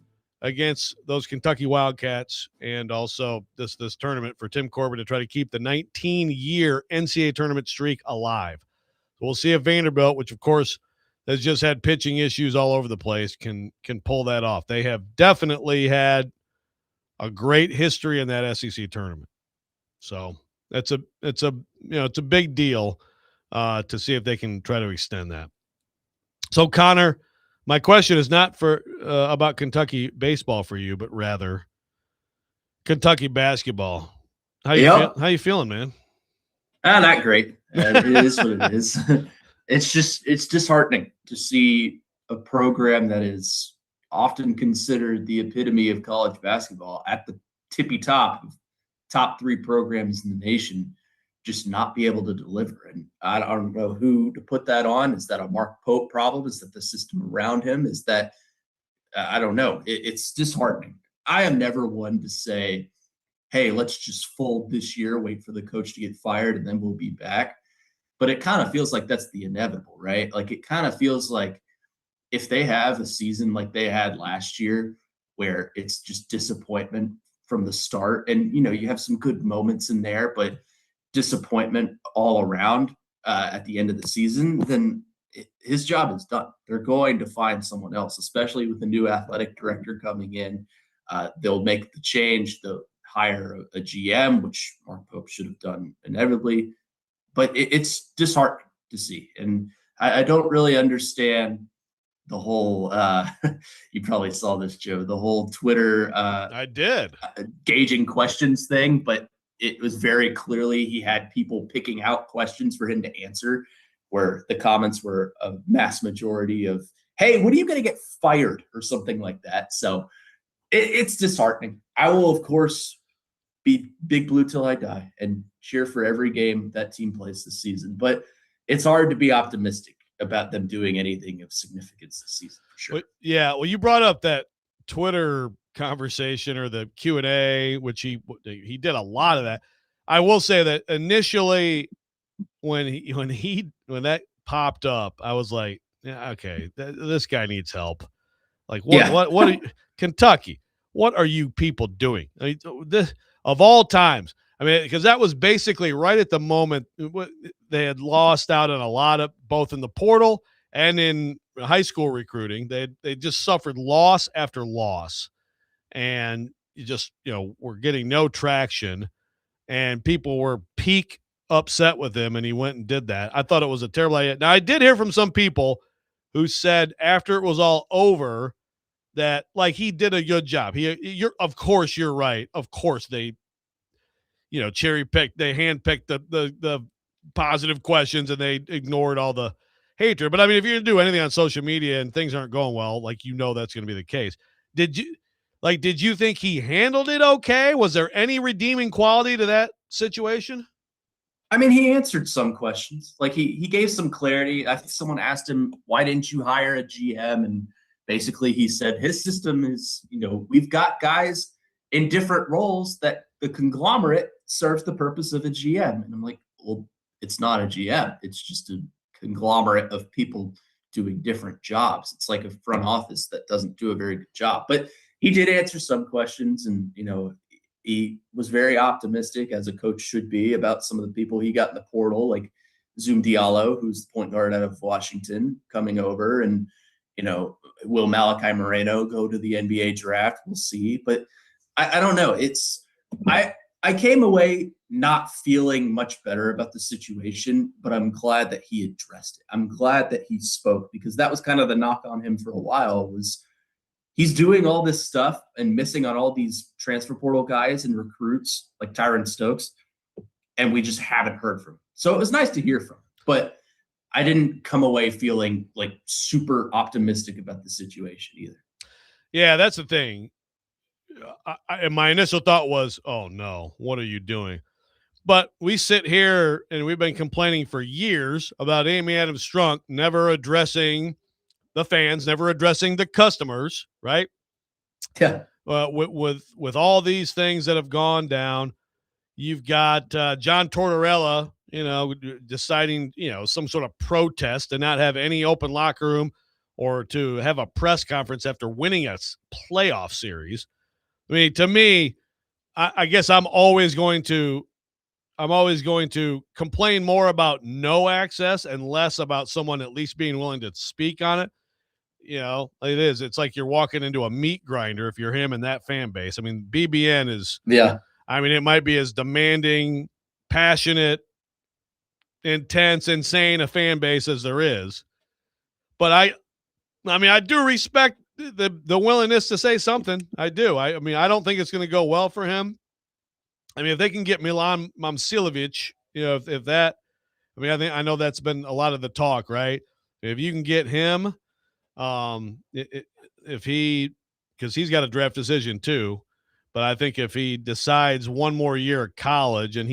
against those Kentucky Wildcats, and also this tournament for Tim Corbin to try to keep the 19-year NCAA tournament streak alive. We'll see if Vanderbilt, which of course has just had pitching issues all over the place, can pull that off. They have definitely had a great history in that SEC tournament. So it's a big deal to see if they can try to extend that. So Connor, my question is not for about Kentucky baseball for you, but rather Kentucky basketball. How you feeling, man? Not great. It is what it is. It's disheartening to see a program that is often considered the epitome of college basketball at the tippy top of top 3 programs in the nation just not be able to deliver. And I don't know who to put that on. Is that a Mark Pope problem? Is that the system around him? Is that, I don't know. It's disheartening. I am never one to say, hey, let's just fold this year, wait for the coach to get fired, and then we'll be back. But it kind of feels like that's the inevitable, right? Like it kind of feels like if they have a season like they had last year, where it's just disappointment from the start, and, you have some good moments in there, but disappointment all around at the end of the season, then his job is done. They're going to find someone else, especially with the new athletic director coming in. They'll make the change. They'll hire a GM, which Mark Pope should have done inevitably. But it's disheartening to see. And I don't really understand the whole you probably saw this, Joe, the whole Twitter I did gauging questions thing, but it was very clearly he had people picking out questions for him to answer, where the comments were a mass majority of, hey, when are you going to get fired or something like that? So it's disheartening. I will, of course, be Big Blue till I die and cheer for every game that team plays this season. But it's hard to be optimistic about them doing anything of significance this season, for sure. Well, you brought up that Twitter conversation or the Q&A, which he did a lot of that. I will say that initially when that popped up, I was like, yeah, okay, this guy needs help. Like what are you, Kentucky, what are you people doing? I mean, this, of all times, I mean, because that was basically right at the moment they had lost out on a lot of, both in the portal and in high school recruiting. They just suffered loss after loss. And you just, were getting no traction, and people were peak upset with him, and he went and did that. I thought it was a terrible idea. Now, I did hear from some people who said after it was all over that, like, he did a good job. Of course, you're right. Of course, they, cherry-picked, they hand-picked the positive questions, and they ignored all the hatred. But, I mean, if you're going to do anything on social media and things aren't going well, like, that's going to be the case. Did you think he handled it okay? Was there any redeeming quality to that situation? I mean, he answered some questions. Like he gave some clarity. I think someone asked him, why didn't you hire a GM? And basically he said his system is, we've got guys in different roles that the conglomerate serves the purpose of a GM. And I'm like, well, it's not a GM. It's just a conglomerate of people doing different jobs. It's like a front office that doesn't do a very good job. But he did answer some questions, and he was very optimistic, as a coach should be, about some of the people he got in the portal, like Zoom Diallo, who's the point guard out of Washington, coming over, and will Malachi Moreno go to the NBA draft? We'll see, but I don't know. I came away not feeling much better about the situation, but I'm glad that he addressed it. I'm glad that he spoke, because that was kind of the knock on him for a while, was he's doing all this stuff and missing on all these transfer portal guys and recruits like Tyron Stokes, and we just haven't heard from him. So it was nice to hear from him, but I didn't come away feeling like super optimistic about the situation either. Yeah, that's the thing. My initial thought was, oh no, what are you doing? But we sit here and we've been complaining for years about Amy Adams Strunk never addressing the fans, never addressing the customers, right? Yeah. With all these things that have gone down, you've got John Tortorella, deciding, some sort of protest to not have any open locker room or to have a press conference after winning a playoff series. I mean, to me, I guess I'm always going to complain more about no access and less about someone at least being willing to speak on it. It's like you're walking into a meat grinder if you're him and that fan base. I mean, BBN is, it might be as demanding, passionate, intense, insane a fan base as there is. But I do respect the willingness to say something. I do. I don't think it's going to go well for him. I mean, if they can get Milan Momcilovic, I know that's been a lot of the talk, right? If you can get him, because he's got a draft decision too, but I think if he decides one more year of college, and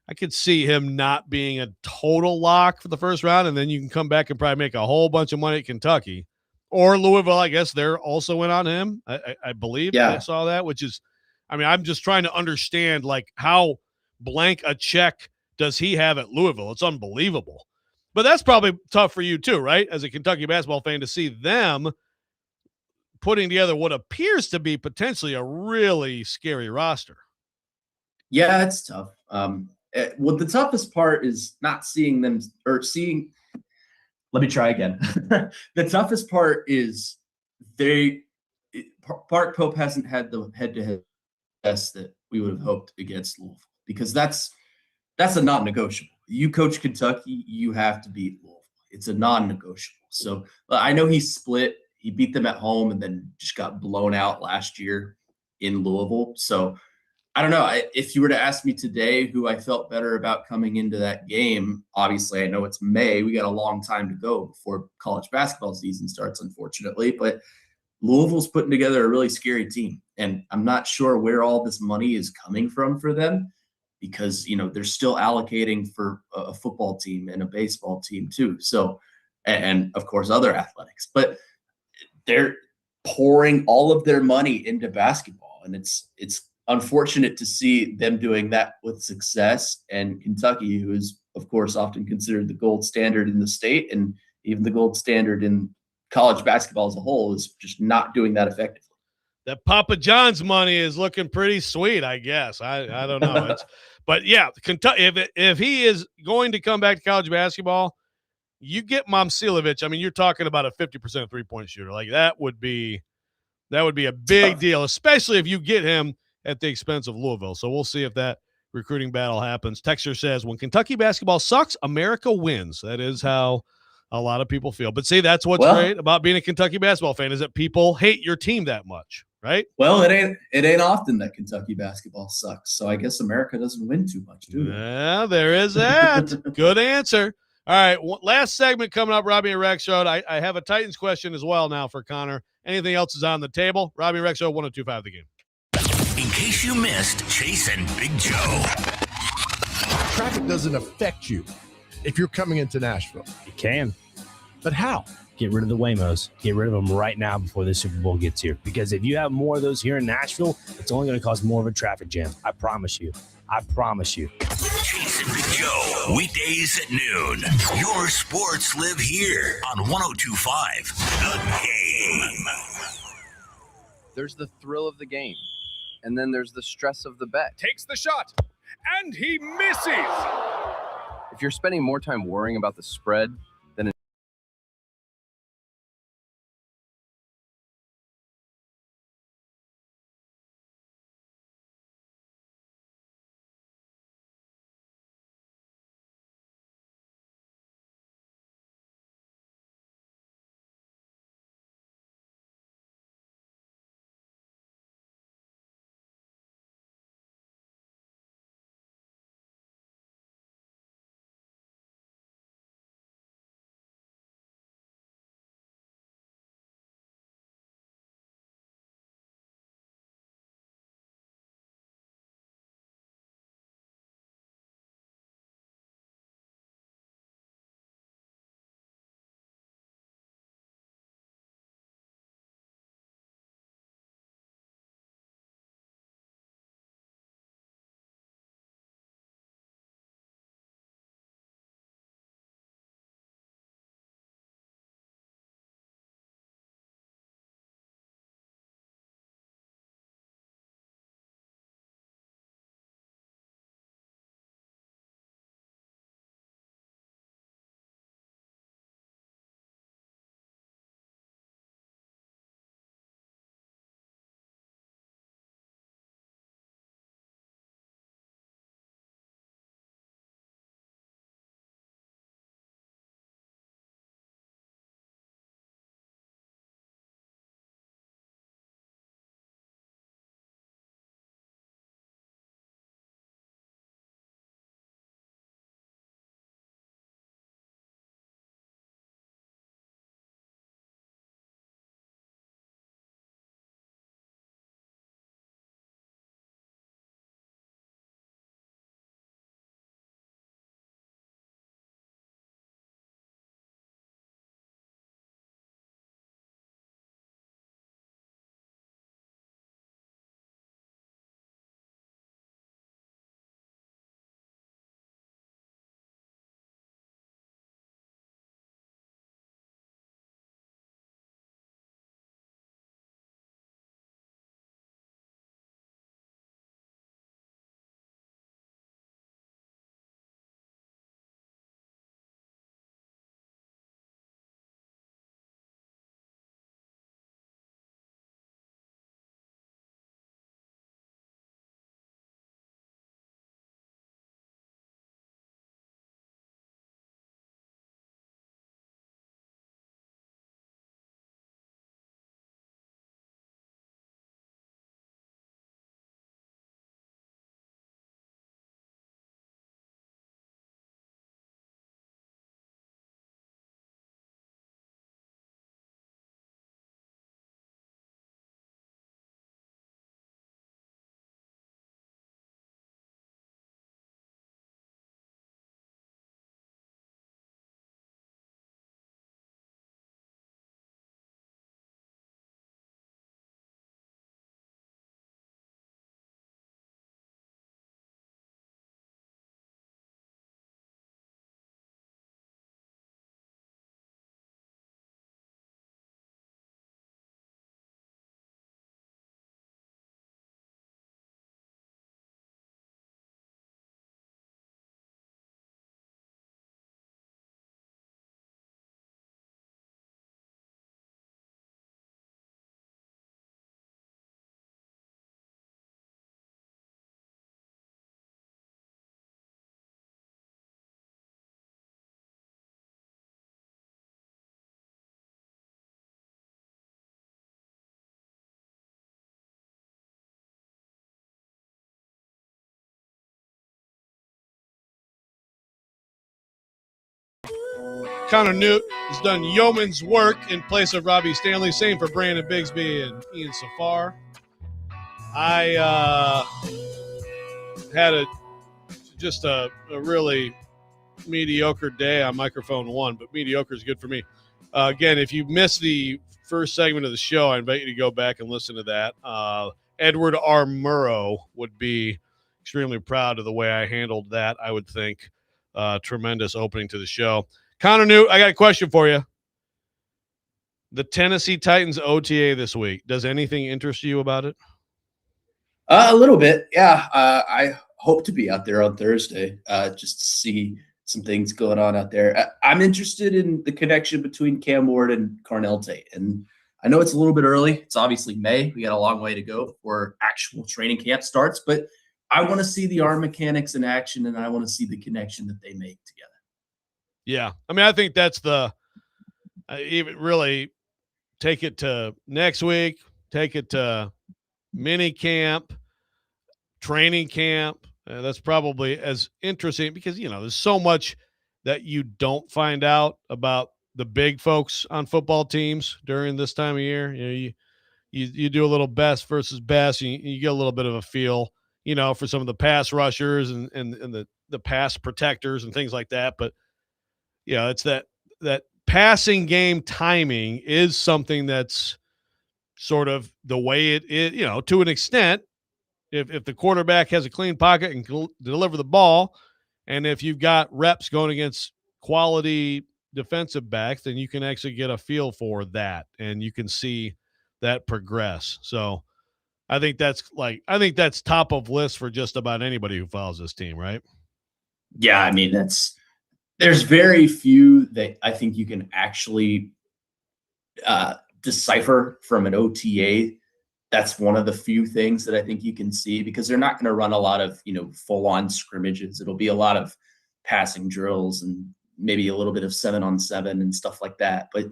I could see him not being a total lock for the first round, and then you can come back and probably make a whole bunch of money at Kentucky or Louisville. I guess they're also in on him. I believe I saw that, which is, I'm just trying to understand, like, how blank a check does he have at Louisville? It's unbelievable. But that's probably tough for you too, right? As a Kentucky basketball fan, to see them putting together what appears to be potentially a really scary roster. Yeah, it's tough. The toughest part is not seeing them or seeing. Let me try again. The toughest part is Park Pope hasn't had the head-to-head test that we would have hoped against Louisville, because that's a non-negotiable. You coach Kentucky, you have to beat Louisville. It's a non-negotiable. So I know he split. He beat them at home and then just got blown out last year in Louisville. So I don't know. If you were to ask me today who I felt better about coming into that game, obviously I know it's May. We got a long time to go before college basketball season starts, unfortunately. But Louisville's putting together a really scary team. And I'm not sure where all this money is coming from for them, because, they're still allocating for a football team and a baseball team too. So, and of course, other athletics. But they're pouring all of their money into basketball. And it's unfortunate to see them doing that with success. And Kentucky, who is, of course, often considered the gold standard in the state and even the gold standard in college basketball as a whole, is just not doing that effectively. That Papa John's money is looking pretty sweet, I guess. I don't know. But yeah, Kentucky, if he is going to come back to college basketball, you get Momcilovic. You're talking about a 50% three-point shooter. Like, that would be a big deal, especially if you get him at the expense of Louisville. So we'll see if that recruiting battle happens. Texter says, when Kentucky basketball sucks, America wins. That is how a lot of people feel. But see, that's what's great about being a Kentucky basketball fan, is that people hate your team that much, right? Well, it ain't often that Kentucky basketball sucks. So I guess America doesn't win too much, do they? Yeah, there is that. Good answer. All right, last segment coming up, Robby and Rexrode. I have a Titans question as well now for Connor. Anything else is on the table? Robby and Rexrode, 102.5 The Game. In case you missed Chase and Big Joe. Traffic doesn't affect you if you're coming into Nashville. It can. But how? Get rid of the Waymos. Get rid of them right now before the Super Bowl gets here. Because if you have more of those here in Nashville, it's only going to cause more of a traffic jam. I promise you. I promise you. Chase and Big Joe, weekdays at noon. Your sports live here on 102.5 The Game. There's the thrill of the game, and then there's the stress of the bet. Takes the shot, and he misses. If you're spending more time worrying about the spread than Connor Newt has done yeoman's work in place of Robbie Stanley. Same for Brandon Bigsby and Ian Safar. I had just a really mediocre day on microphone one, but mediocre is good for me. Again, if you missed the first segment of the show, I invite you to go back and listen to that. Edward R. Murrow would be extremely proud of the way I handled that, I would think. Tremendous opening to the show. Connor Newt, I got a question for you. The Tennessee Titans OTA this week. Does anything interest you about it? A little bit, yeah. I hope to be out there on Thursday just to see some things going on out there. I'm interested in the connection between Cam Ward and Carnell Tate. And I know it's a little bit early. It's obviously May. We got a long way to go before actual training camp starts. But I want to see the arm mechanics in action, and I want to see the connection that they make together. Yeah. I mean, I think that's even really take it to next week, take it to mini camp, training camp. That's probably as interesting because, there's so much that you don't find out about the big folks on football teams during this time of year. You do a little best versus best. You get a little bit of a feel, for some of the pass rushers and the pass protectors and things like that. But, it's that passing game timing is something that's sort of the way it is, to an extent. If the quarterback has a clean pocket and can deliver the ball, and if you've got reps going against quality defensive backs, then you can actually get a feel for that, and you can see that progress. So I think that's top of list for just about anybody who follows this team, right? Yeah, I mean, there's very few that I think you can actually decipher from an OTA. That's one of the few things that I think you can see because they're not going to run a lot of, full-on scrimmages. It'll be a lot of passing drills and maybe a little bit of 7-on-7 and stuff like that. But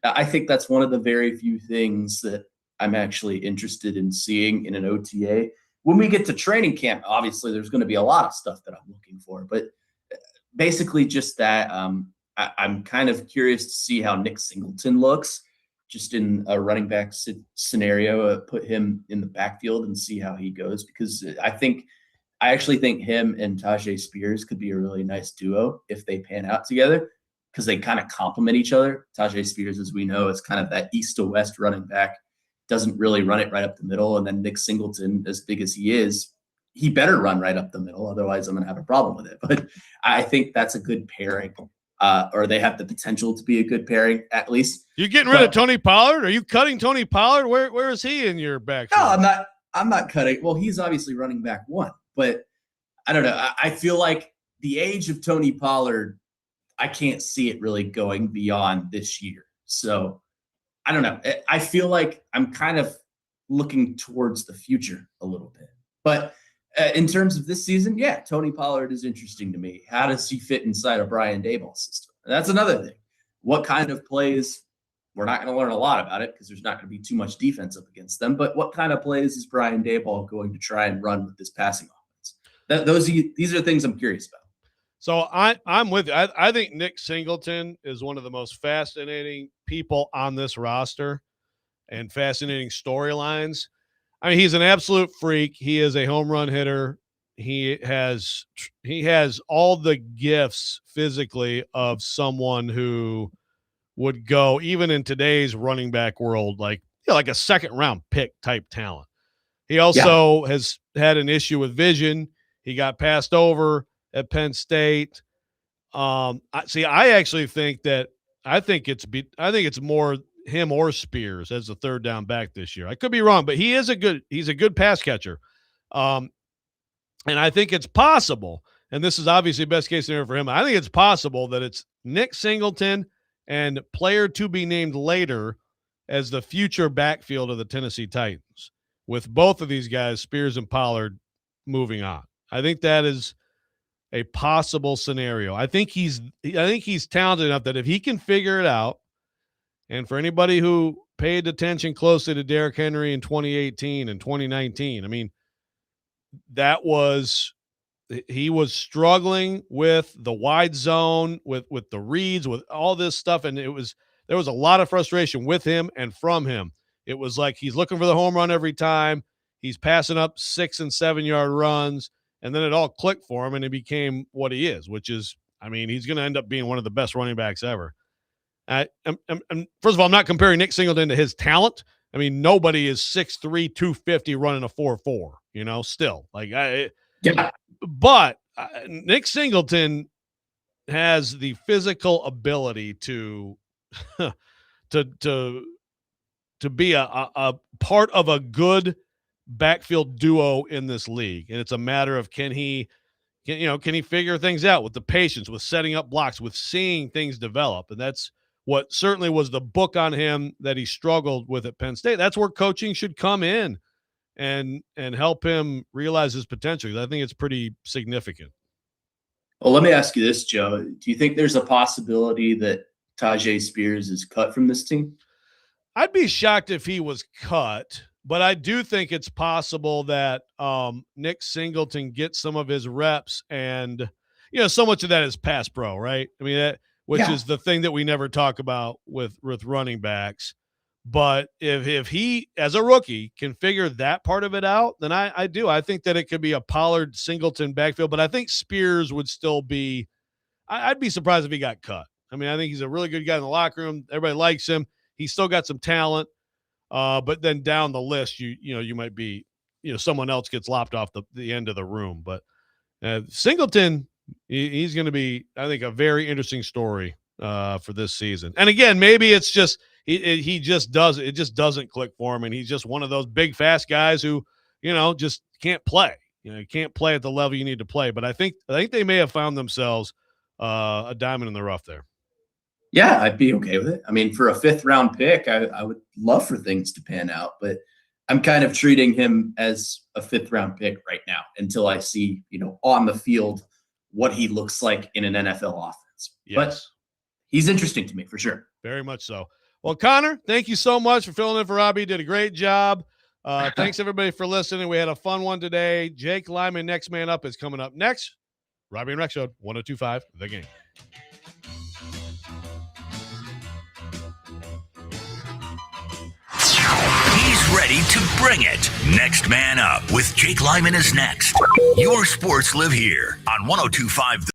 I think that's one of the very few things that I'm actually interested in seeing in an OTA. When we get to training camp, obviously there's going to be a lot of stuff that I'm looking for, but basically just that. I'm kind of curious to see how Nick Singleton looks. Just in a running back scenario, put him in the backfield and see how he goes. Because I actually think him and Tajay Spears could be a really nice duo if they pan out together because they kind of complement each other. Tajay Spears, as we know, is kind of that east to west running back, doesn't really run it right up the middle. And then Nick Singleton, as big as he is, he better run right up the middle. Otherwise, I'm going to have a problem with it. But I think that's a good pairing. Or they have the potential to be a good pairing, at least. You getting rid of Tony Pollard? Are you cutting Tony Pollard? Where is he in your backfield? No, I'm not cutting. Well, he's obviously running back one, but I don't know. I feel like the age of Tony Pollard, I can't see it really going beyond this year. So I don't know. I feel like I'm kind of looking towards the future a little bit. But in terms of this season, yeah, Tony Pollard is interesting to me. How does he fit inside a Brian Daboll system? And that's another thing. What kind of plays? We're not going to learn a lot about it because there's not going to be too much defense up against them. But what kind of plays is Brian Daboll going to try and run with this passing offense? These are things I'm curious about. So I'm with you. I think Nick Singleton is one of the most fascinating people on this roster and fascinating storylines. I mean, he's an absolute freak. He is a home run hitter. He has all the gifts physically of someone who would go, even in today's running back world, like a second round pick type talent. He also has had an issue with vision. He got passed over at Penn State. I actually think it's more him or Spears as the third down back this year. I could be wrong, but he's a good pass catcher. And I think it's possible, and this is obviously best case scenario for him. I think it's possible that it's Nick Singleton and player to be named later as the future backfield of the Tennessee Titans, with both of these guys, Spears and Pollard, moving on. I think that is a possible scenario. I think he's talented enough that if he can figure it out, and for anybody who paid attention closely to Derrick Henry in 2018 and 2019, I mean, he was struggling with the wide zone, with the reads, with all this stuff, and there was a lot of frustration with him and from him. It was like he's looking for the home run every time. He's passing up 6 and 7 yard runs, and then it all clicked for him, and he became what he is, which is, I mean, he's going to end up being one of the best running backs ever. First of all, I'm not comparing Nick Singleton to his talent. I mean, nobody is 6'3", 250 running a 4.4, still. But Nick Singleton has the physical ability to to be a part of a good backfield duo in this league. And it's a matter of can he figure things out with the patience, with setting up blocks, with seeing things develop. And that's what certainly was the book on him that he struggled with at Penn State. That's where coaching should come in and help him realize his potential. I think it's pretty significant. Well, let me ask you this, Joe. Do you think there's a possibility that Tajay Spears is cut from this team? I'd be shocked if he was cut, but I do think it's possible that Nick Singleton gets some of his reps, and so much of that is pass pro, right? I mean, which is the thing that we never talk about with running backs. But if he, as a rookie, can figure that part of it out, then I do. I think that it could be a Pollard Singleton backfield, but I think Spears would still be – I'd be surprised if he got cut. I mean, I think he's a really good guy in the locker room. Everybody likes him. He's still got some talent. But then down the list, you might be – someone else gets lopped off the end of the room. But Singleton, he's going to be, I think, a very interesting story for this season. And again, maybe it's just – it just doesn't click for him, and he's just one of those big, fast guys who, just can't play. Can't play at the level you need to play. But I think they may have found themselves a diamond in the rough there. Yeah, I'd be okay with it. I mean, for a 5th-round pick, I would love for things to pan out, but I'm kind of treating him as a 5th-round pick right now until I see, on the field what he looks like in an NFL offense. Yes. But he's interesting to me for sure. Very much so. Well, Connor, thank you so much for filling in for Robby. You did a great job. Thanks, everybody, for listening. We had a fun one today. Jake Lyman, Next Man Up, is coming up next. Robby and Rexrode, 102.5 The Game. He's ready to bring it. Next Man Up with Jake Lyman is next. Your sports live here on 102.5 The